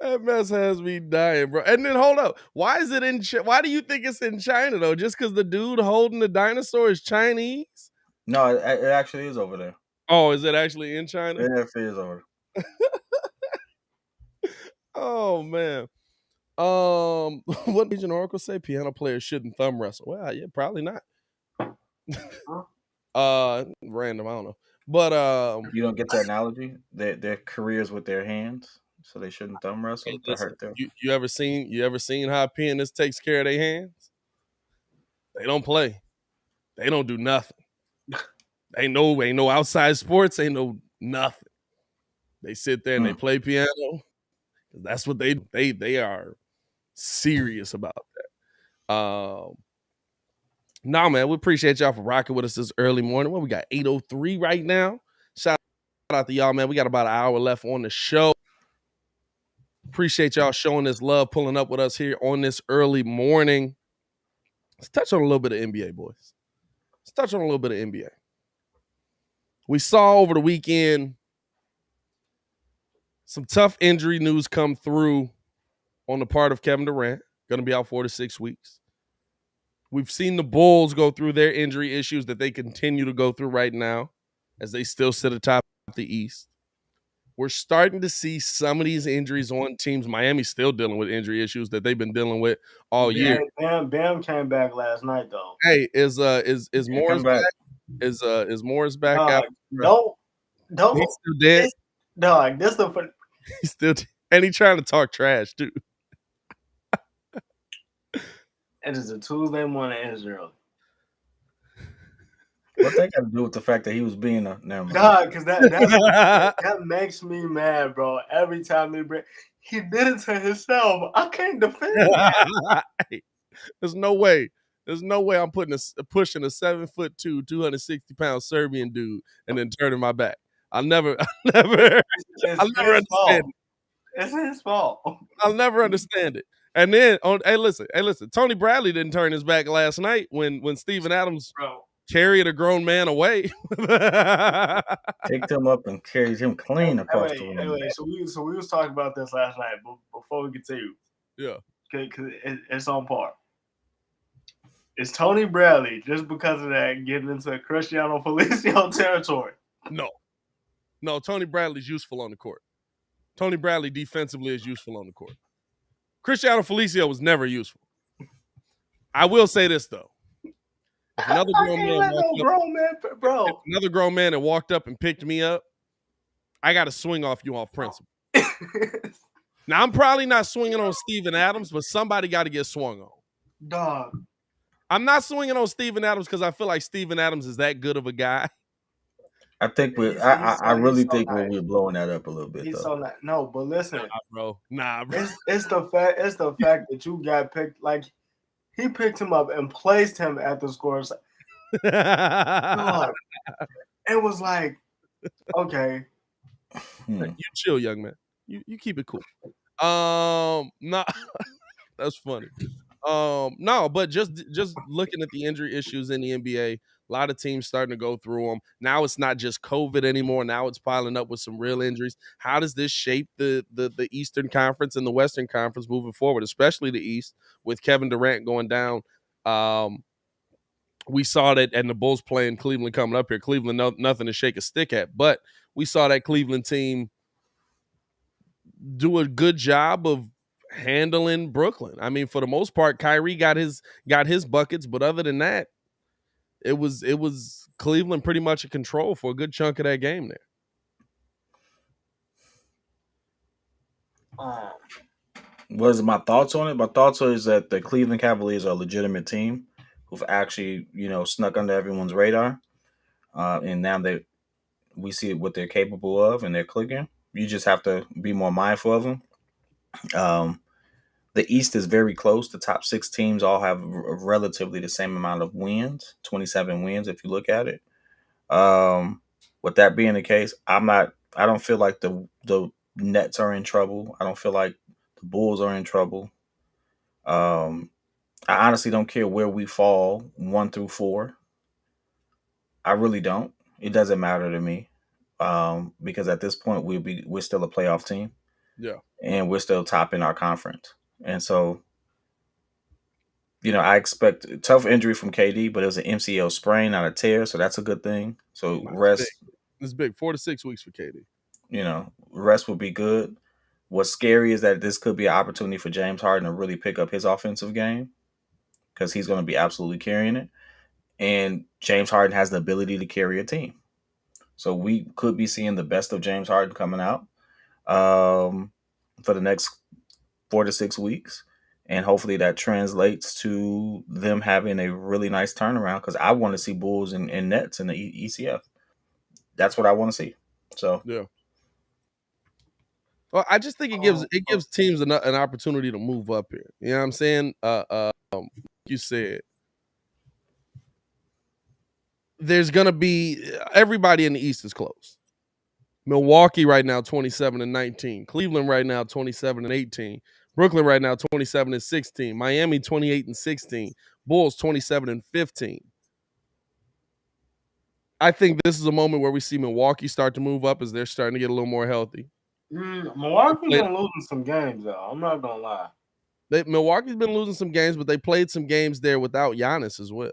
That mess has me dying, bro. And then hold up, why is it in? Why do you think it's in China though? Just because the dude holding the dinosaur is Chinese? No, it actually is over there. Oh, is it actually in China? It actually is over there. Oh man. What did Oracle say? Piano players shouldn't thumb wrestle. Well, yeah, probably not. Random, I don't know. But you don't get the analogy? Their careers with their hands, so they shouldn't thumb wrestle to hurt them. You ever seen how a pianist takes care of their hands? They don't play. They don't do nothing. Ain't no outside sports. Ain't no nothing. They sit there and they play piano. That's what they are serious about that. Nah, man, we appreciate y'all for rocking with us this early morning. Well, we got 8:03 right now. Shout out to y'all, man. We got about an hour left on the show. Appreciate y'all showing this love, pulling up with us here on this early morning. Let's touch on a little bit of NBA, boys. Let's touch on a little bit of NBA. We saw over the weekend Some tough injury news come through on the part of Kevin Durant. Going to be out 4 to 6 weeks. We've seen the Bulls go through their injury issues that they continue to go through right now as they still sit atop the East. We're starting to see some of these injuries on teams. Miami's still dealing with injury issues that they've been dealing with all year. Bam came back last night though. Hey, is Morris back? Is Morris back out? Don't. He's still dead. Dog, this the He's still and he's trying to talk trash too. It is a Tuesday morning in Israel. What that got to do with the fact that he was being a never mind. God, because that makes me mad, bro. Every time he did it to himself. I can't defend that. There's no way. There's no way I'm pushing a 7'2", 260-pound Serbian dude and then turning my back. I'll never understand it. It's his fault. I'll never understand it. And then, hey, listen. Tony Bradley didn't turn his back last night when Steven Adams carried a grown man away. Picked him up and carried him clean across the room. Anyway, so we was talking about this last night, but before we continue. Yeah. Because it's on par. Is Tony Bradley, just because of that, getting into Cristiano Felicio territory? No, Tony Bradley's useful on the court. Tony Bradley defensively is useful on the court. Cristiano Felicio was never useful. I will say this, though. If another grown man that walked up and picked me up, I got to swing off you off principle. Now, I'm probably not swinging on Steven Adams, but somebody got to get swung on. Dog. I'm not swinging on Steven Adams because I feel like Steven Adams is that good of a guy. I think I really think we're blowing that up a little bit. He's so nice. No, but listen, bro. It's the fact that you got picked. Like he picked him up and placed him at the scores. It was like, okay, you chill, young man. You keep it cool. No, that's funny. No, but just looking at the injury issues in the NBA, a lot of teams starting to go through them. Now it's not just COVID anymore. Now it's piling up with some real injuries. How does this shape the Eastern Conference and the Western Conference moving forward, especially the East with Kevin Durant going down? We saw that, and the Bulls playing Cleveland coming up here. Cleveland, nothing to shake a stick at, but we saw that Cleveland team do a good job of handling Brooklyn. I mean, for the most part, Kyrie got his buckets, but other than that, it was Cleveland pretty much in control for a good chunk of that game there. What is my thoughts on it? My thoughts is that the Cleveland Cavaliers are a legitimate team who've actually, snuck under everyone's radar. And now we see what they're capable of and they're clicking. You just have to be more mindful of them. The East is very close. The top 6 teams all have relatively the same amount of wins, 27 wins if you look at it. With that being the case, I don't feel like the Nets are in trouble. I don't feel like the Bulls are in trouble. I honestly don't care where we fall 1 through 4. I really don't. It doesn't matter to me. Because at this point we're still a playoff team. Yeah. And we're still top in our conference. And so, I expect a tough injury from KD, but it was an MCL sprain, not a tear, so that's a good thing. So rest. It's big. 4 to 6 weeks for KD. Rest would be good. What's scary is that this could be an opportunity for James Harden to really pick up his offensive game because he's going to be absolutely carrying it. And James Harden has the ability to carry a team. So we could be seeing the best of James Harden coming out for the next 4 to 6 weeks. And hopefully that translates to them having a really nice turnaround because I want to see Bulls and Nets in the ECF. That's what I want to see. So yeah. Well, I just think it gives teams an opportunity to move up here. You know what I'm saying? You said there's gonna be everybody in the East is close. Milwaukee right now 27-19. Cleveland right now 27-18. Brooklyn right now 27-16. Miami 28-16. Bulls 27-15. I think this is a moment where we see Milwaukee start to move up as they're starting to get a little more healthy. Milwaukee's been losing some games though. I'm not gonna lie. Milwaukee's been losing some games, but they played some games there without Giannis as well.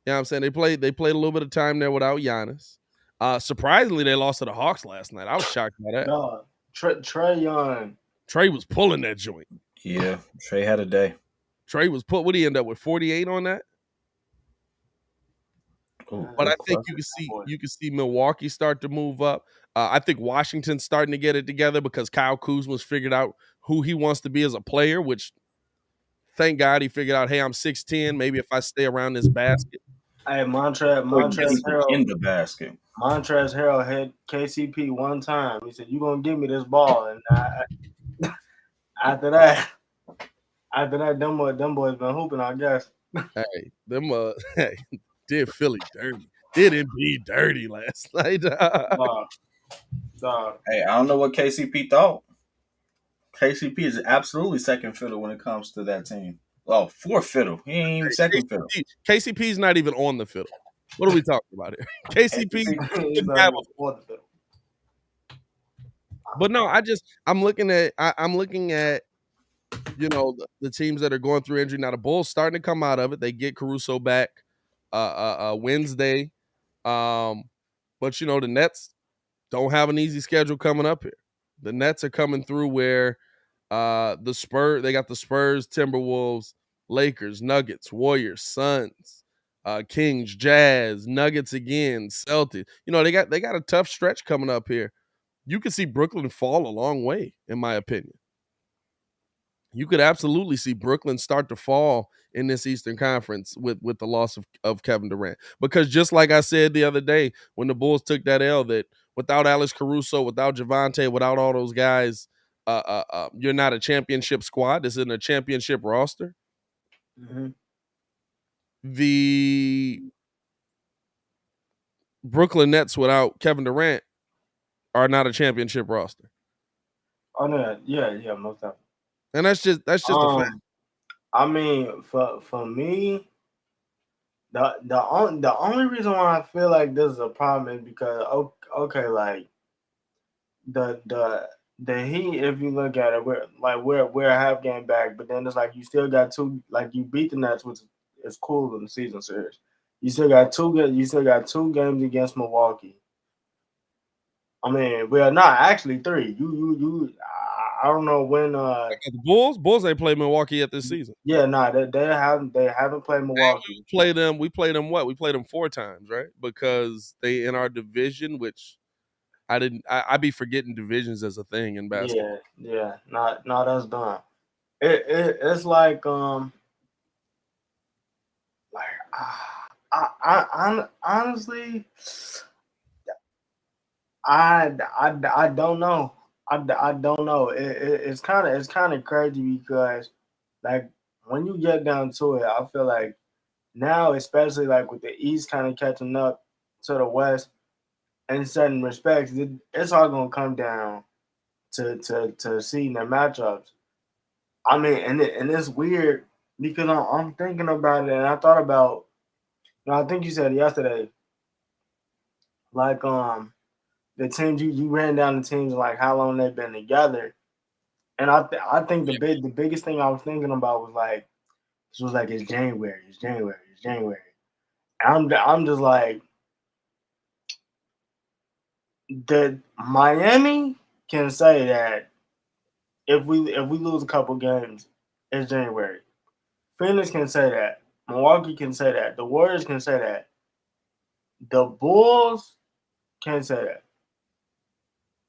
You know what I'm saying? They played a little bit of time there without Giannis. Surprisingly, they lost to the Hawks last night. I was shocked by that. Dog, Trae Young. Trey was pulling that joint. Yeah, Trey had a day. Trey was what did he end up with? 48 on that? Ooh, But I think close you can see Milwaukee start to move up. I think Washington's starting to get it together because Kyle Kuzma's figured out who he wants to be as a player, which thank God he figured out, hey, I'm 6'10". Maybe if I stay around this basket. Hey, Montrezl in Harrell. the basket. Montrezl Harrell hit KCP one time. He said, "You gonna give me this ball?" And after that, them boys been hooping, I guess. Hey, them hey, did Philly dirty. Did Embiid dirty last night. Dog. Hey, I don't know what KCP thought. KCP is absolutely second fiddle when it comes to that team. Oh, fourth fiddle. He ain't even second fiddle. KCP's not even on the fiddle. What are we talking about here? KCP didn't have a fiddle. But no, I'm looking at the teams that are going through injury. Now the Bulls starting to come out of it. They get Caruso back Wednesday. But the Nets don't have an easy schedule coming up here. The Nets are coming through where they got the Spurs, Timberwolves, Lakers, Nuggets, Warriors, Suns, Kings, Jazz, Nuggets again, Celtics. They got a tough stretch coming up here. You could see Brooklyn fall a long way, in my opinion. You could absolutely see Brooklyn start to fall in this Eastern Conference with the loss of Kevin Durant. Because just like I said the other day when the Bulls took that L, that without Alex Caruso, without Javante, without all those guys, you're not a championship squad. This isn't a championship roster. Mm-hmm. The Brooklyn Nets without Kevin Durant are not a championship roster. Oh no, yeah, most definitely. And that's just a fact. I mean, for me, the only reason why I feel like this is a problem is because like the Heat, if you look at it, we're a half game back, but then it's like you still got two, like you beat the Nets, which is cool in the season series. You still got two games against Milwaukee. I mean, well, not actually three. I don't know when. The Bulls ain't played Milwaukee yet this season. Yeah, they haven't played Milwaukee. We played them what? We played them 4 times, right? Because they in our division, which I be forgetting divisions as a thing in basketball. Yeah, not us done. It's like I honestly, I don't know. I don't know. It's kind of crazy because like when you get down to it, I feel like now, especially like with the East kind of catching up to the West in certain respects, it's all gonna come down to seeing the matchups. I mean, and it's weird because I'm thinking about it, and I thought about, I think you said it yesterday, like the teams you ran down the teams like how long they've been together, and I think the biggest thing I was thinking about was like this was like it's January. And I'm just like that Miami can say that if we lose a couple games, it's January. Phoenix can say that. Milwaukee can say that. The Warriors can say that. The Bulls can say that.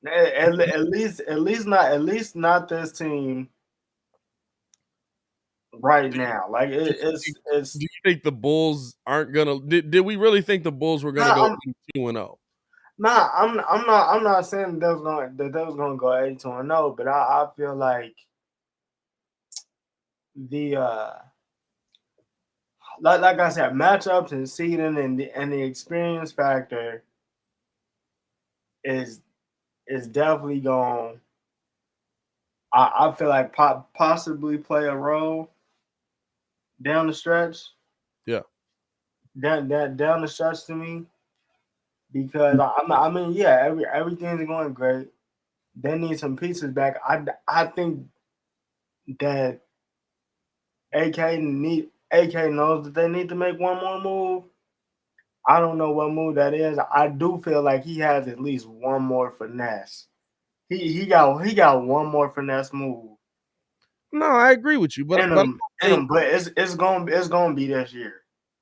At least not this team right now. Like it's. Do you think the Bulls aren't gonna? Did we really think the Bulls were gonna go 2-0? Nah, I'm not saying that they was gonna go 8-0, but I feel like the like I said, matchups and seeding and the experience factor is definitely going. I feel like possibly play a role down the stretch. Yeah, down the stretch to me. because I mean, yeah, everything's going great. They need some pieces back. I think that AK knows that they need to make one more move. I don't know what move that is. I do feel like he has at least one more finesse. He got one more finesse move No, I agree with you, but in I him in think him, but it's gonna be this year.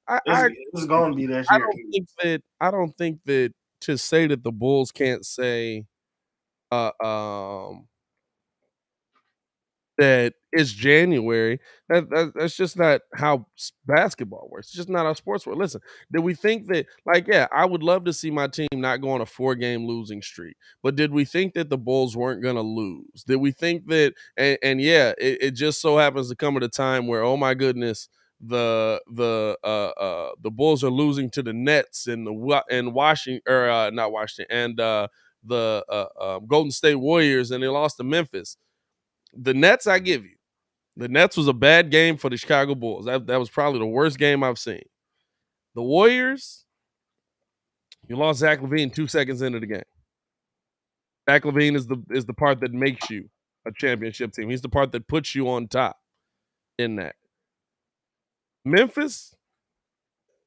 I, It's I it's gonna be this year. I don't think that to say that the Bulls can't say uh that it's January. That's just not how basketball works. It's just not how sports work. Listen, did we think that, like, yeah, I would love to see my team not go on a 4-game losing streak, but did we think that the Bulls weren't going to lose? Did we think that, and yeah, it just so happens to come at a time where, oh my goodness, the Bulls are losing to the Nets and Washington, or not Washington, and the Golden State Warriors, and they lost to Memphis. The Nets, I give you. The Nets was a bad game for the Chicago Bulls. That was probably the worst game I've seen. The Warriors, you lost Zach LaVine 2 seconds into the game. Zach LaVine is the part that makes you a championship team. He's the part that puts you on top in that. Memphis,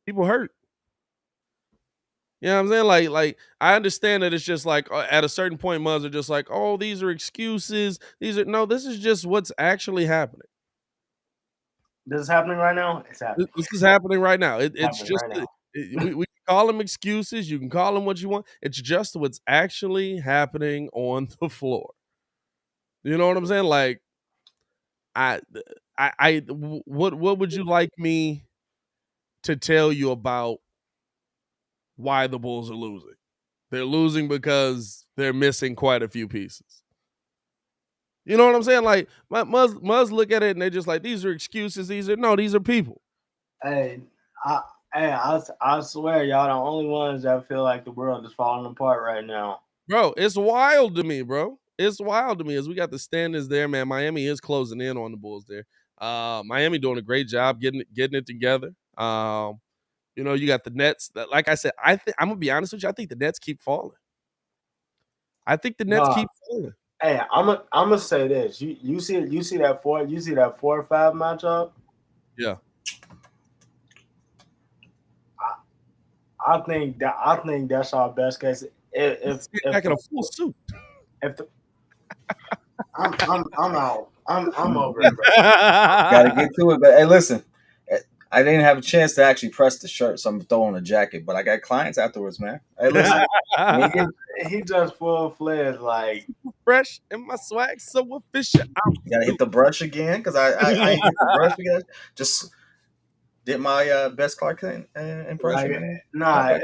people hurt. You know what I'm saying? Like I understand that it's just like at a certain point, Muzz are just like, oh, these are excuses. This is just what's actually happening. This is happening right now. It's happening. This is happening right now. It's Happening just right now. we can call them excuses. You can call them what you want. It's just what's actually happening on the floor. You know what I'm saying? Like what would you like me to tell you about why the Bulls are losing? They're losing because they're missing quite a few pieces. You know what I'm saying? Like Muzz look at it and they're just like, these are excuses. These are people. Hey, I I swear y'all the only ones that feel like the world is falling apart right now. Bro, it's wild to me, bro. It's wild to me as we got the standings there, man. Miami is closing in on the Bulls there. Miami doing a great job getting it together. You got the Nets. Like I said, I'm gonna be honest with you. I think the Nets keep falling. I think the Nets No, keep falling. hey, I'm gonna say this. You see that 4-5 matchup. Yeah. I think that's our best case. Back in a full suit. If the, I'm out. I'm over it, bro. Got to get to it. But hey, listen, I didn't have a chance to actually press the shirt, so I'm throwing a jacket. But I got clients afterwards, man. Hey, listen, He just full fledged like fresh and my swag so official. you gotta hit the brush again because I ain't hit the brush again. Just did my best Clark Kent impression. nah.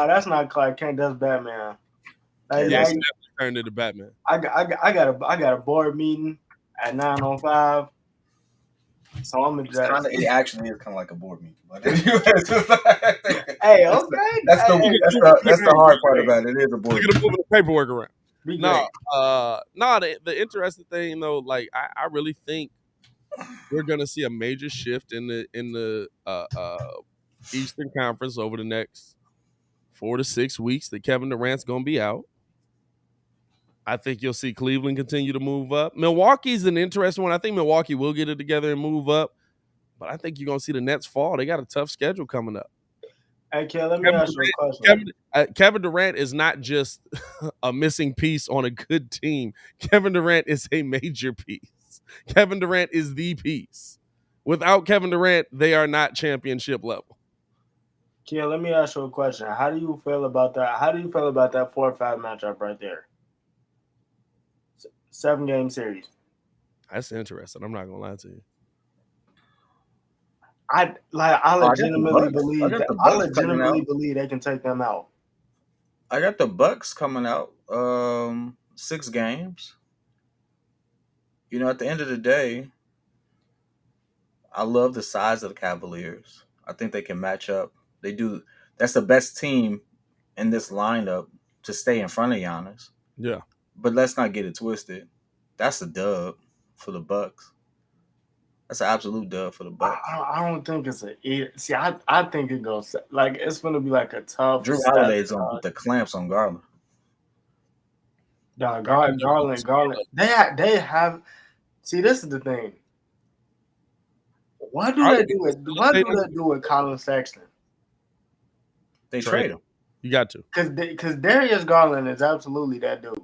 That's not Clark Kent. That's Batman. Like, Yeah, like, Steph turned into Batman. I got a board meeting at 9:05. So I'm addressed. It actually is kind of like a board meeting. But Hey, okay. That's the hard part about it. It is a board Look at meeting. him moving the paperwork around. Be No, great. the interesting thing though, like I really think we're gonna see a major shift in the Eastern Conference over the next 4 to 6 weeks that Kevin Durant's gonna be out. I think you'll see Cleveland continue to move up. Milwaukee's an interesting one. I think Milwaukee will get it together and move up, but I think you're gonna see the Nets fall. They got a tough schedule coming up. Hey, Kel, let me ask you a question. Kevin Durant is not just a missing piece on a good team. Kevin Durant is a major piece. Kevin Durant is the piece. Without Kevin Durant, they are not championship level. Kel, let me ask you a question. How do you feel about that? How do you feel about that 4-5 matchup right there? 7-game series. That's interesting. I'm not gonna lie to you. I legitimately believe I got the I Bucks coming legitimately out. believe they can take them out. I got the Bucks coming out. 6 games. At the end of the day, I love the size of the Cavaliers. I think they can match up. They do. That's the best team in this lineup to stay in front of Giannis. Yeah. But let's not get it twisted. That's a dub for the Bucks. That's an absolute dub for the Bucks. I don't think it's see. I think it goes like it's gonna be like a tough. Drew Holiday's gonna put the clamps on Garland. Garland. They have. See, this is the thing. What do they do with Colin Sexton? They trade him. You got to. Because Darius Garland is absolutely that dude.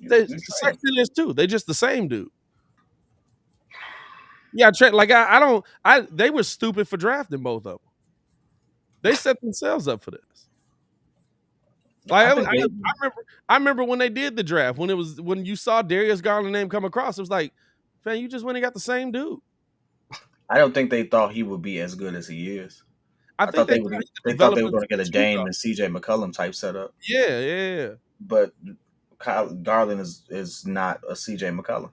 Sexton is too. They just the same dude. Yeah, they were stupid for drafting both of them. They set themselves up for this. Like I remember when they did the draft, when you saw Darius Garland's name come across, it was like, man, you just went and got the same dude. I don't think they thought he would be as good as he is. I thought they thought they were going to get a Dame and CJ McCollum type setup. Yeah. But Garland is not a CJ McCollum.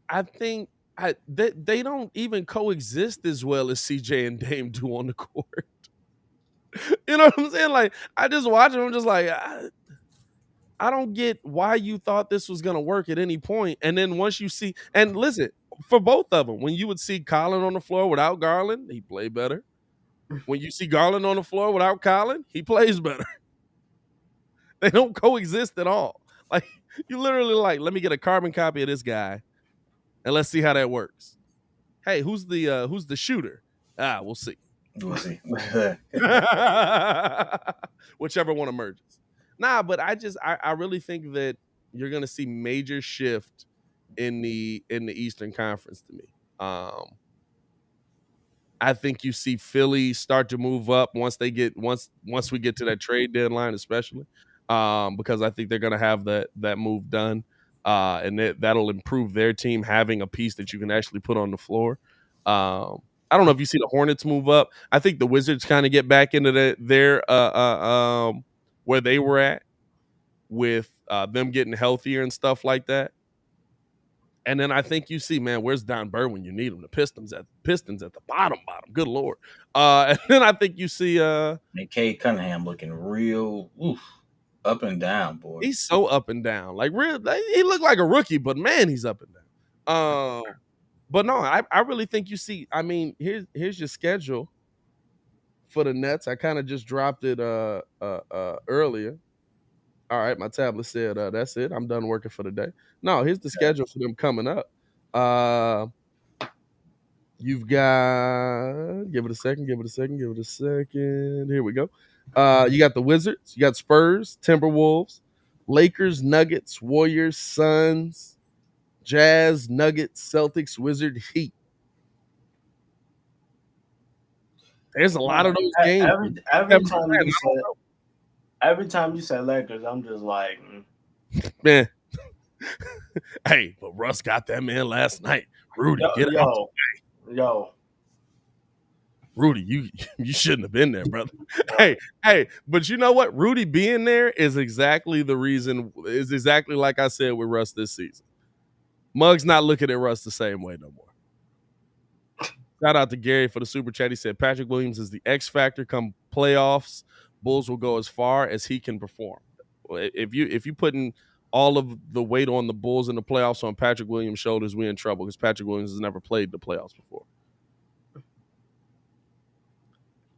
I think they don't even coexist as well as CJ and Dame do on the court. You know what I'm saying? Like, I just watch them, I'm just like, I don't get why you thought this was going to work at any point. And then once you see, and listen, for both of them, when you would see Colin on the floor without Garland, he played better. When you see Garland on the floor without Colin, he plays better. They don't coexist at all. Like, you literally like, let me get a carbon copy of this guy and let's see how that works. Hey, who's the shooter? We'll see. We'll see. Whichever one emerges. Nah, but I really think that you're gonna see major shift in the Eastern Conference to me. I think you see Philly start to move up once we get to that trade deadline, especially because I think they're gonna have that move done, and that'll improve their team having a piece that you can actually put on the floor. I don't know if you see the Hornets move up. I think the Wizards kind of get back into their where they were at with them getting healthier and stuff like that. And then I think you see, man, where's Don Burr when you need him? The Pistons at the bottom. Good Lord. And then I think you see Cade Cunningham looking real up and down, boy. He's so up and down. Like he looked like a rookie, but man, he's up and down. But no, I really think you see. I mean, here's your schedule for the Nets. I kind of just dropped it earlier. All right, my tablet said that's it. I'm done working for the day. No, here's the schedule for them coming up. You've got give it a second. Here we go. You got the Wizards, you got Spurs, Timberwolves, Lakers, Nuggets, Warriors, Suns, Jazz, Nuggets, Celtics, Wizard, Heat. There's a lot of those games. Every time you say Lakers, I'm just like, man. Hey, but Russ got that man last night. Rudy, get out. Yo. Rudy, you shouldn't have been there, brother. Hey, but you know what? Rudy being there is exactly the reason. Is exactly like I said with Russ this season. Muggs not looking at Russ the same way no more. Shout out to Gary for the super chat. He said Patrick Williams is the X factor come playoffs. Bulls will go as far as he can perform. If you putting all of the weight on the Bulls in the playoffs on Patrick Williams' shoulders, we're in trouble because Patrick Williams has never played the playoffs before.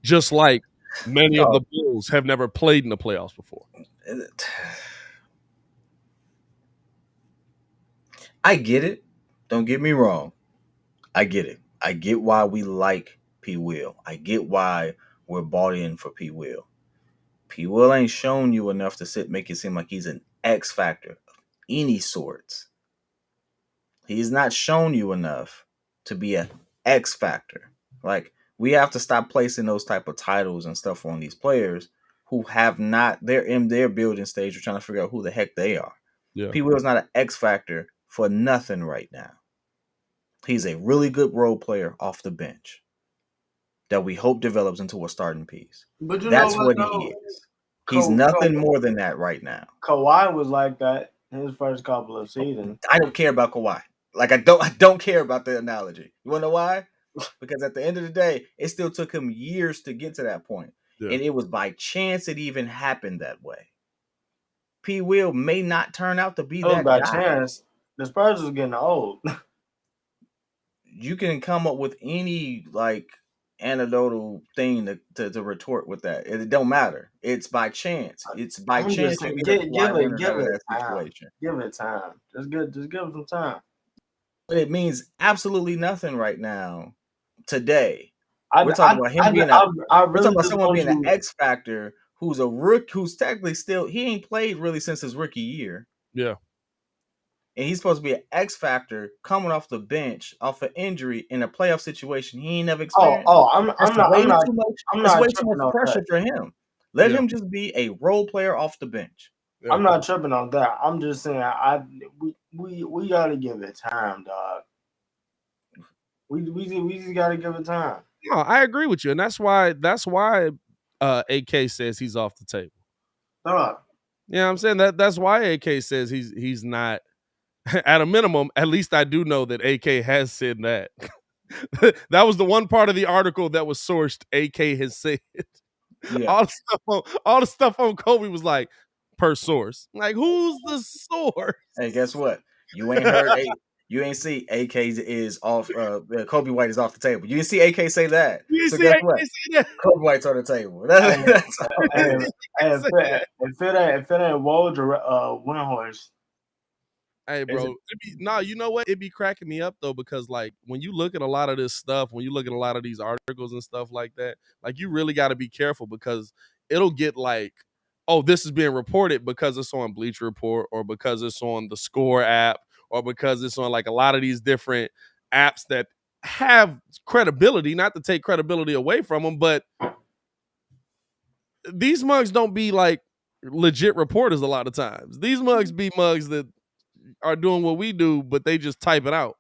Just like many of the Bulls have never played in the playoffs before. I get it. Don't get me wrong. I get it. I get why we like P. Will. I get why we're bought in for P. Will. P. Will ain't shown you enough to make it seem like he's an X factor of any sorts. He's not shown you enough to be an X factor. Like, we have to stop placing those type of titles and stuff on these players who have not, they're in their building stage. We're trying to figure out who the heck they are. Yeah. P. Will's not an X factor for nothing right now. He's a really good role player off the bench that we hope develops into a starting piece. But that's what he is. He's nothing more than that right now. Kawhi was like that in his first couple of seasons. I don't care about Kawhi. Like, I don't care about the analogy. You want to know why? Because at the end of the day, it still took him years to get to that point. Yeah. And it was by chance it even happened that way. P. Will may not turn out to be that by guy. chance. The Spurs is getting old. You can come up with any like anecdotal thing to retort with that. It don't matter. It's by chance. It's by I'm chance just you saying, get a Kawhi Leonard give out of it that time. situation. Give it time. Just give him some time. But it means absolutely nothing right now. Today, I we're talking about him being we're talking really about just someone want being an you. X factor who's a rook who's technically still he ain't played really since his rookie year. Yeah. And he's supposed to be an X factor coming off the bench, off an injury in a playoff situation he ain't never experienced. That's way too much. That's way too much pressure for him. Let him just be a role player off the bench. Yeah. I'm not tripping on that. I'm just saying we gotta give it time, dog. We just gotta give it time. No, I agree with you, and that's why AK says he's off the table. Dog. Yeah, I'm saying that's why AK says he's not. At a minimum, at least I do know that AK has said that. That was the one part of the article that was sourced. AK has said Yeah. all the stuff on Kobe was like per source. Like, who's the source? Hey, guess what? You ain't heard you ain't see AK is off. Kobe White is off the table. You didn't see AK say that. You So see guess AK what? say that? Kobe White's on the table. If it ain't Woj or Windhorst. Hey, bro. You know what? It'd be cracking me up though, because like when you look at a lot of this stuff, when you look at a lot of these articles and stuff like that, like you really got to be careful because it'll get like, oh, this is being reported because it's on Bleacher Report or because it's on the Score app or because it's on like a lot of these different apps that have credibility, not to take credibility away from them, but these mugs don't be like legit reporters a lot of times. These mugs be mugs that are doing what we do, but they just type it out.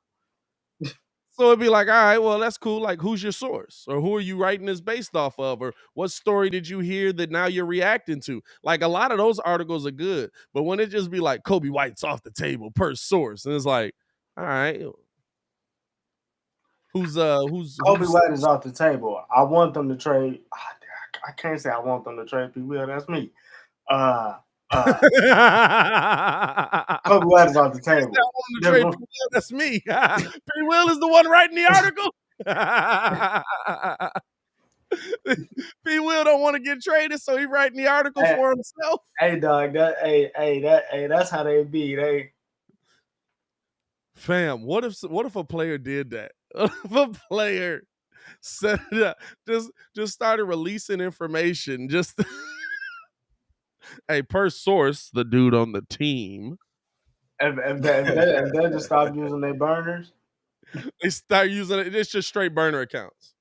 So it'd be like, all right, well, that's cool. Like, who's your source? Or who are you writing this based off of? Or what story did you hear that now you're reacting to? Like, a lot of those articles are good. But when it just be like, Kobe White's off the table per source, and it's like, all right, who's Kobe White is off the table. I want them to trade. I can't say I want them to trade P.kidd. That's me. Kobe White is off the table. That's me. P.kidd is the one writing the article. P.kidd don't want to get traded, so he writing the article for himself. Hey, dog. That's how they be. Fam, what if a player did that? What if a player set it up, just started releasing information, just hey, per source, the dude on the team. If they just stop using their burners, they start using it. It's just straight burner accounts.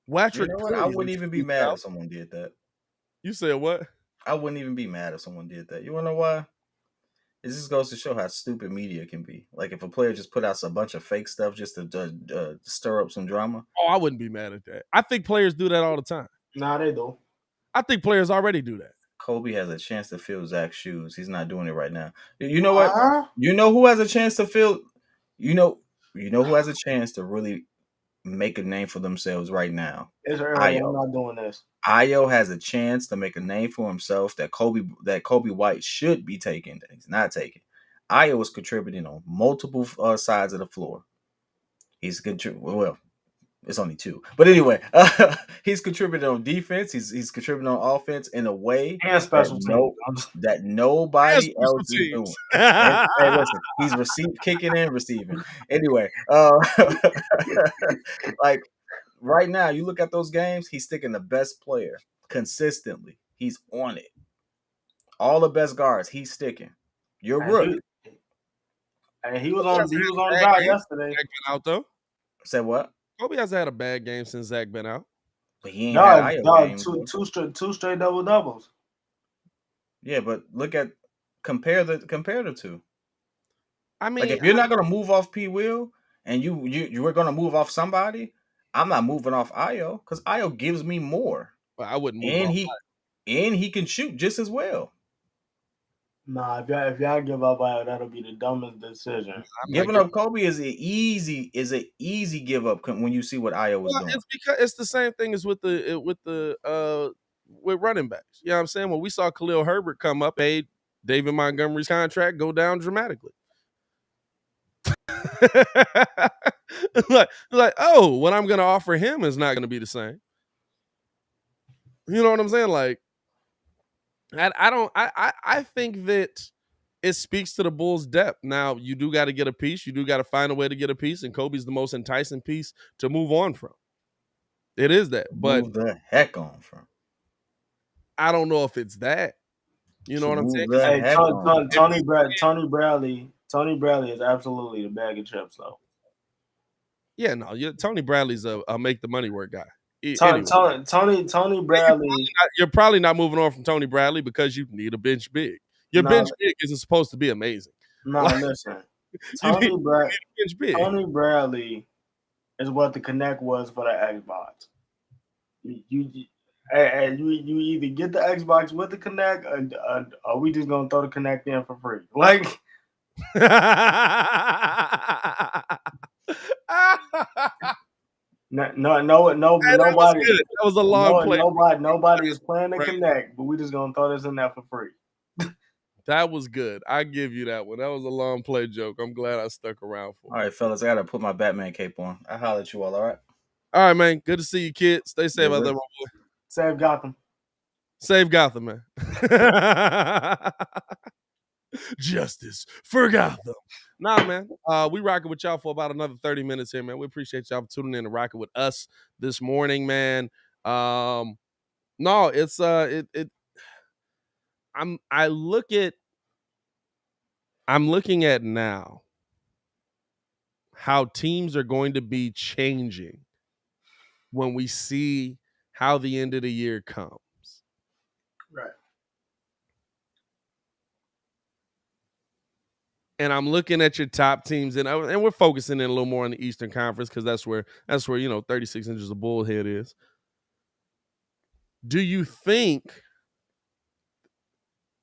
You know what? I wouldn't even be mad if someone did that. You said what? I wouldn't even be mad if someone did that. You wanna know why? It just goes to show how stupid media can be. Like if a player just put out a bunch of fake stuff just to stir up some drama. Oh, I wouldn't be mad at that. I think players do that all the time. Nah, they do. I think players already do that. Kobe has a chance to fill Zach's shoes. He's not doing it right now. You know what? You know who has a chance to fill? You know who has a chance to really make a name for themselves right now? It's early. I'm not doing this. Ayo has a chance to make a name for himself that Kobe White should be taking. That he's not taking. Ayo is contributing on multiple sides of the floor. He's well, it's only two, but anyway, he's contributing on defense. He's contributing on offense in a way and special teams that nobody else is doing. And listen, he's kicking and receiving. Anyway, like. Right now, you look at those games, he's sticking the best player consistently. He's on it. All the best guards, he's sticking. You're rook. He was on the job yesterday. Zach been out though. Said what? Kobe hasn't had a bad game since Zach been out. But he ain't had Ayo games. Two straight double doubles. Yeah, but look at compare the two. I mean, like if you're not gonna move off P.kidd and you were gonna move off somebody. I'm not moving off Ayo because Ayo gives me more. Well, I wouldn't move off and he can shoot just as well. Nah, if y'all give up Ayo, that'll be the dumbest decision. Giving up Kobe is an easy give up when you see what Ayo was doing. It's because it's the same thing as with running backs. You know what I'm saying? When we saw Khalil Herbert come up, made David Montgomery's contract go down dramatically. like, oh, what I'm gonna offer him is not gonna be the same. You know what I'm saying? Like, I think that it speaks to the Bulls' depth. Now, you do got to get a piece. You do got to find a way to get a piece, and Kobe's the most enticing piece to move on from. It is that, but Move the heck on from. I don't know if it's that. You know To what I'm saying? move the Hey, heck on. Tony Bradley is absolutely the bag of chips, though. Yeah, no, Tony Bradley's a make the money work guy. Anyway, Tony Bradley. you're probably not moving on from Tony Bradley because you need a bench big. Your bench big isn't supposed to be amazing. No, Like, listen. you need Tony a bench big. Bradley is what the Connect was for the Xbox. You either get the Xbox with the Connect, or we just gonna throw the Connect in for free. Like, nobody. That was a long play. Nobody is playing the Connect, but we just gonna throw this in there for free. That was good. I give you that one. That was a long play joke. I'm glad I stuck around for it. All right, fellas, I gotta put my Batman cape on. I'll holler at you all right? All right, man. Good to see you, kid. Stay safe out there, my boy. Save Gotham. Save Gotham, man. Justice for Gotham. Nah, man. We rocking with y'all for about another 30 minutes here, man. We appreciate y'all for tuning in and rocking with us this morning, man. No, it's I'm looking at now how teams are going to be changing when we see how the end of the year comes. Right. And I'm looking at your top teams, and we're focusing in a little more on the Eastern Conference because that's where 36 inches of bullhead is. Do you think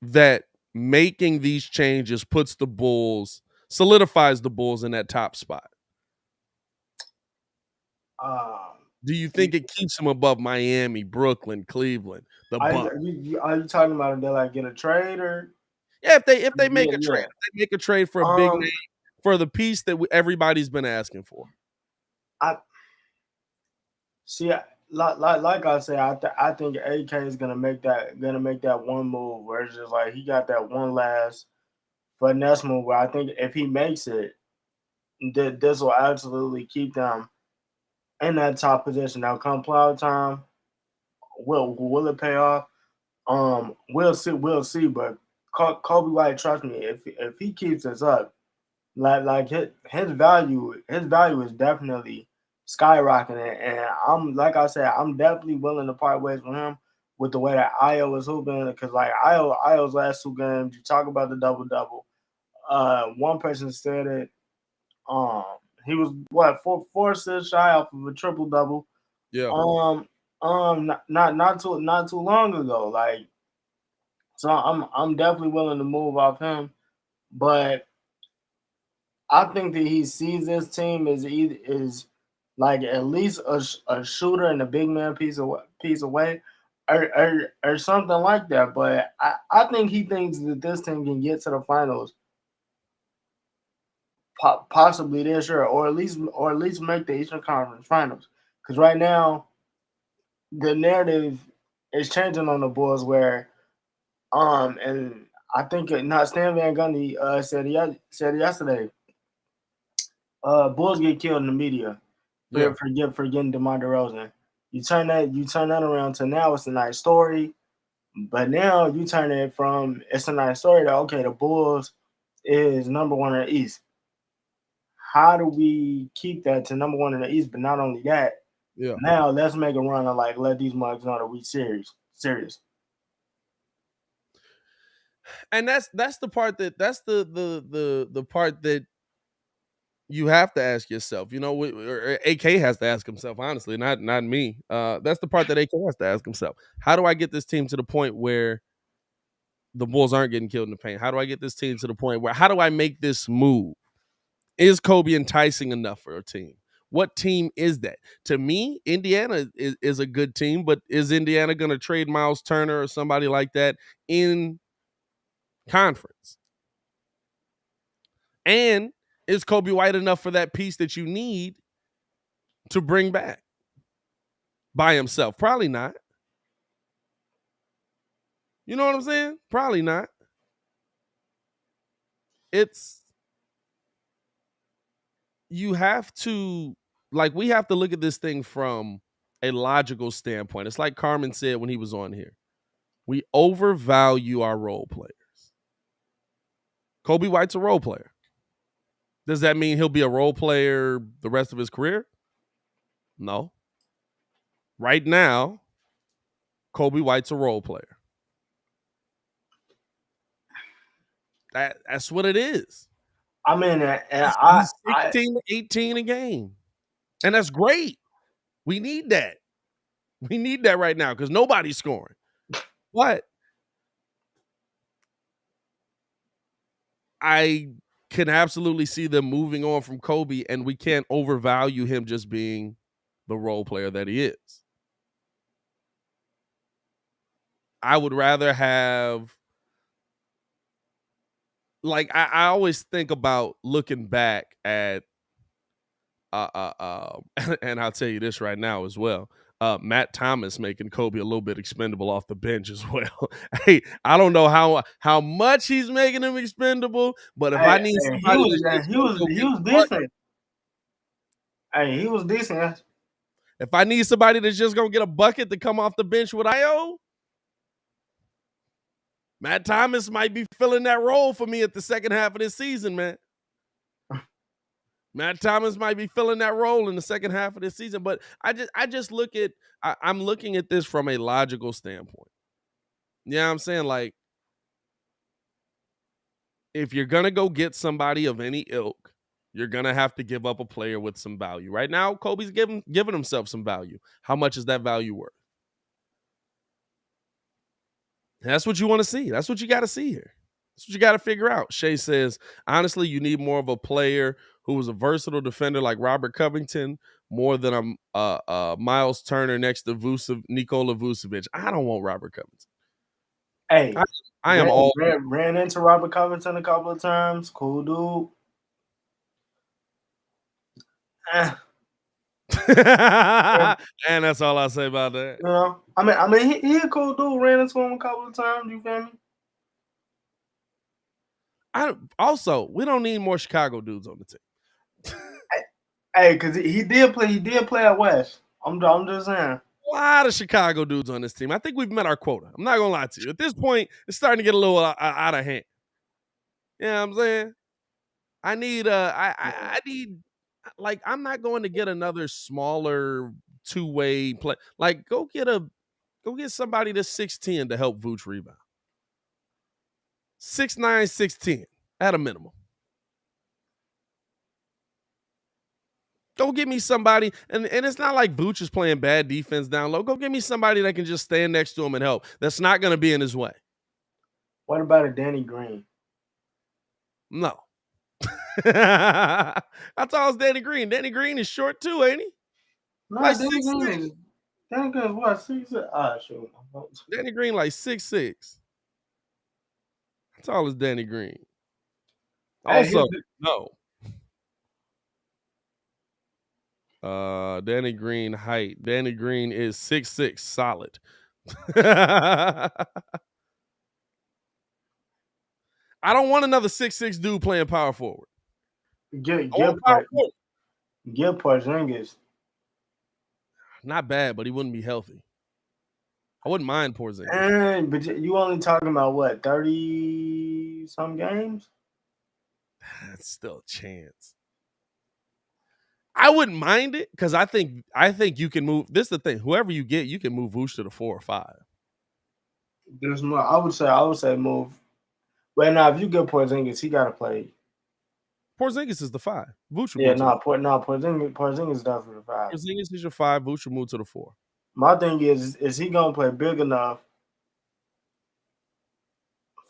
that making these changes solidifies the Bulls in that top spot? Do you think it keeps them above Miami, Brooklyn, Cleveland, the Bucks? Are you talking about if they like get a trade or? Yeah, if they make a trade, if they make a trade for a big name, for the piece that everybody's been asking for. I see. Like I said, I think AK is gonna make that one move where it's just like he got that one last finesse move where I think if he makes it, this will absolutely keep them in that top position. Now, come playoff time, will it pay off? We'll see. But Kobe White, trust me, if he keeps us up, like his value is definitely skyrocketing. And I'm like I said, I'm definitely willing to part ways with him with the way that Io is hooping. Because like Io's last two games, you talk about the double. One person said it. He was four assists shy off of a triple double. Yeah. Not too long ago. Like, so I'm definitely willing to move off him, but I think that he sees this team is like at least a shooter and a big man piece away, or something like that. But I think he thinks that this team can get to the finals, possibly this year, or at least make the Eastern Conference Finals. Because right now, the narrative is changing on the Bulls where, and I think not Stan Van Gundy said yesterday. Bulls get killed in the media for getting DeMar DeRozan. You turn that around to now it's a nice story, but now you turn it from it's a nice story to okay, the Bulls is number one in the East. How do we keep that to number one in the East? But not only that, now let's make a run and like let these mugs know that we serious. And that's the part that's the part that you have to ask yourself, or AK has to ask himself, honestly, not me. That's the part that AK has to ask himself. How do I get this team to the point where the Bulls aren't getting killed in the paint? How do I get this team to the point where, how do I make this move? Is Kobe enticing enough for a team? What team is that? To me, Indiana is a good team, but is Indiana going to trade Miles Turner or somebody like that in conference? And Is Kobe White enough for that piece that you need to bring back by himself? Probably not. You know what I'm saying? Probably not. You have to, like, we have to look at this thing from a logical standpoint. It's like Carmen said when he was on here. We overvalue our role players. Kobe White's a role player. Does that mean he'll be a role player the rest of his career? No. Right now, Kobe White's a role player. That's what it is. I mean, He's 16 to 18 a game. And that's great. We need that. We need that right now because nobody's scoring. But I can absolutely see them moving on from Kobe, and we can't overvalue him just being the role player that he is. I would rather have, like, I always think about looking back at, and I'll tell you this right now as well. Matt Thomas making Kobe a little bit expendable off the bench as well. Hey, I don't know how much he's making him expendable, but if I need somebody he was decent. Hey, he was decent. If I need somebody that's just gonna get a bucket to come off the bench with IO, Matt Thomas might be filling that role for me at the second half of this season, man. Matt Thomas might be filling that role in the second half of this season, but I just look at I'm looking at this from a logical standpoint. You know what I'm saying? Like, if you're gonna go get somebody of any ilk, you're gonna have to give up a player with some value. Right now, Kobe's giving himself some value. How much is that value worth? That's what you want to see. That's what you got to see here. That's what you got to figure out. Shay says, honestly, you need more of a player who was a versatile defender like Robert Covington, more than a Miles Turner next to Nikola Vucevic. I don't want Robert Covington. Hey, I am all ran into Robert Covington a couple of times. Cool dude. And that's all I say about that. You know, I mean, he a cool dude. Ran into him a couple of times. You feel me? We don't need more Chicago dudes on the team. Hey, because he did play at West. I'm just saying. A lot of Chicago dudes on this team. I think we've met our quota. I'm not gonna lie to you. At this point, it's starting to get a little out of hand. You know what I'm saying? I need like, I'm not going to get another smaller two-way play. Like, go get somebody that's 6'10" to help Vooch rebound. 6'9", 6'10" at a minimum. Go get me somebody, and it's not like Vooch is playing bad defense down low. Go get me somebody that can just stand next to him and help. That's not going to be in his way. What about a Danny Green? No. How tall is Danny Green? Danny Green is short too, ain't he? No, like Danny Green is what, 6'6"? Sure. Danny Green like 6'6". How tall is Danny Green? Also, no. Danny Green height. Danny Green is 6'6", solid. I don't want another 6'6" dude playing power forward. Get Porzingis. Not bad, but he wouldn't be healthy. I wouldn't mind Porzingis. But you only talking about what, 30-some games? That's still a chance. I wouldn't mind it because I think you can move. This is the thing. Whoever you get, you can move Vooch to the 4 or 5. There's more. I would say move. Well, now if you get Porzingis, he gotta play. Porzingis is the 5. Vooch. Porzingis is definitely the 5. Porzingis is your 5. Vooch will move to the 4. My thing is he gonna play big enough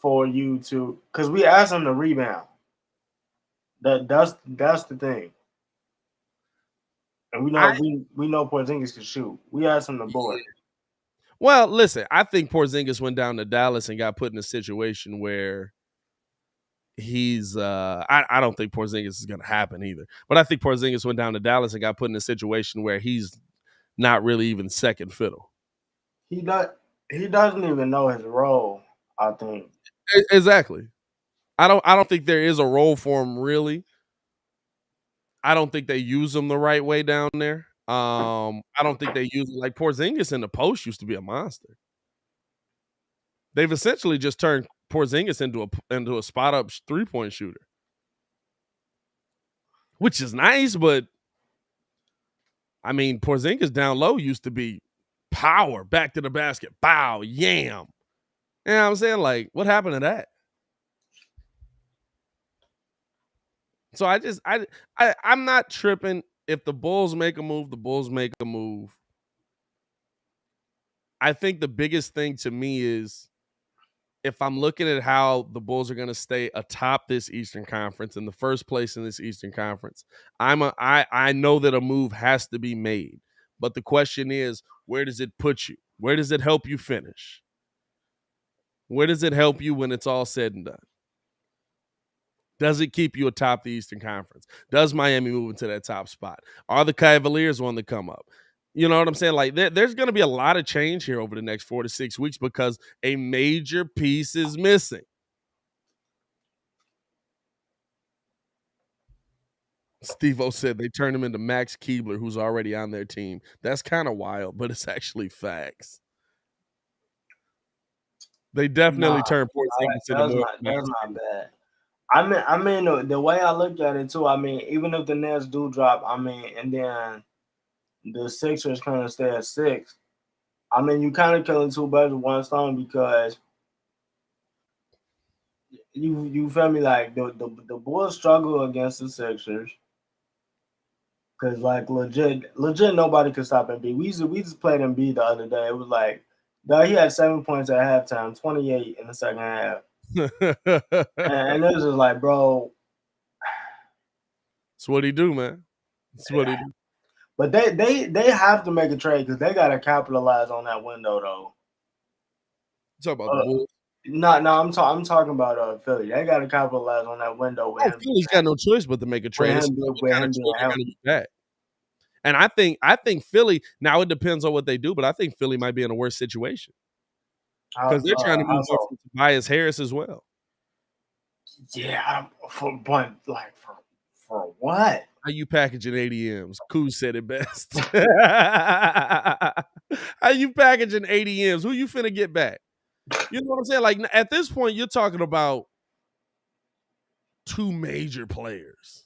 for you to? Because we asked him to rebound. That's the thing. And we know Porzingis can shoot. We asked him to board. Well, listen, I think Porzingis went down to Dallas and got put in a situation where he's I don't think Porzingis is going to happen either. But I think Porzingis went down to Dallas and got put in a situation where he's not really even second fiddle. He doesn't even know his role, I think. Exactly. I don't think there is a role for him really. I don't think they use him the right way down there. I don't think they use like Porzingis in the post used to be a monster. They've essentially just turned Porzingis into a spot up 3-point shooter, which is nice. But I mean, Porzingis down low used to be power, back to the basket, bow, yam. You know what I'm saying? Like, what happened to that? So I'm not tripping. If the Bulls make a move, the Bulls make a move. I think the biggest thing to me is if I'm looking at how the Bulls are going to stay atop this Eastern Conference in the first place in this Eastern Conference, I know that a move has to be made. But the question is, where does it put you? Where does it help you finish? Where does it help you when it's all said and done? Does it keep you atop the Eastern Conference? Does Miami move into that top spot? Are the Cavaliers on the come up? You know what I'm saying? Like, there's going to be a lot of change here over the next 4 to 6 weeks because a major piece is missing. Steve-O said they turned him into Max Keebler, who's already on their team. That's kind of wild, but it's actually facts. They definitely turned Porzingis into more. That's not bad. I mean, the way I look at it too. I mean, even if the Nets do drop, I mean, and then the Sixers kind of stay at 6. I mean, you kind of killing two birds with one stone because you feel me? Like the Bulls struggle against the Sixers because like legit nobody could stop Embiid. We just played Embiid the other day. It was like, he had 7 points at halftime, 28 in the second half, and it was just like, bro. That's what he do, man. That's what he do. But they have to make a trade because they got to capitalize on that window, though. You talking about the Bulls? No, I'm talking about Philly. They got to capitalize on that window. Philly's got no choice but to make a trade. And I think Philly, now it depends on what they do, but I think Philly might be in a worse situation because they're trying to move on to Tobias Harris as well. Yeah, for what? How you packaging ADMs? Kuz said it best. How you packaging ADMs? Who you finna get back? You know what I'm saying? Like, at this point, you're talking about 2 major players.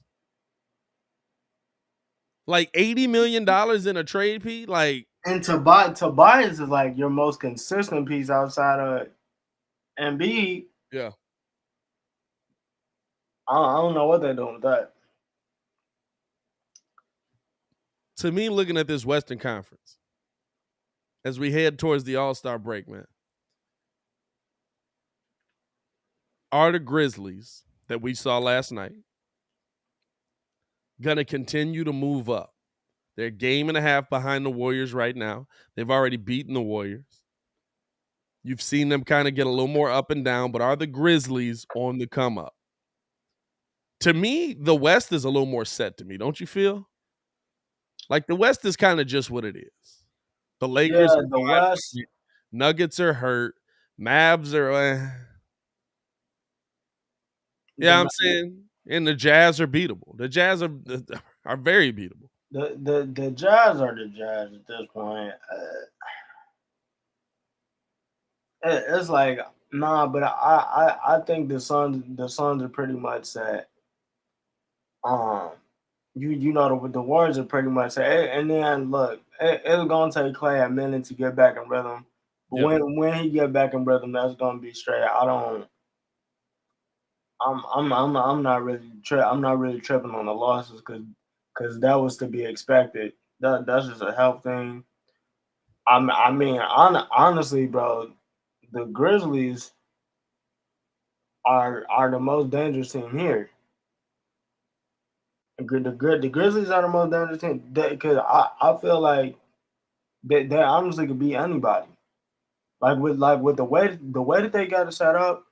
Like $80 million in a trade, Pete? Like, and Tobias is like your most consistent piece outside of Embiid. Yeah. I don't know what they're doing with that. To me, looking at this Western Conference, as we head towards the All-Star break, man, are the Grizzlies that we saw last night going to continue to move up? They're a game and a half behind the Warriors right now. They've already beaten the Warriors. You've seen them kind of get a little more up and down, but are the Grizzlies on the come up? To me, the West is a little more set to me. Don't you feel? Like, the West is kind of just what it is. The Lakers, the West. Nuggets are hurt. Mavs are, yeah, I'm saying, and the Jazz are beatable. The Jazz are very beatable. The Jazz are the Jazz at this point. It's like, nah, but I think the Suns are pretty much set. You know the Warriors are pretty much set. And then look, it's gonna take Clay a minute to get back in rhythm. But when he get back in rhythm, that's gonna be straight. I'm not really tripping on the losses because that was to be expected. That's just a health thing. I mean, honestly, bro, the Grizzlies are the most dangerous team here. The Grizzlies are the most dangerous team because I feel like they honestly could beat anybody. Like with the way that they got it set up,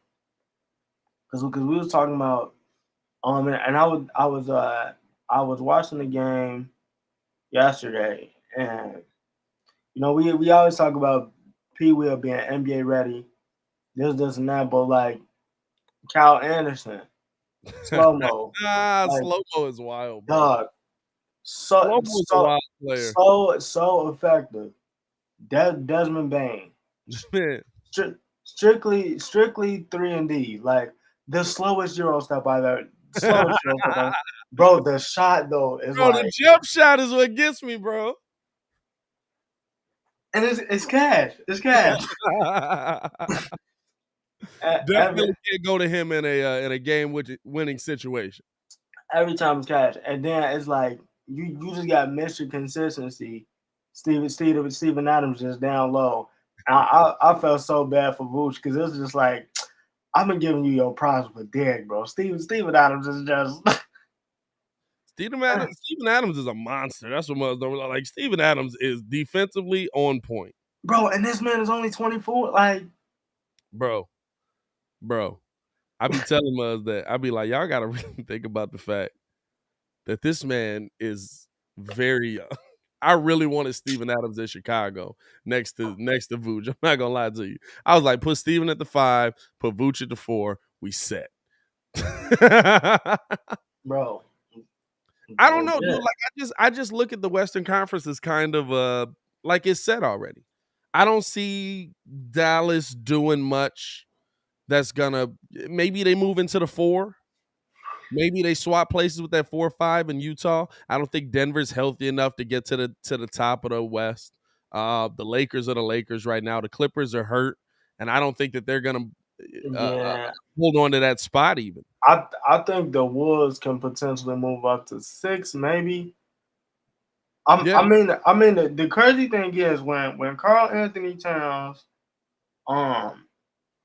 because we was talking about and I was watching the game yesterday, and we always talk about P. Will being NBA ready, this and that, but like Kyle Anderson, slow mo, like Slow mo is wild, bro. dog, so Slow mo is a wild player. so effective. Desmond Bain, Man. strictly 3-and-D, like the slowest Euro step I've ever. Slowest Euro step I've, bro. The shot though is Bro, the like, jump shot is what gets me, bro. and it's cash. It's cash. Definitely can't go to him in a game winning situation. Every time it's cash, and then it's like you just got Mr. Consistency. Steven Adams just down low. I felt so bad for Vooch because it was just like, I've been giving you your props with Derrick, bro. Steven Adams is just Steven Adams is a monster. That's what most don't like. Steven Adams is defensively on point, bro. And this man is only 24. Like, bro. I be telling us that I be like, y'all gotta really think about the fact that this man is very young. I really wanted Steven Adams in Chicago next to Vooch. I'm not gonna lie to you. I was like, put Steven at the 5, put Vooch at the 4. We set. bro. I don't know, dude. Like I just look at the Western Conference as kind of like it's set already. I don't see Dallas doing much that's gonna maybe they move into the 4. Maybe they swap places with that 4-5 in Utah. I don't think Denver's healthy enough to get to the top of the West. The Lakers are the Lakers right now. The Clippers are hurt, and I don't think that they're gonna hold on to that spot even. I think the Wolves can potentially move up to 6, maybe. I mean, the crazy thing is when Karl Anthony Towns,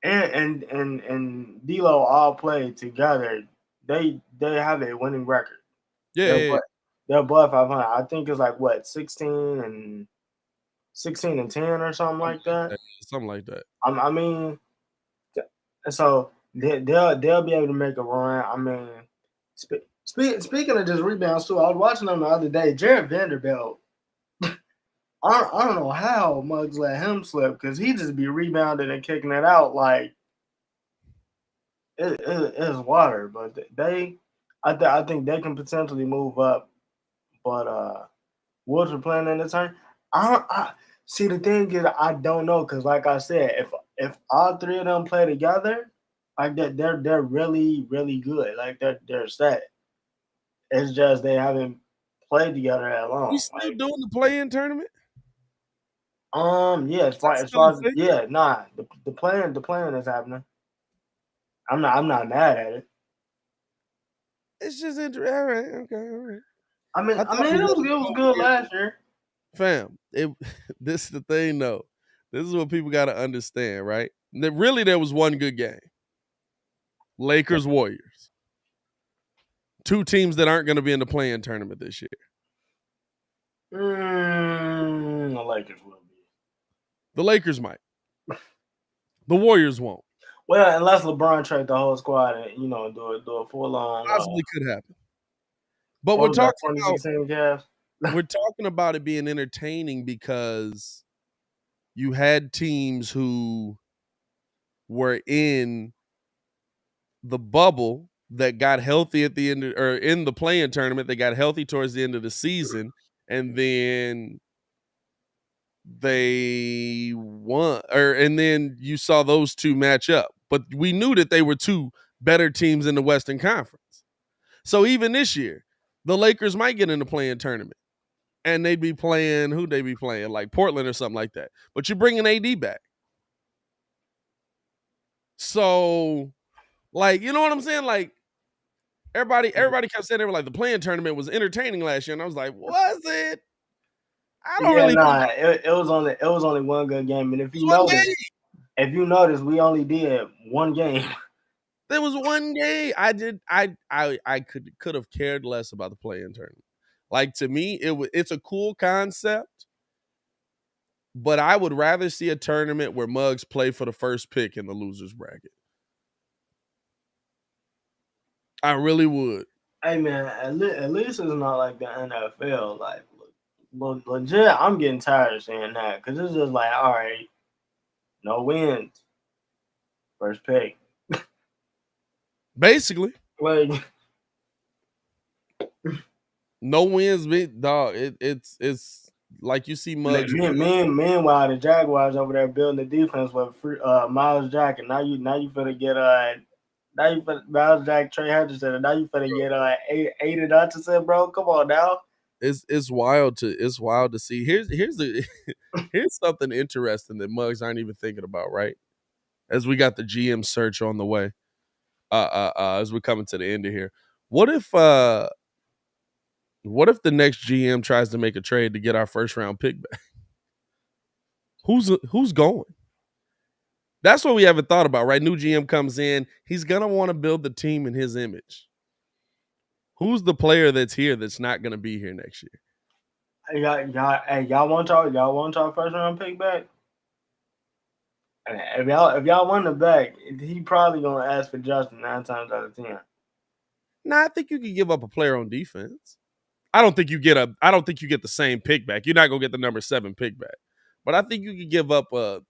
and D'Lo all play together, they have a winning record. Yeah, they're above 500. I think it's like what 16 and 10 or something like that. Something like that. I mean, so they'll be able to make a run. I mean, speaking of just rebounds too, I was watching them the other day. Jared Vanderbilt. I don't know how Muggs let him slip because he just be rebounding and kicking it out like it's water. But I think they can potentially move up. But Wolves are playing in the turn. I see the thing is I don't know because like I said, if all 3 of them play together, like that they're really really good. Like they're set. It's just they haven't played together that long. We still doing the play-in tournament? Yeah, as far as the playing is happening. I'm not mad at it. It's just interesting. All right, okay, all right. I mean, it was good last year. Fam, this is the thing though. This is what people got to understand, right? Really, there was one good game. Lakers Warriors. 2 teams that aren't going to be in the play-in tournament this year. The Lakers will be. The Lakers might. The Warriors won't. Well, unless LeBron trade the whole squad and do a full on. Possibly could happen. But we're talking 2016 Cavs. We're talking about it being entertaining because you had teams who were in the bubble that got healthy at the end or in the play-in tournament. They got healthy towards the end of the season, and then they won, and then you saw those 2 match up. But we knew that they were 2 better teams in the Western Conference. So even this year, the Lakers might get in the play-in tournament, and they'd be playing who'd they be playing, like Portland or something like that. But you're bringing AD back, so like you know what I'm saying, like. Everybody kept saying they were like the play-in tournament was entertaining last year, and I was like, was it? I don't really. It was only one good game, and if you notice, we only did one game. There was one game. I could have cared less about the play-in tournament. Like to me, it's a cool concept, but I would rather see a tournament where Muggs play for the first pick in the losers bracket. I really would. Hey man, at least it's not like the NFL. Like legit, I'm getting tired of saying that because it's just like, all right, no wins, first pick. Basically, Like no wins, dog. It's like you see Muggs. meanwhile, the Jaguars over there building the defense with Miles Jack, and now you finna get now you finna Miles Jack, Trey Henderson, and now you finna get Aiden Hutchinson, bro. Come on now. It's wild to see. Here's the here's something interesting that Muggs aren't even thinking about, right? As we got the GM search on the way, as we're coming to the end of here. What if the next GM tries to make a trade to get our first round pick back? Who's going? That's what we haven't thought about, right? New GM comes in, he's gonna want to build the team in his image. Who's the player that's here that's not gonna be here next year? Y'all want y'all first round pick back? If y'all want it back, he probably gonna ask for Justin 9 times out of 10. Nah, I think you can give up a player on defense. I don't think you get the same pick back. You're not gonna get the number 7 pick back. But I think you could give up a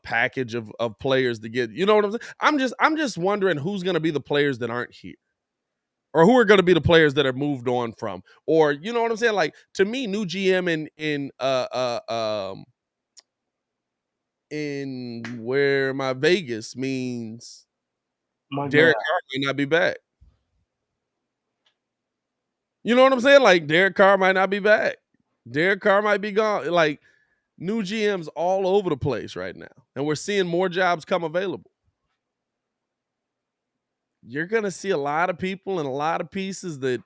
package of players to get, you know what I'm saying? I'm just wondering who's gonna be the players that aren't here. Or who are going to be the players that are moved on from, or you know what I'm saying? Like to me, new GM in where my Vegas means Derrick Carr might not be back. You know what I'm saying? Like Derrick Carr might not be back. Derrick Carr might be gone. Like new GMs all over the place right now, and we're seeing more jobs come available. You're gonna see a lot of people and a lot of pieces that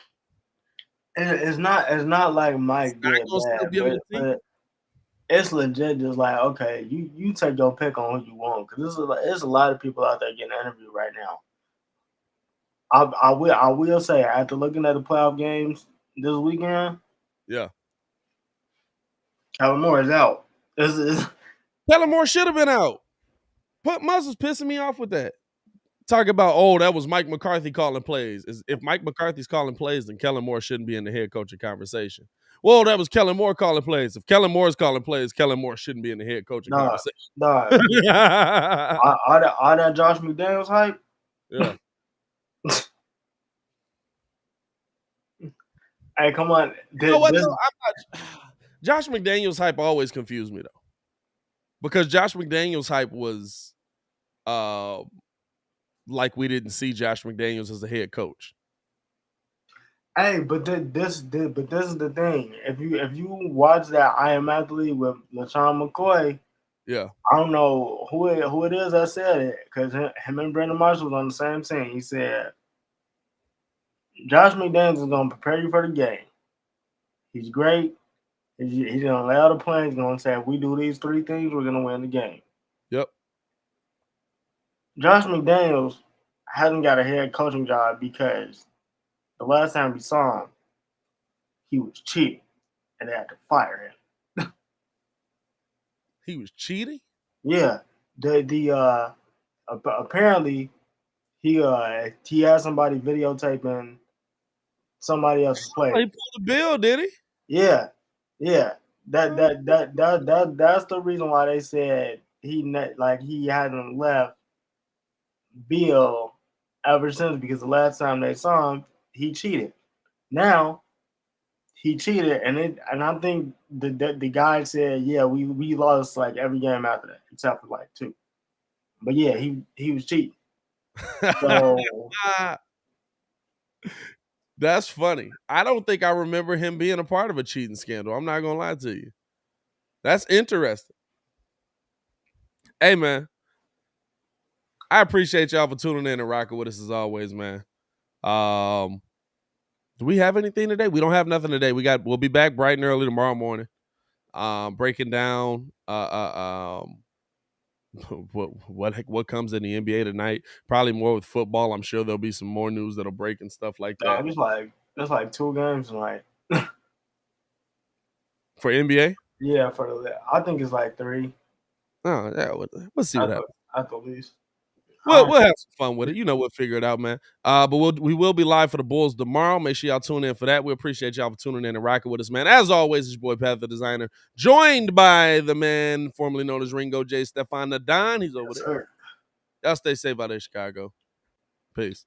It's not like Mike did bad, but it's legit. Just like, okay, you take your pick on who you want, because there's a lot of people out there getting interviewed right now. I will say, after looking at the playoff games this weekend, yeah, Kellen Moore is out. Kellen Moore should have been out. Muzzle's pissing me off with that. Talk about, oh, that was Mike McCarthy calling plays. If Mike McCarthy's calling plays, then Kellen Moore shouldn't be in the head coaching conversation. Well, that was Kellen Moore calling plays. If Kellen Moore's calling plays, Kellen Moore shouldn't be in the head coaching conversation. All that Josh McDaniels hype? Yeah. Hey, come on. Josh McDaniels hype always confused me, though. Because Josh McDaniels hype was like we didn't see Josh McDaniels as a head coach. Hey, but this is the thing. If you watch that I Am Athlete with LaShawn McCoy, yeah, I don't know who it is that said it, because him and Brandon Marshall was on the same team. He said, Josh McDaniels is going to prepare you for the game. He's great. He's going to lay out the plan. He's going to say, if we do these 3 things, we're going to win the game. Yep. Josh McDaniels hasn't got a head coaching job because the last time we saw him, he was cheating, and they had to fire him. He was cheating? Yeah. Apparently he had somebody videotaping somebody else's play. He pulled the bill, did he? Yeah. That's the reason why they said he hadn't left Bill ever since, because the last time they saw him, he cheated. Now he cheated, and I think the guy said, yeah, we lost like every game after that except for like 2. But yeah, he was cheating. So that's funny. I don't think I remember him being a part of a cheating scandal. I'm not gonna lie to you. That's interesting. Hey man, I appreciate y'all for tuning in and rocking with us as always, man. Do we have anything today? We don't have nothing today. We'll be back bright and early tomorrow morning. Breaking down what comes in the NBA tonight. Probably more with football. I'm sure there'll be some more news that'll break and stuff like that. It's like 2 games tonight. For NBA? Yeah, I think it's like 3. Oh, yeah. We'll see what happens. At the least. We'll have some fun with it. You know, we'll figure it out, man. But we will be live for the Bulls tomorrow. Make sure y'all tune in for that. We appreciate y'all for tuning in and rocking with us, man. As always, it's your boy Pat the Designer, joined by the man formerly known as Ringo J. Stefan the Don. He's over there. Sir. Y'all stay safe out there, Chicago. Peace.